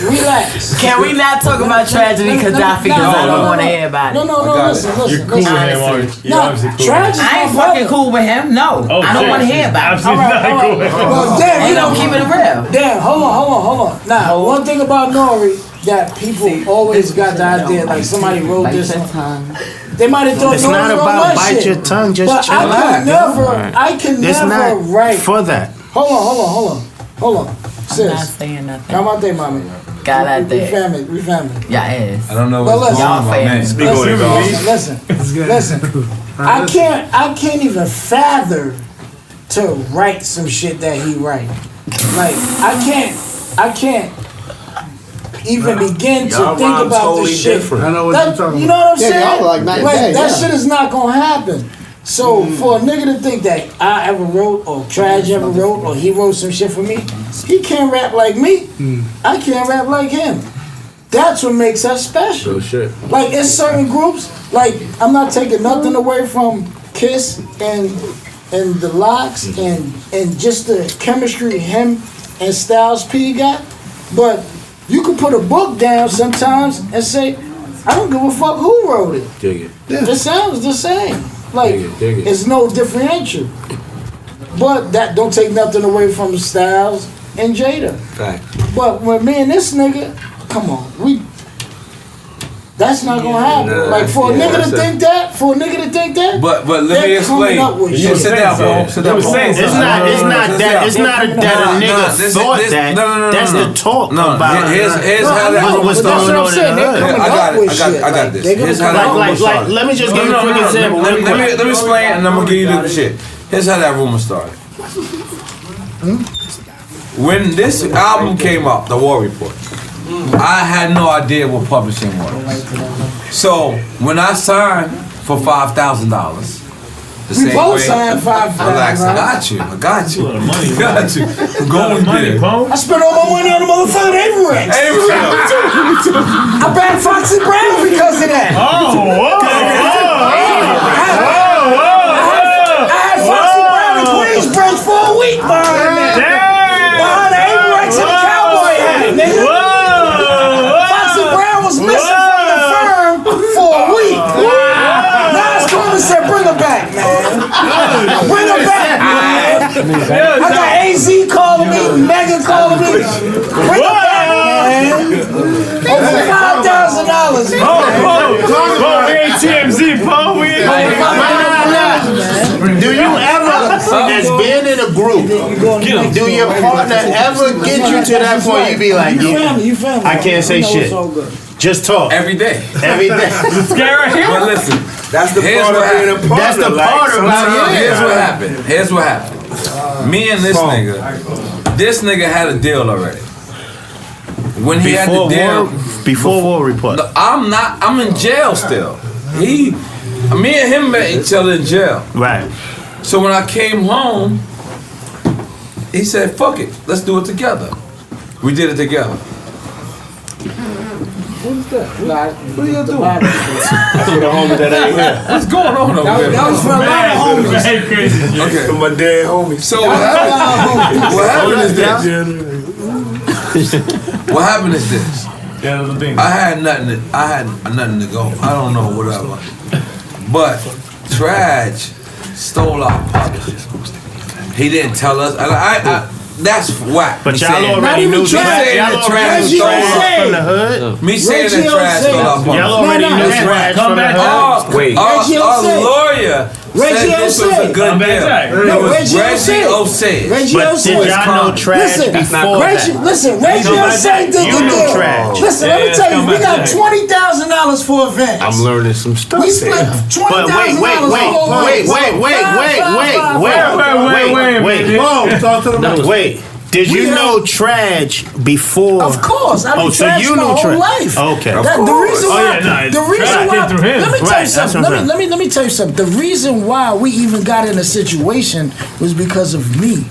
Relax. Can we not talk about tragedy Gaddafi because I don't want to hear about it? No, listen. You're cool with him, aren't you? You're obviously cool. Trash is I ain't my brother. fucking cool with him. No, I don't want to hear about it. Absolutely not cool with him. Well, damn, He you don't know, keep it real. damn, hold on. Now, one thing about N.O.R.E. that people always got the idea, like somebody wrote this. They might have thought It's N.O.R.E. not wrote about my bite shit. your tongue, just But chill out. I can It's never not write. for that. Hold on. I'm not Sis, saying nothing. come out there, mommy. Got out We there. family. Y'all ass. I don't know But what's listen, going on, man. Listen. I can't even fathom to write some shit that he write. Like I can't even begin to Y'all think rhymes about totally this shit. different. I know what That- you're talking You know what I'm Yeah, saying? y'all like night and day, that yeah. shit is not gonna happen. So for a nigga to think that I ever wrote or Trash ever wrote or he wrote some shit for me, he can't rap like me. I can't rap like him. That's what makes us special. Real shit. Like in certain groups, like I'm not taking nothing away from Kiss and the Locks and just the chemistry him and Styles P got, but you could put a book down sometimes and say, I don't give a fuck who wrote it. Dig it. It sounds the same. Like Dig it. it's no differential. But that don't take nothing away from Styles and Jada. Fact. But when me and this nigga, come on, that's not gonna happen. Nah, like for a yeah, nigga to that's think that, But let me they're coming explain. up with You shit. sit down, bro. Sit down. It's not that a nigga thought that. No. That's the talk No, about here's how that rumor what's That's going what I'm on in saying. the They're hood. coming I got up it. with shit. I got this. They gonna Here's how come that up rumor with started. Let me just give you a quick example. Let me explain, and I'm gonna give you the shit. Here's how that rumor started. When this album came out, the War Report, I had no idea what publishing was. So when I signed for $5,000, the We both signed $5,000. Relax, I got you. I'm going there. I spent all my money on the motherfucking Averex. I backed Foxy Brown because of that. I had Foxy Brown in Queensbridge for a week behind that. Behind the Averex and the cowboy hat, nigga. Foxy Brown was missing from the firm for a week. Nas Coleman said, bring her back, man. Bring her back, man. I got AZ calling me, Megan calling me. Bring her back, man. Over $5,000, man. We ain't TMZ, Paul. We ain't. Do you ever, as being in a group, do your partner ever get you to that point you be like, You family. I can't say You know shit. it's all good. Just talk. Every day. Every day. But listen, That's the here's part what of being a happened. partner. That's the part about it. Here's what happened. Me and this nigga had a deal already. When he had the deal, Before War Report. no, I'm in jail still. Me and him met each other in jail. Right. So when I came home, he said, fuck it, let's do it together. We did it together. What's that? What are you doing? That's for the homie that ain't here. What's going on over there? That was for a lot of homies. Crazy. Okay. For my dead homie. So what happened is this. Yeah, the thing. I had nothing to go. I don't know, whatever. But Trash stole our publishing. He didn't tell us. And That's whack. But Me y'all saying- already knew saying trash. the trash Y'all was already from the hood. Me saying the trash fell off. Y'all already knew trash from the hood. Wait. A lawyer said this was a good deal. It was Reggie O. But did y'all know trash before that? Listen, Reggie O. did You the knew deal. trash. Listen, let me tell you, we got $20,000 for events. I'm learning some stuff. We split $20,000. But wait. Did you know Trash before? Of course. I've been so trash you my knew whole Trash. life. Okay. The reason why. Let me tell you Right, something. Let me tell you something. The reason why we even got in a situation was because of me.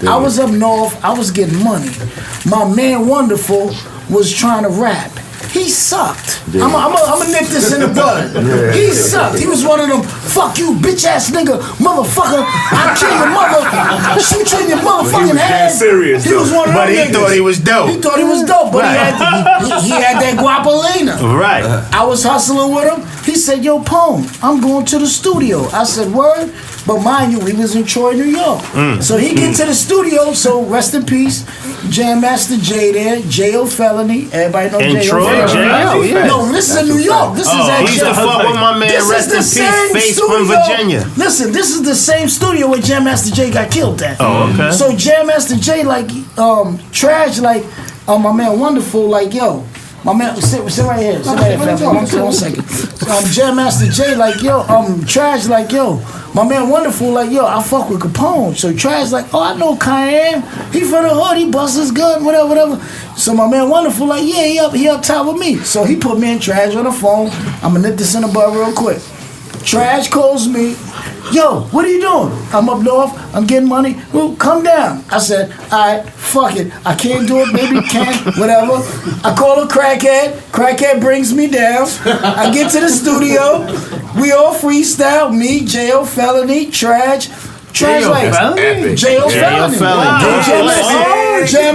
I was up north. I was getting money. My man Wonderful was trying to rap. He sucked. I'm gonna nip this in the bud. He sucked. He was one of them, fuck you, bitch ass nigga, motherfucker. I kill your mother, shoot you in your motherfucking head. Serious, he was one of them But he niggas. thought he was dope. He thought he was dope, but Right. he had that guapolina. Right. I was hustling with him. He said, yo, Pone, I'm going to the studio. I said, word? But mind you, he was in Troy, New York. So he get to the studio, so rest in peace, Jam Master J there, J.O. Felony. Everybody know In J.O. Troy, Felony. J.O., yeah. No, this is in New York. This is at he used to fuck with my man, rest in peace, Face from Virginia. Listen, this is the same studio where Jam Master J got killed at. Oh, okay. So Jam Master J, like, Trash, like, my man Wonderful, like, yo, my man, sit right here. Sit right here, fam. One second. Jam Master J, like, yo, Trash, like, yo, my man Wonderful, like, yo, I fuck with Capone. So Trash, like, oh, I know Cayenne. He from the hood. He busts his gun, whatever. So my man Wonderful, like, yeah, he up top with me. So he put me and Trash on the phone. I'm gonna nip this in the bud real quick. Trash calls me. Yo, what are you doing? I'm up north. I'm getting money. Well, come down. I said, all right, fuck it. I can't do it. Maybe can. Whatever. I call a crackhead. Crackhead brings me down. I get to the studio. We all freestyle. Me, J.O. Felony, Trash. Trash like J.O. Felony. Jam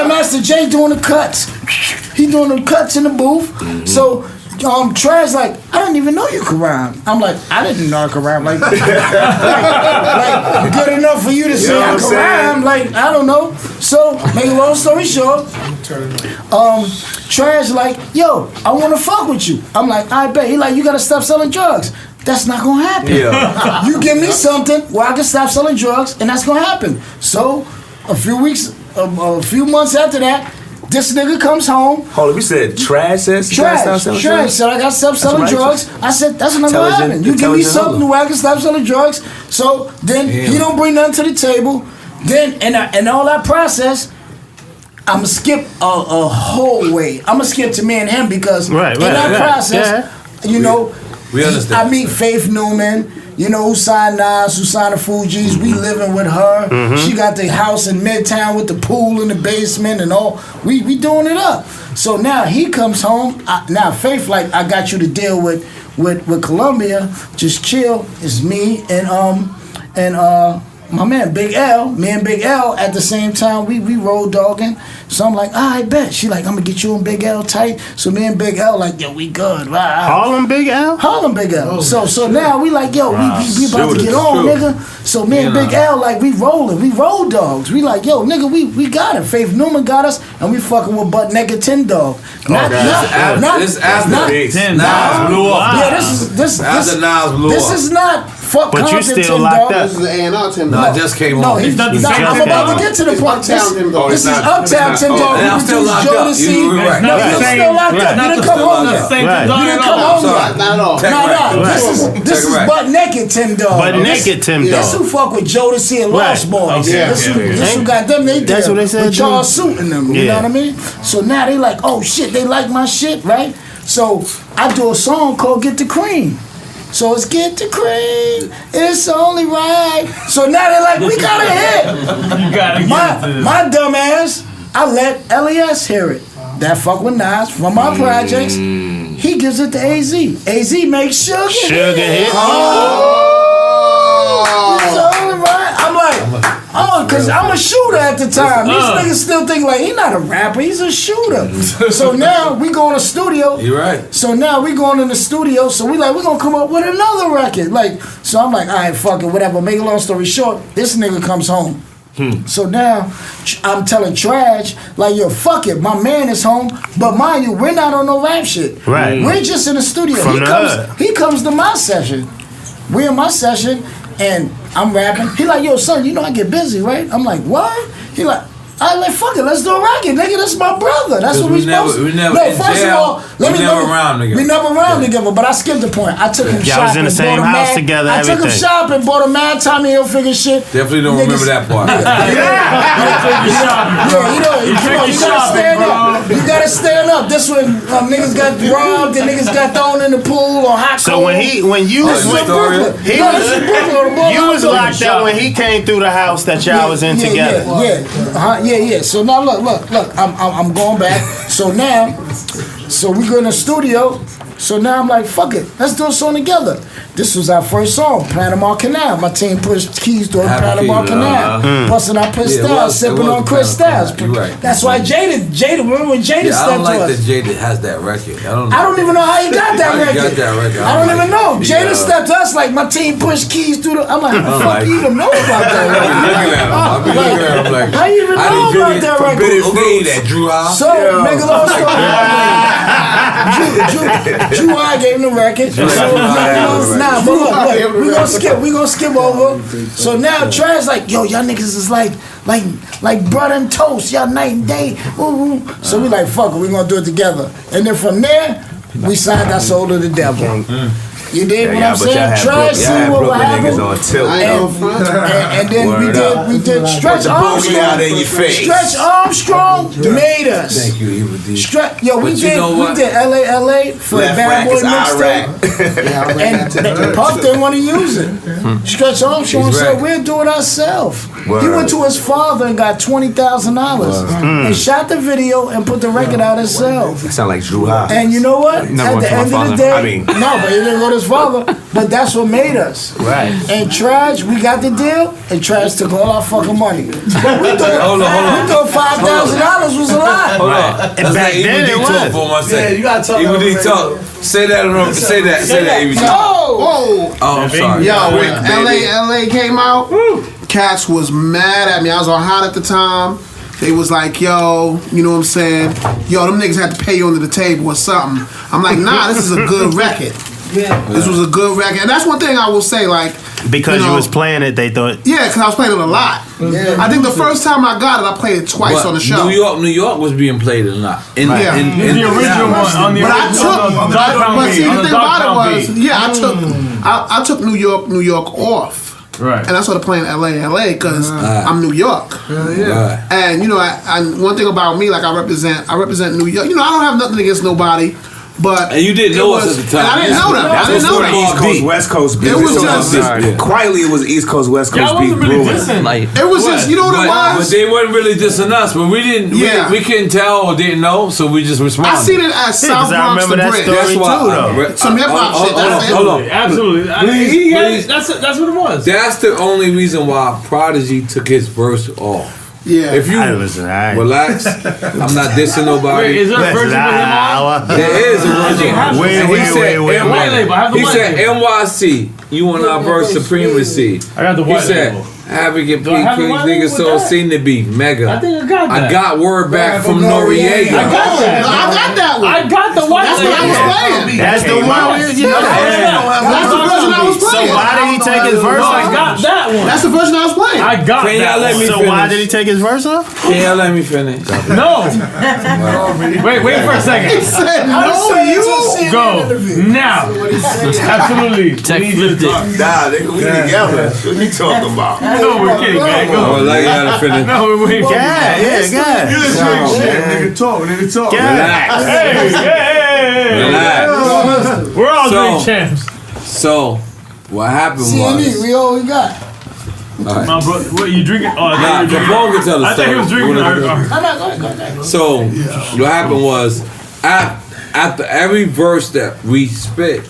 Master J doing the cuts. He doing the cuts in the booth. So Trash like, I didn't even know you could rhyme. I'm like, I didn't know I could rhyme. Like, like good enough for you to say I could rhyme. Like, I don't know. So, make a long story short, Trash like, yo, I want to fuck with you. I'm like, I bet. He like, you got to stop selling drugs. That's not gonna happen. Yeah. You give me something where I can stop selling drugs, and that's gonna happen. So, a few months after that, this nigga comes home. Hold on, we said Trash says Trash said I got to stop selling drugs. I said that's not gonna happen. You give me something where I can stop selling drugs. So then he don't bring nothing to the table. Then and all that process, I'ma skip a whole way. I'ma skip to me and him because in that process, you know. We understand. I meet Faith Newman, you know, who signed Nas, who signed the Fugees. We living with her. She got the house in Midtown with the pool in the basement and all. We doing it up. So now he comes home. Now Faith like, I got you to deal with Columbia. Just chill. It's me and my man Big L. Me and Big L at the same time. We road dogging. So I'm like, I bet. She like, I'm gonna get you and Big L tight. So me and Big L like, yo, we good. Harlem Big L? Harlem Big L. So now we like, yo, we about to get on, nigga. So me and Big L like, we rolling. We road dogs. We like, yo, nigga, we got it. Faith Newman got us, and we fucking with Butt Naked Tin Dog. This after Nas blew off. Yeah, this after Nas blew off. This is not fuck. But you still locked up. This is the A&R Tim No, Dog. it just came No, on. I'm about to get to the point. This is Uptown Tim Dog. And I'm still locked up. No, you're still locked up. You didn't come home yet. You didn't come home yet. Not at all. No. This is Butt Naked Tim Dog. Butt Naked Tim Dog. This who fuck with Jodeci and Lost Boys. This who got them. They That's what they said. with Charles Suit in them. You know what I mean? So now they like, oh shit, they like my shit, right? So I do a song called Get the Cream. So it's Get the Cream, it's only right. So now they're like, we got a hit. You gotta My dumb ass, I let LES hear it. That fuck with Nas from my projects. He gives it to AZ. AZ makes Sugar hit. Oh. It's only right. I'm like, No, because I'm a shooter at the time. These niggas still think like he not a rapper, he's a shooter. So now we go in the studio. You're right. So now we going in the studio. So we gonna come up with another record. Like, so I'm like, all right, fuck it, whatever. Make a long story short, this nigga comes home. So now I'm telling Trash, like, yo, fuck it, my man is home, but mind you, we're not on no rap shit. Right. We're just in the studio. He comes to my session. We're in my session, and I'm rapping. He like, yo, son, you know I get busy, right? I'm like, what? He like, I like, fuck it, let's do a record, nigga. That's my brother. That's what we supposed to do. No, first of all, we never round together, but I skipped the point. I took him shopping. Y'all was in the same house together, I took him shopping, bought a mad Tommy Hilfiger shit. Definitely don't remember that part. You gotta stand up. You gotta stand up. This when niggas got robbed and niggas got thrown in the pool or hot So when you was locked out when he came through the house that y'all was in together. Yeah. So now look. I'm going back. So now, we go in the studio. So now I'm like, fuck it, let's do a song together. This was our first song, Panama Canal. My team pushed keys to Panama Canal. Busting our Styles, sipping on Chris Styles. Right. That's why Jada, remember when Jada stepped to us? I don't like that Jada has that record. I don't even know how he got that record. I don't even know. Jada stepped to us like my team pushed keys through the. I'm like, how the fuck do you even know about that record? I'm like, how you even know about that record? Okay, that Dru Ha. So, make a long story. Dru Ha gave him the record. Nah, but look, we gonna skip over. So now Trash like, yo, y'all niggas is like butter and toast, y'all night and day. So we like, fuck it, we gonna do it together. And then from there, we signed our soul to the devil. You did what I'm saying? Trash, see what happened. And then we did Stretch Armstrong. Stretch Armstrong made us. Thank you, Evil Dee. We did LA for the Bad Boy mixtape. And Puff didn't want to use it. Stretch Armstrong said, we'll do it ourselves. He went to his father and got $20,000 and shot the video and put the record out himself. That sound like Dru Ha. And you know what? At the end of the day, no, but he didn't go to his father. But that's what made us. Right. And Trash, we got the deal, and Trash took all our fucking money. But we thought $5,000 was a lot. Hold on. And back then it was. For 1 second. Yeah, you gotta talk. Evil Dee talk. Say that, Evil Dee. Oh, I'm sorry. Yo, when LA came out, cats was mad at me. I was on Hot at the time. They was like, yo, you know what I'm saying? Yo, them niggas had to pay you under the table or something. I'm like, nah, this is a good record. This was a good record. And that's one thing I will say, like, because you was playing it, they thought. Yeah, because I was playing it a lot. Yeah. I think the first time I got it, I played it twice on the show. New York was being played a lot. In the original one. On the but see, the thing about it was, I took New York off. Right. And I started playing LA because I'm New York. Yeah. And you know, one thing about me, like I represent New York. You know, I don't have nothing against nobody. But and you didn't know us at the time. I didn't know them. I didn't know them. East Coast, West Coast beef. It was just quietly. It was East Coast, West Coast beef brewing. It was just, you know what it was. But they weren't really dissing us. But we didn't. We couldn't tell or didn't know, so we just responded. I seen it as South Bronx the Bridge. That's why. Some hip hop shit. Hold on. Absolutely. That's what it was. That's the only reason why Prodigy took his verse off. Yeah. If you relax, I'm not dissing nobody. Wait, is there a version with him on? There is a version. He said, NYC, you want our verse supremacy. I got the white label. Advocate, please, niggas so seem to be mega. I think I got that. I got word back from N.O.R.E. I got that. I got that one. I got the white label. That's what I was playing. That's the one. That's the version I was playing. So why did he take his verse off? I got that one. That's the version I was playing. I got Can y'all let me that. finish? So why did he take his verse off? Can y'all let me finish? No. Wait for a second. He said, no, you go now. Absolutely. Tech flipped it. Nah, nigga, we together. What you talking about? No, we're kidding, man. Go. Oh, like y'all to finish. No, we're waiting. Yeah. Nigga talk. Hey. Relax. We're all great champs. So, what happened was... we all we got. Right. No, bro, what you drinking? Oh, Nah, the phone can tell the I thought he was drinking. Go ahead. So, what happened was, after every verse that we spit,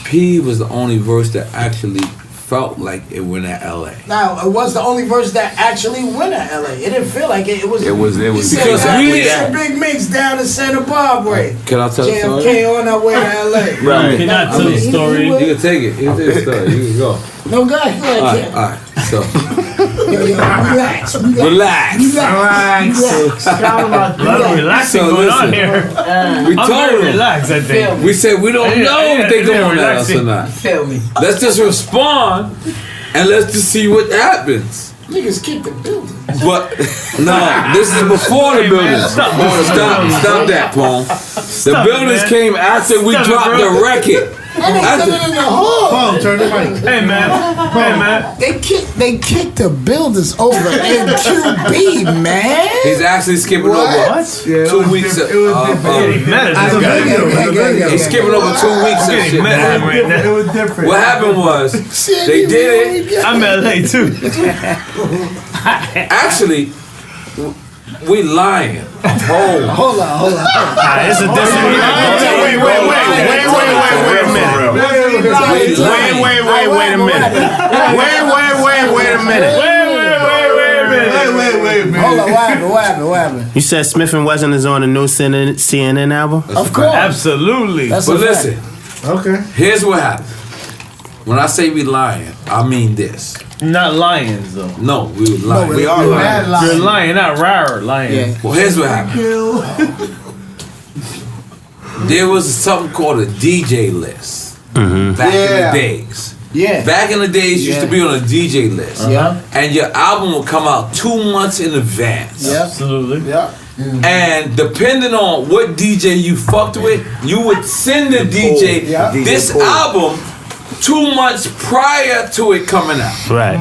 P was the only verse that actually felt like it went at LA. Now, it was the only verse that actually went at LA. It didn't feel like it. It was Because because we a big mix down in Santa Barbara. Can I tell the story? JFK on our way to LA. Right. Can I tell the story? You can take it. You can take the story. You can go. No, go ahead. All right. So, Relax. relax. A lot of relaxing So going on listen. here. We I'm told very them. relaxed, I think. We said we don't know if they're going at us or relaxing. not. Feel me. Let's just respond and let's just see what happens. Niggas keep the building. But no, this is before the buildings. Stop Stop that, Paul. The buildings man. came after we Stop it, dropped bro. the record. And they After- still in the hood. Turn the mic. Hey man. Hey man. They kicked the builders over in QB, man. He's actually skipping over What? 2 weeks. It was Getting mad at this guy. He's skipping over 2 weeks of Getting shit. mad at him right It now. was different. What happened was they did it. I'm LA too. Actually, we lying. Hold on. It's a different. Wait a minute. Wait a minute. Hold on, what happened? You said Smif-n-Wessun is on the new CNN album? Of course. Absolutely. That's But a fact. listen, Okay. here's what happened. When I say we lying, I mean this. Not lions though. No, we were lying. we are lying. You're lying, not rare lying. Yeah. Well, here's what happened. There was something called a DJ list back in the days. Yeah. Back in the days, you used to be on a DJ list. Yeah. And your album would come out 2 months in advance. Yeah. Absolutely. Yeah. And depending on what DJ you fucked with, you would send the DJ Yeah. this album 2 months prior to it coming out. Right.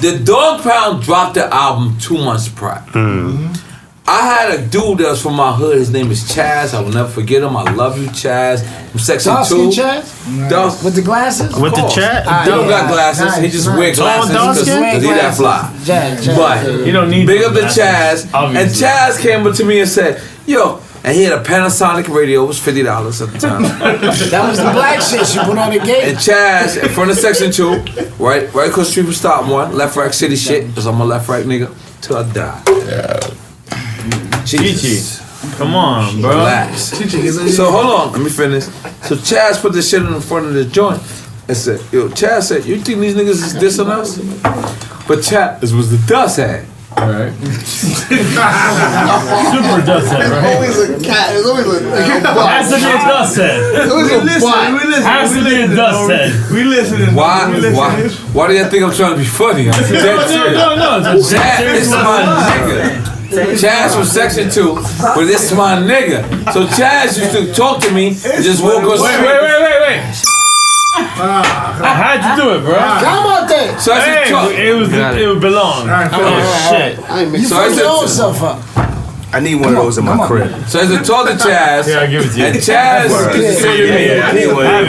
The Dog Pound dropped the album 2 months prior. I had a dude that was from my hood. His name is Chaz. I will never forget him. I love you, Chaz. From Section Dark 2. skin Chaz? Dark- With the glasses? With the chat? He don't got glasses. He just wear glasses dark because skin? he that fly. Chaz. But You don't need big up the glasses, Chaz. And obviously. Chaz came up to me and said, yo, and he had a Panasonic radio. It was $50 at the time. That was the black shit she put on the gate. And Chaz, in front of Section 2, right across the street from Stop 1, left rack city shit, because I'm a left rack nigga till I die. Jesus. Come on, bro. Relax. So hold on, let me finish. So Chaz put this shit in front of the joint and said, yo, Chaz said, you think these niggas is dissing us? But Chaz, this was the dust hat. Right. Super dust set, right? Always a cat. It's always a Has to be a dust set. Has to be a dust set. We listening. Why do you think I'm trying to be funny? I'm dead serious. No. It's a Chaz, this is my nigga. Chaz from Section 2, but this is my nigga. So Chaz used to talk to me and just walk on the street. Wait. How'd you do it, bro? Come on there. So I said, Hey, talk. it would belong. Oh shit. I ain't You mixing. So I fucked your own said, self up. I need one of those in my crib. so I said, talk to Chaz. Here, I'll give it to you. And Chaz used to say to me,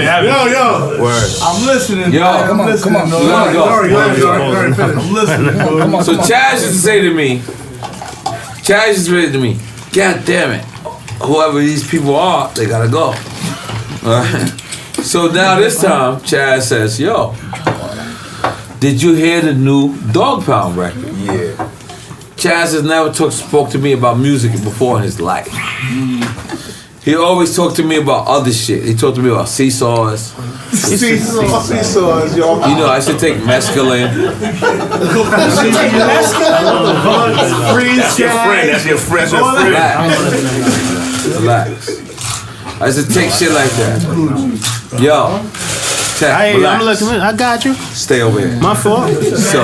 Have it. Yo. Word. I'm listening. Yo, I'm listening. come on. No, You gotta go. I'm listening. So Chaz used to say to me, God damn it, whoever these people are, they gotta go. Alright. So now this time, Chaz says, yo, did you hear the new Dog Pound record? Yeah. Chaz has never spoke to me about music before in his life. He always talked to me about other shit. He talked to me about seesaws. Seesaws, y'all. You know, I should take mescaline. Freeze That's your friend. Relax. I used to take shit like that. Yo, Tech, I'm relax. looking. I got you. Stay over here. My fault. So,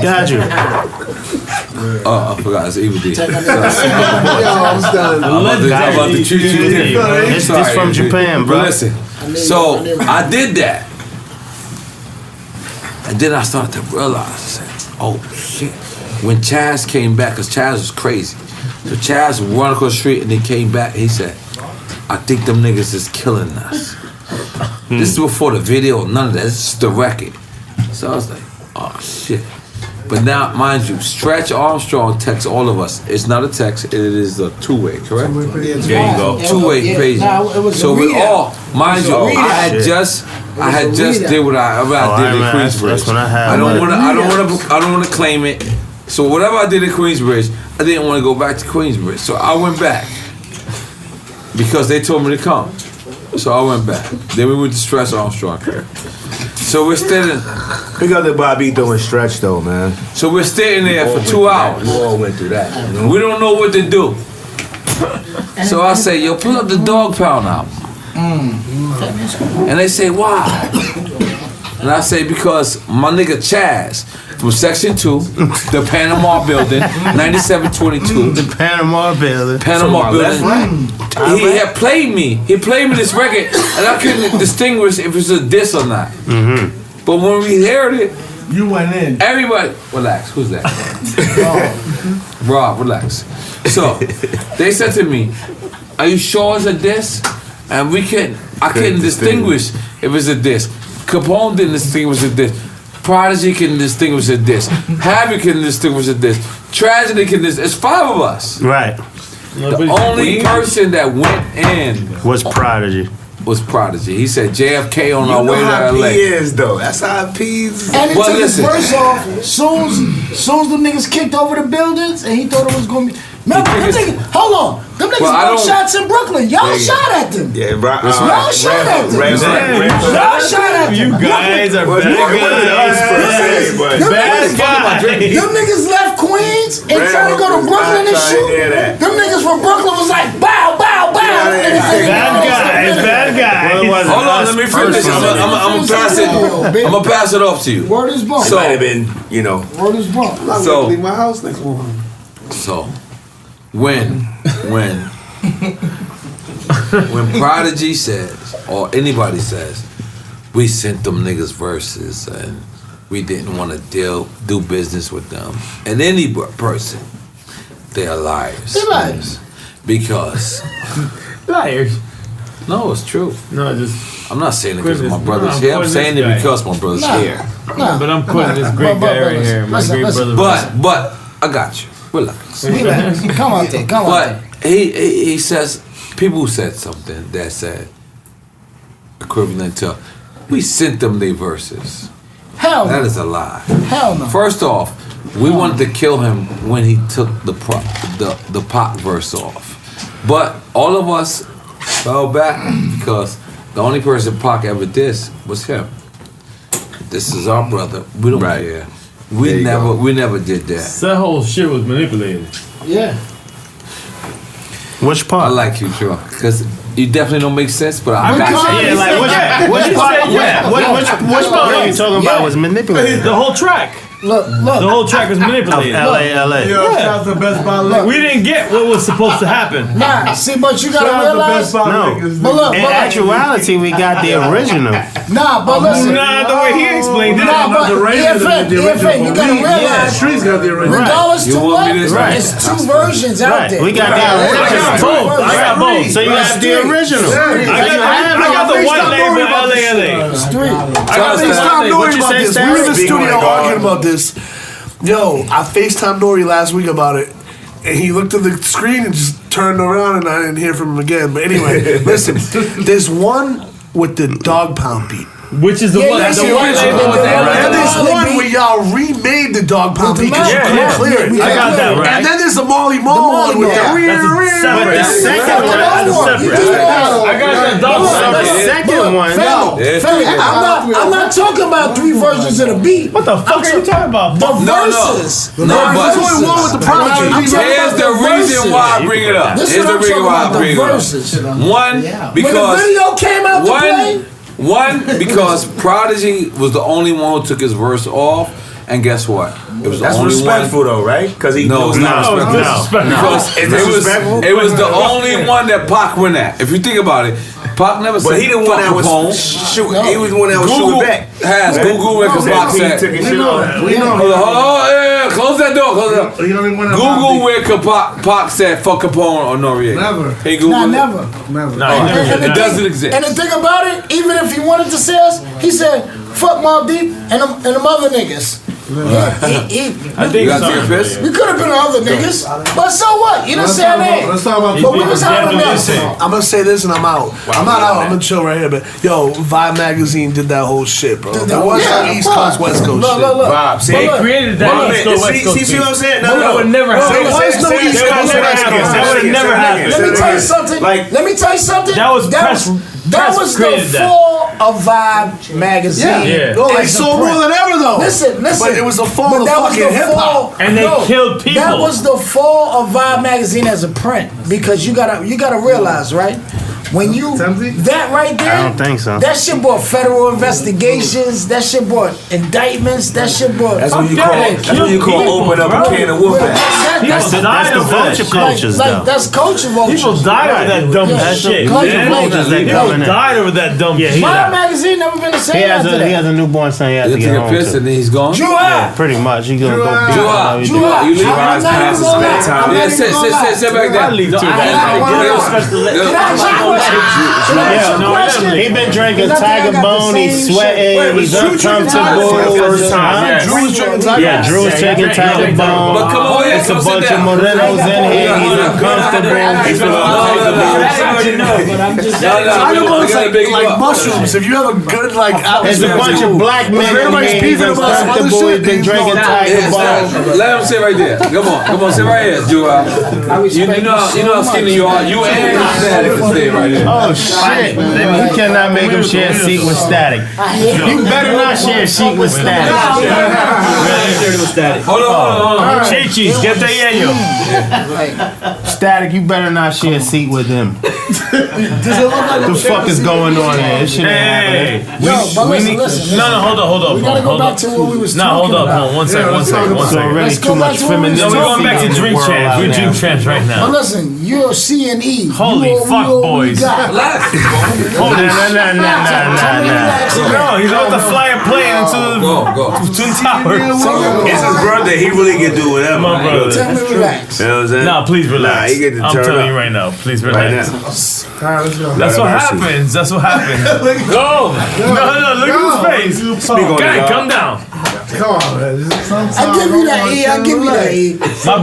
Got you. I forgot. It's Evil Dee. Yo, I'm done. I'm about to treat you different. It's Sorry, from Evil Dee. Japan, bro. But listen, so I did that. And then I started to realize, I said, oh shit. When Chaz came back, because Chaz was crazy. So Chaz run across the street and he came back and he said, I think them niggas is killing us. This is before the video, none of that. It's just the record. So I was like, oh shit. But now, mind you, Stretch Armstrong texts all of us. It's not a text, it is a two-way, correct? There you go. Two-way page. Nah, it was So a we readout. all, mind you, I had shit. just I had just did what I did in Queensbridge. That's when I don't want to claim it. So whatever I did in Queensbridge, I didn't want to go back to Queensbridge. So I went back because they told me to come. So I went back. Then we went to Stress Armstrong. So we're standing. We got the Bobito and Stretch though, man. So we're standing there for 2 hours. We all went through that. You know? We don't know what to do. So I say, yo, pull up the Dog Pound album. And they say, why? And I say, because my nigga Chaz from Section 2, the Panama Building, 9722. The Panama Building. Panama Building. He had played me. He played me this record, and I couldn't distinguish if it was a diss or not. But when we heard it, you went in. Everybody, relax. Who's that? Rob, relax. So they said to me, "Are you sure it's a diss?" And I couldn't distinguish if it's a diss. Capone didn't distinguish a diss. Prodigy can distinguish a diss. Havoc can distinguish a diss. Tragedy can distinguish. It's 5 of us. Right. The only person that went in was Prodigy. He said JFK on our way to LA. He is though. That's how P's. And he took his verse off. Soon as the niggas kicked over the buildings, and he thought it was gonna be. Remember, hold on. Them niggas broke shots in Brooklyn. Y'all shot at them. Yeah, right. Y'all shot at them. Y'all shot at them. You guys are bad guys. Them niggas left Queens and tried to go to Brooklyn and shoot. Them niggas from Brooklyn was like, bow, bow, bow. Bad guys. Hold on, let me finish. I'm gonna pass it off to you. Word is bump. So, might have been, you know. Word is bump. I'm gonna leave my house next morning. So, when Prodigy says, or anybody says, we sent them niggas verses and we didn't want to do business with them, and any person, they are liars. They're liars. Because liars. No, it's true. No, I'm not saying it because my brother's here. I'm saying it because my brother's here. No, but I'm putting this great guy right here. My great brother. But I got you. Relax. Come on, there. Come on. But he says, people said something that said equivalent to, we sent them their verses. Hell no. That is a lie. Hell no. First off, we wanted to kill him when he took the Pac verse off. But all of us fell back because the only person Pac ever dissed was him. This is our brother. We don't care. We never did that. That whole shit was manipulated. Yeah. Which part? I like you, Joe, because you definitely don't make sense, but I got you. Yeah, like which part are you talking about was manipulated? The whole track. Look. The whole track was manipulated. LA. Shout out to Best Buy. We didn't get what was supposed to happen. Nah, see, but you gotta realize. No. In actuality, we got the original. Nah, but listen. Nah, the way he explained it. Nah, but EFN, you gotta realize. Streets got the original. Regardless to what, there's 2 versions out there. We got the original. I got both. So you got the original. I got the white label LA. What you say, Stan? We were in the studio arguing about this. Yo, I FaceTimed N.O.R.E last week about it, and he looked at the screen and just turned around, and I didn't hear from him again. But anyway, listen, there's one with the Dog Pound beat. Which is the one that's the the white original. label. And there's one where y'all remade the Dog Pound beat because you couldn't clear it. I got that right. And then there's the Molly Mall one with the That's separate. I got the dog. The second one. I'm not talking about 3 versions of the beat. What the fuck are you talking about? The verses. No, there's only one with the Prodigy. Here's the reason why I bring it up. This Here's is the what I'm reason why I talking bring it about, up. the verses. One, When the because video came out to play. One, because Prodigy was the only one who took his verse off, and guess what? It was That's the only respectful one. though, right? Because he No, it's not respectful. Because it was the only one that Pac went at. If you think about it, Pac never said. But he the one that was shooting. He was the one that was shooting back. Google where Pac said. We know that. Oh yeah, close that door. Google where Pac said fuck Capone or N.O.R.E. Never. Hey Google. Never. It doesn't exist. And the thing about it, even if he wanted to say us, he said, fuck Mobb Deep and them other niggas. I think so. We could have been other niggas, but so what? You know what I'm saying? Let's talk about. But we was out on that. I'm gonna say this and I'm out. I'm not out. I'm gonna chill right here. But yo, Vibe magazine did that whole shit, bro. There was no East Coast, West Coast shit. Vibe. See, They created that East Coast, West Coast. see what I'm saying? That would never happen. There was no East Coast, West Coast. That would have never happened. Let me tell you something. Let me tell you something. That was press. That was the fall of Vibe magazine. Yeah. No, they sold more than ever though. Listen. But it was the fall of fucking hip hop. And they killed people. That was the fall of Vibe magazine as a print because you gotta realize, right? When you that right there, I don't think so. That shit brought federal investigations. That shit brought indictments. That shit brought. That's what you call. That's what you call open up a can of whoop ass. That's the vulture cultures, though. That's culture vultures. People died over that dumb shit. People died over that dumb shit. Vibe magazine never been the same after that. He has a newborn son. He has to You get take a home piss to. and then he's gone. Dru Ha. Pretty much. He gonna go beat Dru Ha. him. Dru Ha. You leave I'm eyes not past his even gonna lie. bedtime. I'm Yeah, not even gonna lie. sit back there. I leave too. Can I ask you a question? Can I ask you a question? He been drinking Nothing, I Tiger got the Bone. same He's shit. sweating. He's uncomfortable. First time. Drew was drinking Tiger. Yeah, Drew was drinking Tiger Bone. But come on, It's a come sit bunch of down. morenos in here. He's uncomfortable. He's But I'm just Tiger Bone's gotta big like you up. mushrooms. If you have a good like There's a atmosphere, bunch of black men in everybody's here. He's beefing about some other uncomfortable. He's shit. been drinking Tiger Bone. Let him sit right there. Come on, sit right here, Dru Ha. You know how skinny you are. You and Static can stay right here. Oh shit! You cannot make him share a seat with Static. You better not share a seat with Static. Hold on. Chichis, get the yayo. Static, you better not share a seat with him. The fuck is going on here? This shit ain't happening. Yo, but listen. No, hold up. We gotta go back to what we was talking about. Hold on. One second. Let's go Too back much to what we was No, we're going back to talking drink world champs. out We're now. drink champs right about. But now. listen, you're C&E. Holy fuck, boys. Relax. Holy No, he's about to fly a plane into the Go. Twin Towers. It's his birthday. He really can do whatever. My brother. Tell me relax. You know what I'm saying? No, please relax. Nah, he get to I'm turn telling up you right now. Please right relax. now. That's what happens. That's what happens. No, look at his face. Speak on Guy, it, come down. come on, man. I give you that E. I give you that E. My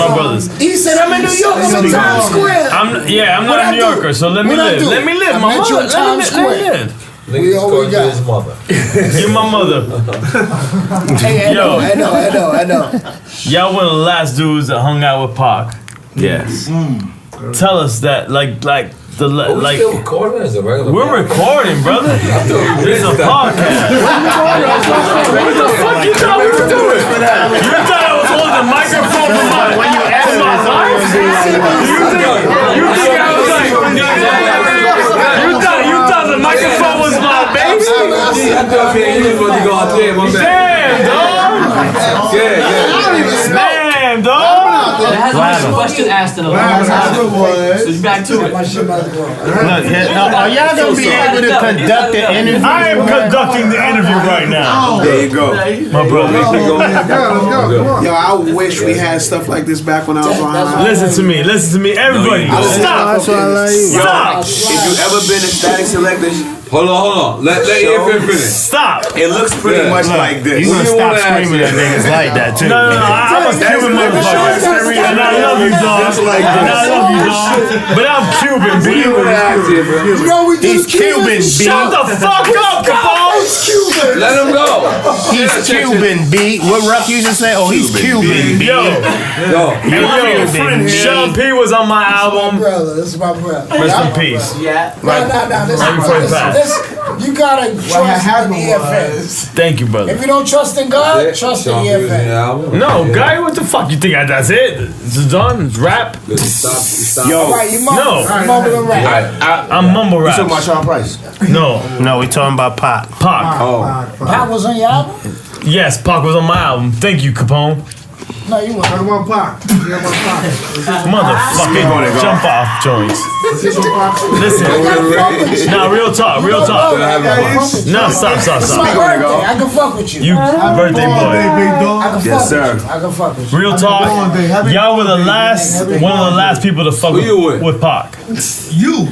brothers. He said I'm in New York. I'm in Times Square. I'm not a New Yorker, so let me live. Let me live, I my met you mother. in Times Square. We all we got. You're my mother. Hey, I know. Y'all one of the last dudes that hung out with Pac. Yes. Tell us that, Still recording as a regular. we're recording, brother. It's a podcast. What the fuck you thought we were doing? You thought I was holding the microphone from my when you asked my wife? You thought the microphone was my baby? Damn, dog. Damn, dog. It has a question asked in a long time. So it's back to it. Look, are y'all gonna be able to conduct the interview? I am conducting the interview right now. There you go. My brother. Yo, I wish we had stuff like this back when I was on high. Listen to me, everybody. Stop. That's why I like you. Stop. If you ever been a Static Selector, Hold on. Let EFN finish. Stop. it looks pretty much like this. You gonna stop screaming at niggas like that too? No. I'm a Cuban motherfucker. And I love you, dog. But I'm Cuban, B. You know we do He's Cuban, B. Shut the fuck up, Capone. Let him go. He's Cuban, B. What Ruck used to say? Oh, he's Cuban, B. Yo, Sean P was on my album. brother. This is my brother. Rest in peace. Listen, you gotta trust in EFN. Tk you, brother. If you don't trust in God, trust in EFN. No, guy, what the fuck? You think that's it? It's done? It's rap? Stop. All right, you mumble. No. You mumble and rap. I'm mumble rap. You talking about Sean Price? No, We talking about Pac. Pac. Pac was on your album? Yes, Pac was on my album. Thank you, Capone. No, you weren't. Talk about Pac. Motherfucking jump off joints. Listen. Nah, real talk. No, stop. It's my birthday. I can fuck with you. You birthday boy. I can Yes, fuck sir. with you. I can fuck with you. Real talk. Y'all were one of the last people to fuck with Pac. You.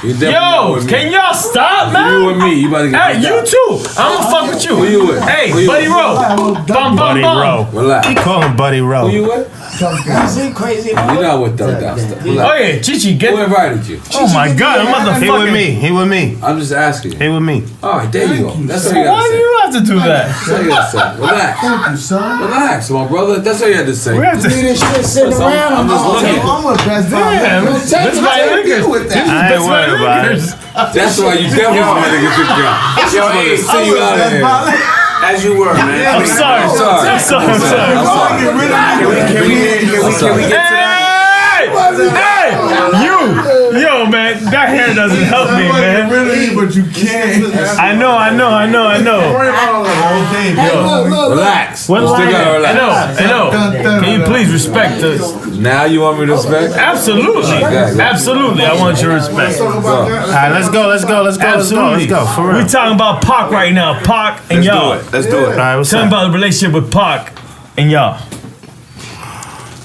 You definitely not with me. Can y'all stop, man? You and me. You about to get Hey, you too. I'ma fuck with you. Who you with? Hey, Who you Buddy with? Rowe. Bum, Buddy Rowe. Relax. He call him Buddy Rowe. Who you with? Crazy. You're not with that stuff. Oh yeah, Chichi, get. Who invited you? Oh my God, I'm motherfucking. He with me. He with me. I'm just asking. He with me. All right, there you go. That's all you Why got to do say. you have to do that? That's all you got to say. Relax. Thank you, son. Relax, my brother. That's all you had to say. We have to. See this shit sitting around. I'm just looking. I'm a best Damn, this is my niggas. I ain't worried about it. That's why you definitely want to get your job. Yo, hey, See you out of here. as you were, man. I'm sorry. I'm sorry. I'm sorry. I'm sorry. I'm sorry. Can we get to that? Hey, yo, man, that hair doesn't help me, man. Really, but you can't. I know. Don't worry about it all day, bro. Relax. What You still line? gotta relax. I know. Can you please respect us? Now you want me to respect? Absolutely. Absolutely. I want your respect. All right, let's go. Absolutely. Let's go. For real. We're talking about Pac right now. Pac and y'all. Let's do it. All right, what's Talking up? about the relationship with Pac and y'all.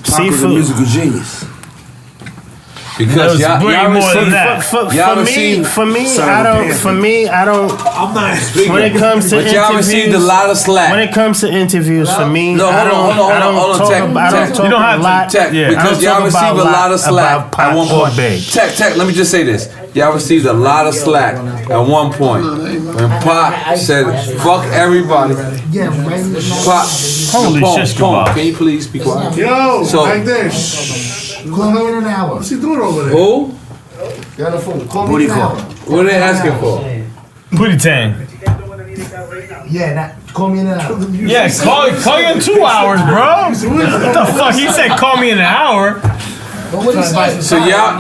Pac was a musical genius. Because y'all received, for me, I don't. I'm not speaking. When it comes to but y'all received a lot of slack. When it comes to interviews, for me, No, I don't talk Tech, a lot. Tech, Yeah. because y'all received a lot of slack about at one Pac or point. Big. Tech, let me just say this. Y'all received a lot of slack at one point. When Pac said, fuck everybody. Pac, Holy shish kebab. Can you please be quiet? Yo, So- like this. Call me in an hour. What's he doing over there? Who? You're on the phone. Call Booty me in an call. hour. What are they asking for? Booty Tang. Yeah, call me in an hour. Yeah, call you in 2 hours, bro. What the fuck? He said call me in an hour. So y'all,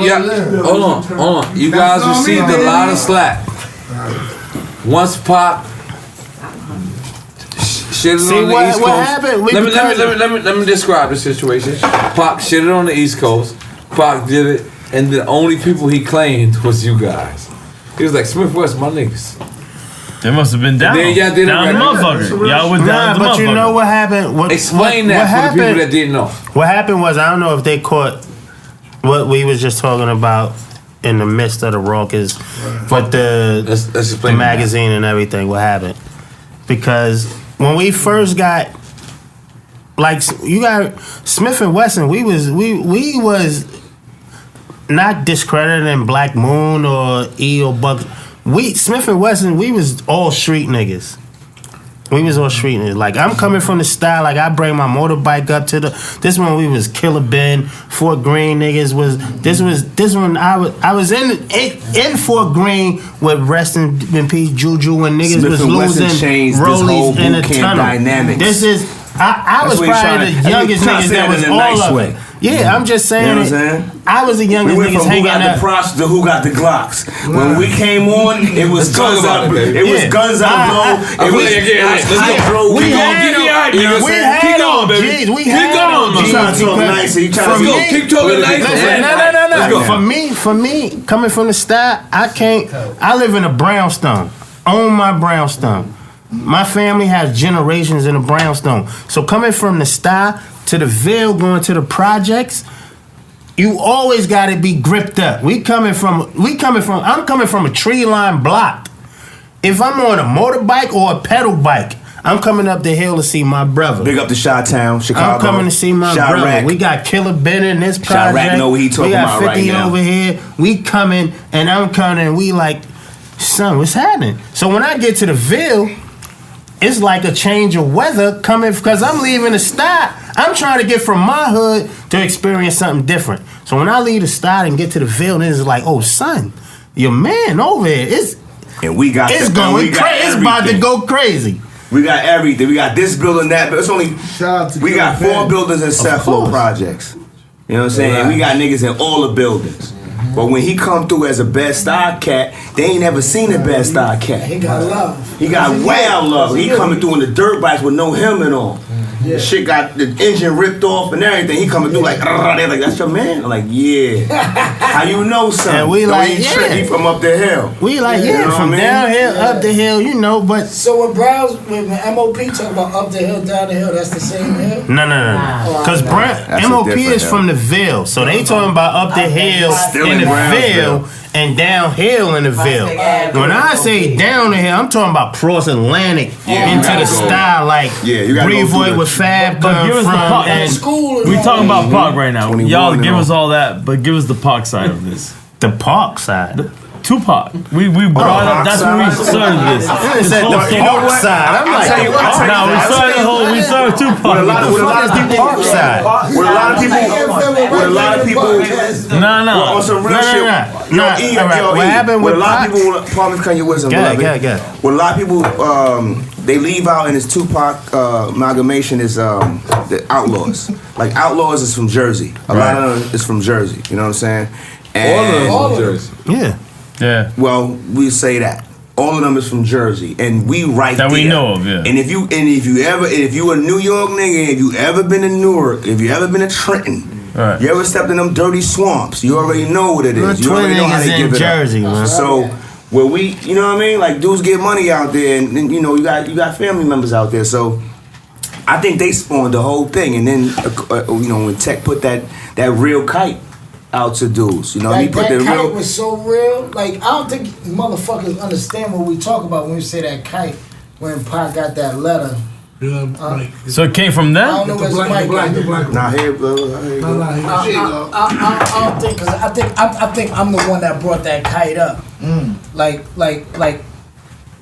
hold on. You guys received a lot of slack. Once Pac shitted See, on the what- East what Coast. happened? Let me describe the situation. Pac shitted on the East Coast. Pac did it, and the only people he claimed was you guys. He was like, Smif-n-Wessun, my niggas. They must have been down. Then y'all did it down the right. motherfucker. Y'all was down the but motherfucker. you know what happened? Explain that for the people that didn't know. What happened was, I don't know if they caught what we was just talking about in the midst of the raucous, but Let's the explain magazine and everything. What happened? Because when we first got, like, you got Smif-n-Wessun, we was not discrediting Black Moon or E or Buck. Smif-n-Wessun, we was all street niggas. We was all street niggas. Like, I'm coming from the style, like, I bring my motorbike up to this one we was Killer Ben, Fort Greene niggas this one I was in Fort Greene with rest in peace Juju when niggas was losing rollies in the tunnel. Dynamics. This is, I was probably the youngest niggas that was all of it. Yeah, I'm just saying. You know what I'm saying? I was the youngest We went niggas from who hanging got out. the props to who got the Glocks. When we came on, it was guns out. It was guns out blow. It was Let's blow. We had on G's. We had on You trying to talk nice? You trying to go. Keep talking nice. No. For me, coming from the style, I live in a brownstone. Own my brownstone. My family has generations in a brownstone. So coming from the style to the Ville, going to the projects, you always got to be gripped up. I'm coming from a tree line block. If I'm on a motorbike or a pedal bike, I'm coming up the hill to see my brother. Big up to Chi-Town, Chicago. I'm coming to see my brother. We got Killer Ben in this project. Chirac know what he talking we got about 50 right now. over here. We coming and I'm coming and we like, son, what's happening? So when I get to the Ville, it's like a change of weather coming because I'm leaving the style. I'm trying to get from my hood to experience something different. So when I leave the style and get to the Ville, it's like, oh, son, your man over here, it's going crazy. It's about to go crazy. We got everything. We got this building, that. But it's only we got 4 buildings in Cephalo projects. You know what I'm saying? And we got niggas in all the buildings. But when he come through as a Bed-Stuy cat, they ain't never seen a Bed-Stuy cat. He got love. He got wild love. He coming through in the dirt bikes with no helmet on. The shit got the engine ripped off and everything. He coming through like, they're like, that's your man? I'm like, yeah. How you know something? And we like, He trick, he from up the hill. We like, You know what from I mean? downhill, up the hill, you know, but. So when MOP talk about up the hill, down the hill, that's the same hill? No. Because That's a MOP different is hill. from the Ville. So they talking about up the hill Still in in the Brownsville. Ville. and downhill in the Ville. When I say down the hill, I'm talking about cross Atlantic into the style like Brevoy with Fab come from. And we talking about Pac right now. Y'all give us all that, but give us the Pac side of this. The Pac side. Tupac. We brought up. That's when we started this. It said the Pac side. I'm like, we started Tupac. With a lot of people Pac side. With a lot of people. On some real shit. What happened with a lot of people? Promise Kanye West. With a lot of people, they leave out in this Tupac amalgamation is the Outlaws. Like Outlaws is from Jersey. A lot of them is from Jersey. You know what I'm saying? And all of them from Jersey. Yeah. Yeah. Well, we say that all of them is from Jersey, and we right that there. we know of. Yeah. And if you a New York nigga, if you ever been to Newark, if you ever been to Trenton, you ever stepped in them dirty swamps, you already know what it is. You already know how they give it Jersey, up. Man. So where we, you know what I mean? Like dudes get money out there, and you know you got family members out there. So I think they spawned the whole thing, and then you know when Tech put that real kite out to dudes, you know, like he put that the kite real. was so real. Like I don't think motherfuckers understand what we talk about when we say that kite. When Pac got that letter. So it came from them. I don't know where's the mic. Nah, here, bro. I don't think, cause I think I'm the one that brought that kite up. Like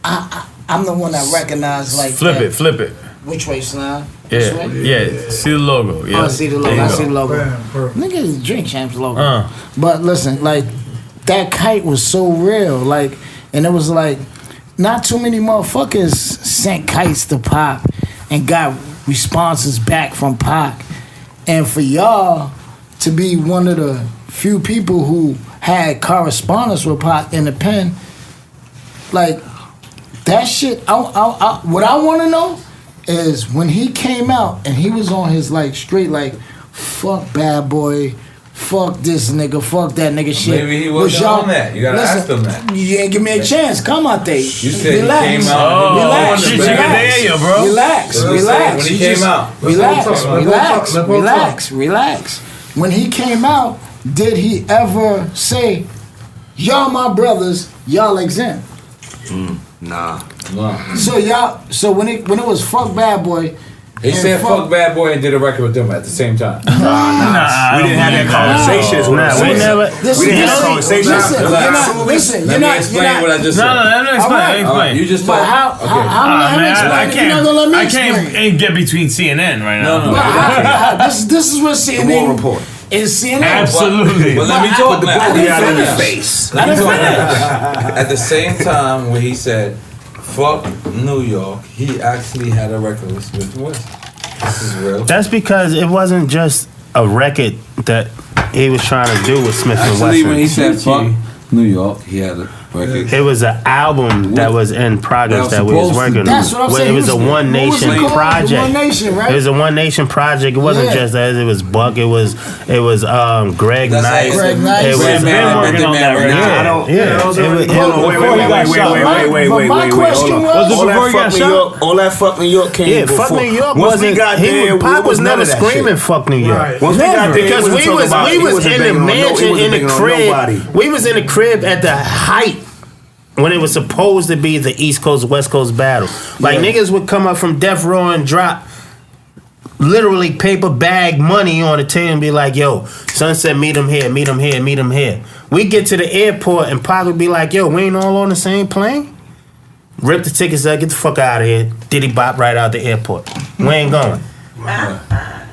I'm the one that recognized like. Flip it. Which way, Slime? Yeah. See the logo. Yeah. Oh, I see the logo. Nigga, the Drink Champs logo. But listen, like that kite was so real, like, and it was like not too many motherfuckers sent kites to Pac and got responses back from Pac, and for y'all to be one of the few people who had correspondence with Pac in the pen, like that shit. What I want to know is when he came out and he was on his like straight like fuck Bad Boy, fuck this nigga, fuck that nigga shit. Maybe he wasn't on that. You gotta ask him that. You ain't give me a chance. Come out there. You said relax. he came out. Relax. Shit, you can dare you, bro. Relax. When he came out. Relax. When he came out, did he ever say, "Y'all my brothers, y'all exempt"? Nah. So when it was fuck Bad Boy, he said fuck Bad Boy and did a record with them at the same time. Nah. We didn't have that conversation. We never. We didn't have that conversation. Listen. Let me explain what I just said. No, explain. You just But how I can't get between CNN right now. No. This is what CNN. War report. Is CNN. Absolutely. But let me talk the now. booty out in your face. At the same time when he said fuck New York, he actually had a record with Smif-n-Wessun. This is real. That's because it wasn't just a record that he was trying to do with Smif-n-Wessun. Actually, when he said fuck New York, he had a record. It was an album that was in progress that we was working on. That's what I'm saying. It was a One Nation project. One Nation, right? It was a One Nation project. It wasn't just that. It was Buck. It was Greg Nice. Greg Nice. It was been working on that record. Wait. My question was, all that fuck New York came before. Fuck New York Once we got there, Pop was never none of that screaming shit. fuck New York. Once we got there, because we was in the mansion in the crib. We was in the crib at the height when it was supposed to be the East Coast West Coast battle. Like niggas would come up from Death Row and drop literally paper bag money on the table and be like, "Yo, Sunset, meet him here, meet him here, meet him here." We get to the airport and Pac would be like, "Yo, we ain't all on the same plane." Rip the tickets up, get the fuck out of here. Diddy bop right out the airport. We ain't going.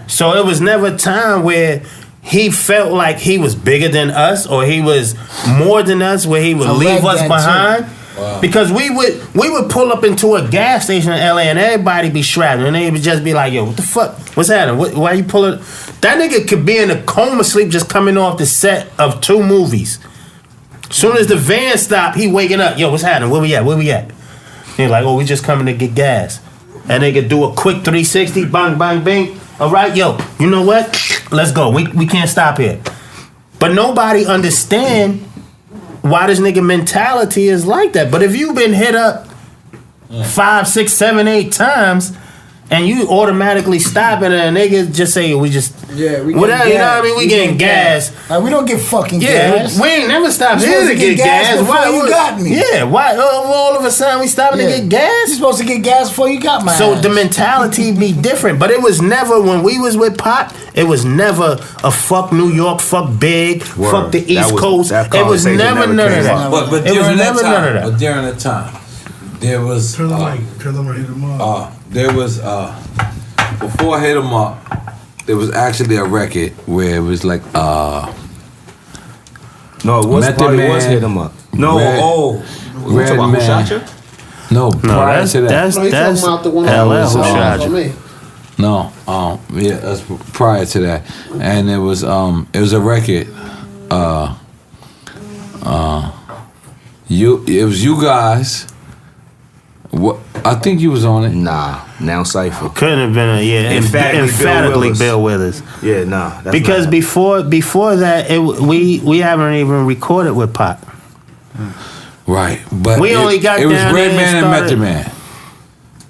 So it was never a time where he felt like he was bigger than us or he was more than us, where he would leave us behind. Wow. Because we would pull up into a gas station in LA and everybody be strapped and they would just be like, "Yo, what the fuck? What's happening? Why you pulling?" That nigga could be in a coma sleep just coming off the set of 2 movies. Soon as the van stopped, he waking up. "Yo, what's happening? Where we at?" He's like, "Oh, we just coming to get gas." And they could do a quick 360, bang, bang, bang. All right, yo, you know what? Let's go. We can't stop here. But nobody understand why this nigga mentality is like that. But if you've been hit up 5, 6, 7, 8 times, and you automatically stop it, and niggas just say we just we whatever, you know what I mean? We getting gas. Like, we don't get fucking Yeah, gas. we ain't never stopped here to get gas. Before you got me. Yeah, why all of a sudden we stopping to get gas? You supposed to get gas before you got my So ass. the mentality be different, but it was never when we was with Pop. It was never a fuck New York, fuck Big, fuck the East Coast. It was never none of that. But it was during that never none of time, that. but during the time, there was Turn the mic, hit him up. there was before I Hit 'Em Up, there was actually a record where it was like No, it was Method probably Man, was Hit 'Em Up. No, Red- you Red talking about Who Man. Shot You? No, prior to that. That's LL who shot you. No, yeah, that's prior to that, and it was a record. It was you guys. What I think you was on it. Nah, now Cypher. Couldn't have been emphatically Bill Withers. Yeah, nah. That's Because not before that, we haven't even recorded with Pop. Right, but We only got it was down Red there Man and and started- Method Man.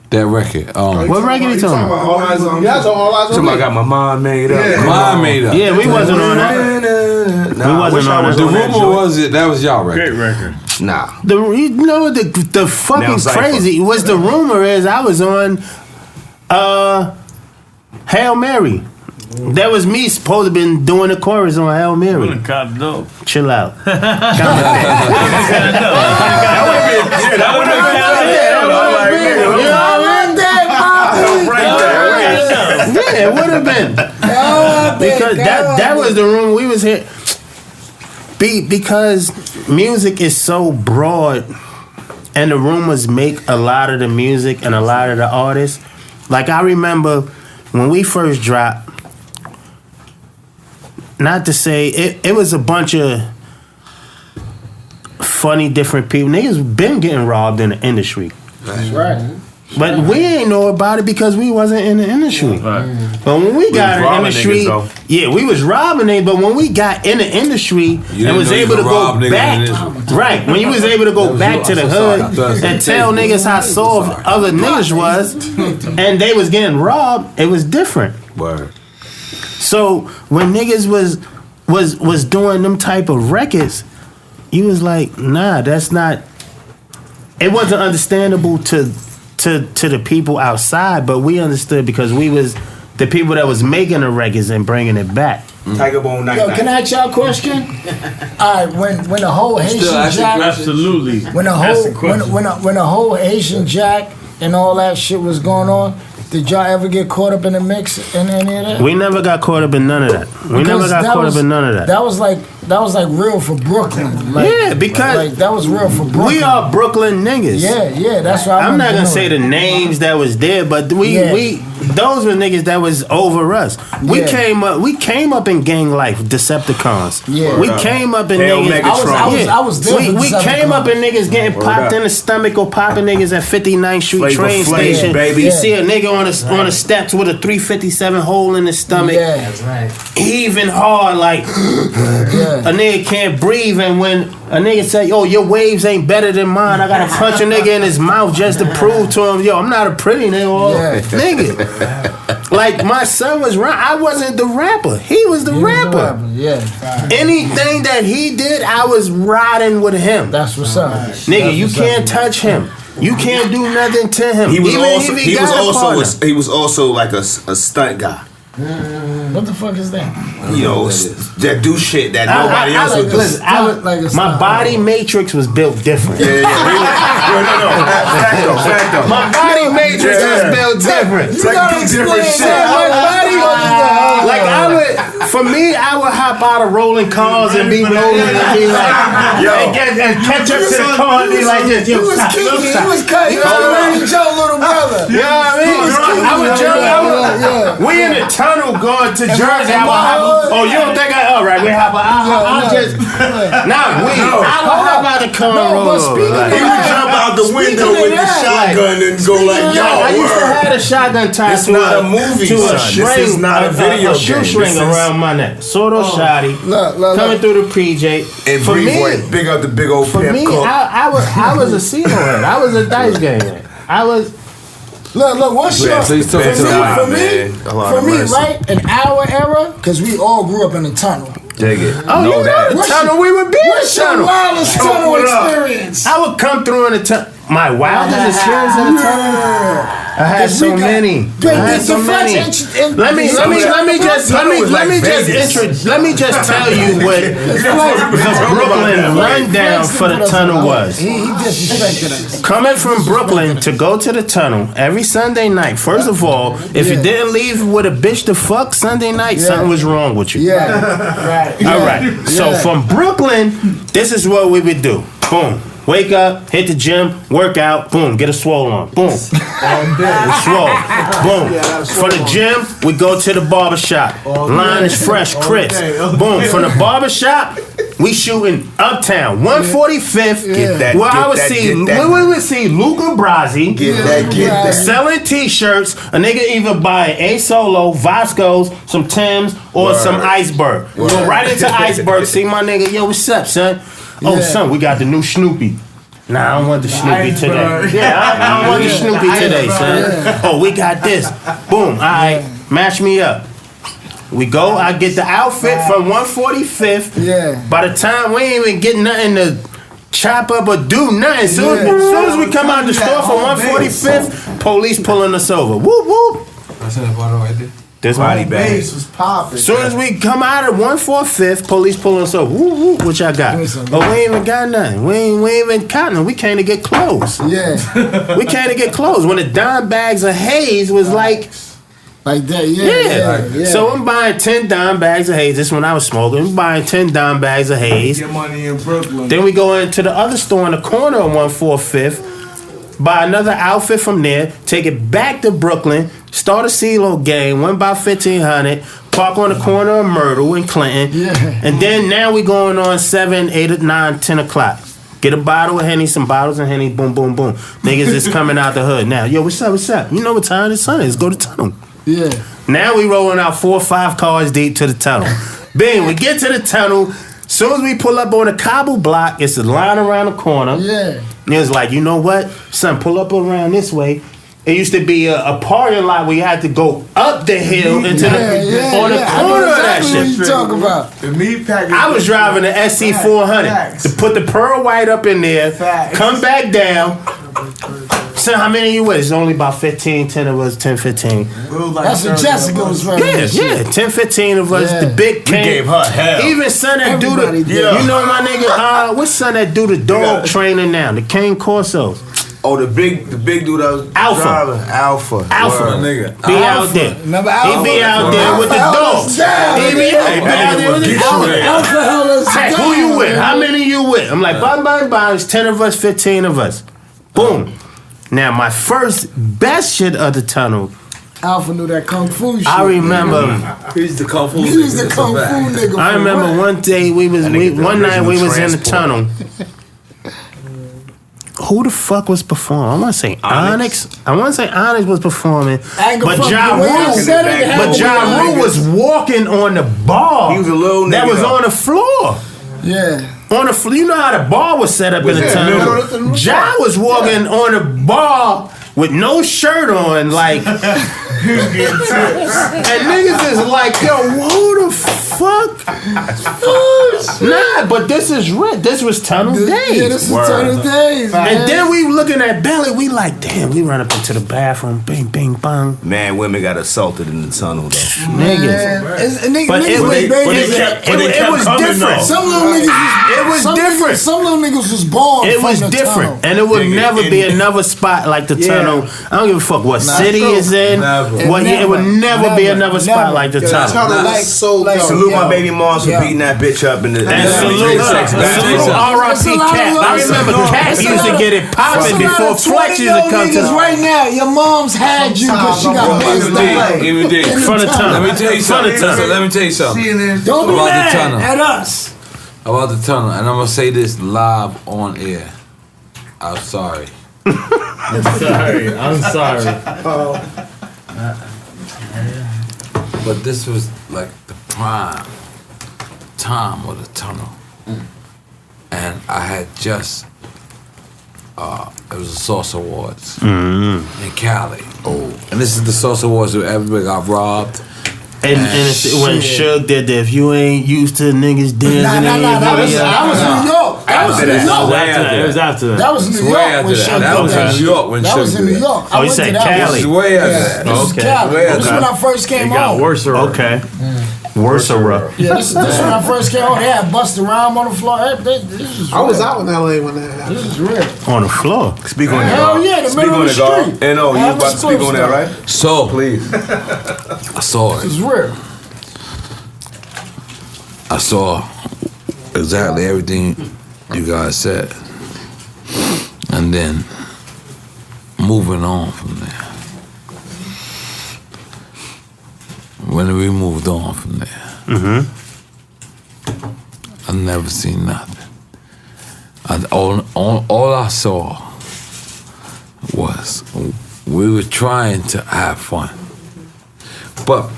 That record. What record you talking about? All Eyes on Me. Yeah, All Eyes on Somebody Me. got my mind made up. Yeah. Mine made up. Yeah, we wasn't on that. Nah, We wasn't on that. The rumor was that was y'all record. Great record. Nah. The fucking Now Cypher. crazy was the rumor is I was on Hail Mary. That was me supposed to been doing the chorus on Hail Mary. Chill out. Yeah, it would have been. Because that was the room we was here. Because music is so broad and the rumors make a lot of the music and a lot of the artists. Like I remember when we first dropped, not to say it was a bunch of funny different people. Niggas been getting robbed in the industry. That's right. But we ain't know about it because we wasn't in the industry. But when we got in the industry, we was robbing it. But when we got in the industry and was able to go back, right? When you was able to go back to the hood and tell niggas how soft other niggas was, and they was getting robbed, it was different. Word. So when niggas was doing them type of records, you was like, nah, that's not. It wasn't understandable to the people outside, but we understood because we was the people that was making the records and bringing it back. Tiger Bone Night. Yo, can I ask y'all a question? All right, when the whole Haitian Jack, Absolutely. when the whole Haitian Jack and all that shit was going on, did y'all ever get caught up in the mix in any of that? We never got caught up in none of that. We never got caught up in none of that. That was like real for Brooklyn. Like, yeah, because like that was real for Brooklyn. we are Brooklyn niggas. Yeah, that's why I'm not gonna say the names that was there, but we those were niggas that was over us. We came up in gang life, Decepticons. Yeah. We came up in Hail niggas. Megatron. I was there for We came up in Decepticons. niggas getting popped in the stomach or popping niggas at 59th Street Flavor train Flav, station. baby. You see a nigga on the steps with a 357 hole in his stomach, That's right. heaving hard like a nigga can't breathe, and when a nigga say, yo, your waves ain't better than mine, I gotta punch a nigga in his mouth just to prove to him, yo, I'm not a pretty nigga. Nigga. Like my son was I wasn't the rapper. He was the rapper. Anything that he did, I was riding with him. That's what's up. Nigga, you can't touch him. You can't do nothing to him. He was Even also if he was got a also partner. he was also like a stunt guy. What the fuck is that? You know, that do shit that nobody else would do. Listen, my body matrix was built different. Fact though. My body matrix was built different. It's like big different shit. My body, like I would hop out of rolling cars and be rolling and be like, and catch up to the car and be like this. He was kicking. He was cutting. He was Randy Joe, little brother. You know what I mean? I would jump. We in the tunnel going to Jersey. I would hop. Oh, you don't think all right? We hop. I'll just not we. I would hop out the car and roll. He would jump out the window with the shotgun and go like, yo, I used to have a shotgun tied It's not a movie, to a son. string, This is not a video a shoestring game. around my neck. Sort of shoddy. Coming through the PJ. And For me, big up the big old for pimp me, cook. I was a CeeLo head. I was a dice game head. I was Look, what's your... Please talk to the mic, man. For me, right, in our era, because we all grew up in the tunnel. Dig it. Oh, you know the tunnel. We would be in the What's your tunnel. wildest tunnel experience? I would come through in the tunnel. My wildest experience in the tunnel. I had so many. I had so many. Let me just tell you what the Brooklyn rundown for the tunnel was. He disrespected us. Coming from Brooklyn to go to the tunnel every Sunday night. First of all, if you didn't leave with a bitch to fuck Sunday night, something was wrong with you. Yeah, right. All right. So from Brooklyn, this is what we would do. Boom. Wake up, hit the gym, work out, boom, get a swole on. Boom. Swole. Boom. For the gym, we go to the barbershop. Line is fresh, crisp. Boom. From the barbershop, we shooting uptown, 145th. Where we would see Luca Brasi selling t-shirts. A nigga either buy A Solo, Vasco's, some Timbs, or some Iceberg. Go right into Iceberg, see my nigga, yo, what's up, son? Oh, son, we got the new Snoopy. Nah, I don't want the Snoopy today. Yeah, I don't want the Snoopy today, son. Oh, we got this. Boom. All right, match me up. We go. I get the outfit from 145th. Yeah. By the time we ain't even get nothing to chop up or do nothing. As soon as we come out the store from 145th, police pulling us over. Whoop whoop. I said that bottle right there. This body bag. Was popping. As soon as we come out of 145th, police pulling us over. Woo woo, what y'all got? Oh, we ain't even got nothing. We ain't even got nothing. We can't even get clothes. Yeah. We can't even get clothes. When the dime bags of haze was like that, yeah. So I'm buying 10 dime bags of haze. This is when I was smoking. I'm buying 10 dime bags of haze. Get money in Brooklyn. Then we go into the other store in the corner of 145th. Buy another outfit from there, take it back to Brooklyn, start a CeeLo game, win by 1,500, park on the corner of Myrtle and Clinton, and then now we going on 7, 8, 9, 10 o'clock. Get a bottle of Henny, some bottles of Henny, boom, boom, boom. Niggas is coming out the hood now. Yo, what's up? You know what time the sun is? Go to tunnel. Yeah. Now we rolling out 4 or 5 cars deep to the tunnel. Bing, we get to the tunnel. Soon as we pull up on the cobble block, it's a line around the corner. Yeah. And it was like, you know what? Son, pull up around this way. It used to be a parking lot where you had to go up the hill into the corner of that shit. What you talking about? The meat package. I was driving the SC400 to put the Pearl White up in there, come back down. So how many you with? It's only about 15, 10 of us, 10, 15. That's what Jessica was running. Yeah, 10, 15 of us. The big king. We gave her hell. Even son that do the, you know my nigga, what's son that do the dog training now? The King Corsos. Oh, the big dude that was driving. Alpha. Word. Nigga. Be out there. Remember He be out there with the dogs. He be out there with the dogs. Hey, who you with? How many you with? I'm like, bye. It's 10 of us, 15 of us. Boom. Now, my first best shit of the tunnel. Alpha knew that kung fu shit. I remember. He's the kung fu nigga. He's the kung fu nigga. I remember one day one night we was in the tunnel. Who the fuck was performing? I want to say Onyx. I want to say Onyx was performing, but Ja Rule was walking on the bar. He was a little nigga that was on the floor. Yeah. On the floor, you know how the bar was set up in the tunnel. Ja was walking on the bar with no shirt on, like, and niggas is like, yo, who the fuck? Nah, but this is real. This was tunnel days. Yeah, this was tunnel days. And then we looking at Belly, we like, damn, we run up into the bathroom, bing, bing, bang. Man, women got assaulted in the tunnel though. Niggas. But it was different. Some little niggas was different. Some little niggas was born. It was different, and it would never be another spot like the tunnel. I don't give a fuck what city it's in. It would never be another spot like the tunnel. Salute my baby moms for beating that bitch up in the. And salute R.I.P. Cat. I remember Cat used to get it popping before Flex used to come to. Right now, your mom's had you because she got Evil Dee. Front of tunnel. Let me tell you something. Don't be mad at us. About the tunnel, and I'm gonna say this live on air. I'm sorry. I'm sorry. But this was like the prime time of the tunnel. And I had just it was the Source Awards in Cali. And this is the Source Awards where everybody got robbed. And it's when Suge did that, if you ain't used to niggas dancing Nah, in your that was video. New York. That was New York. It was after that. That was New York when Suge That was in New York when That was in New York. Oh, you said Cali. This is way after that. This is Cali. This is when I first came It got home. worse. Okay. Worse. Yeah, this is when I first came home. They had Busta Rhymes on the floor. This is I was real. out in LA when that happened. This is real. On the floor. Speak on Hell that. yeah, the Speak middle on of it, the dog. street. N.O.R.E, you about to speak on that, right? So, Please. I saw This it. is real. I saw exactly everything you guys said. And then moving on from there. When we moved on from there, I never seen nothing. All I saw was we were trying to have fun. But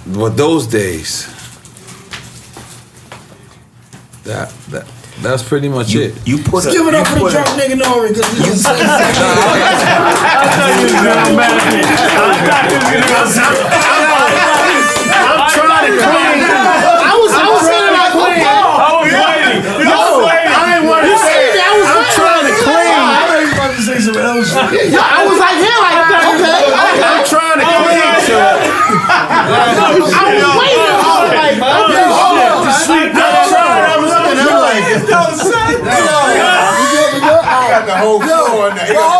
those days, that's pretty much it. You put Let's give it up for the drunk nigga N.O.R.E. because we just say I'm trying to clean. I was saying like, okay. I was waiting. I ain't want to say it. I'm trying to clean. I thought you were about to say some else. I was like, here, like, okay. I'm trying to clean. I was waiting. I got the whole floor on that.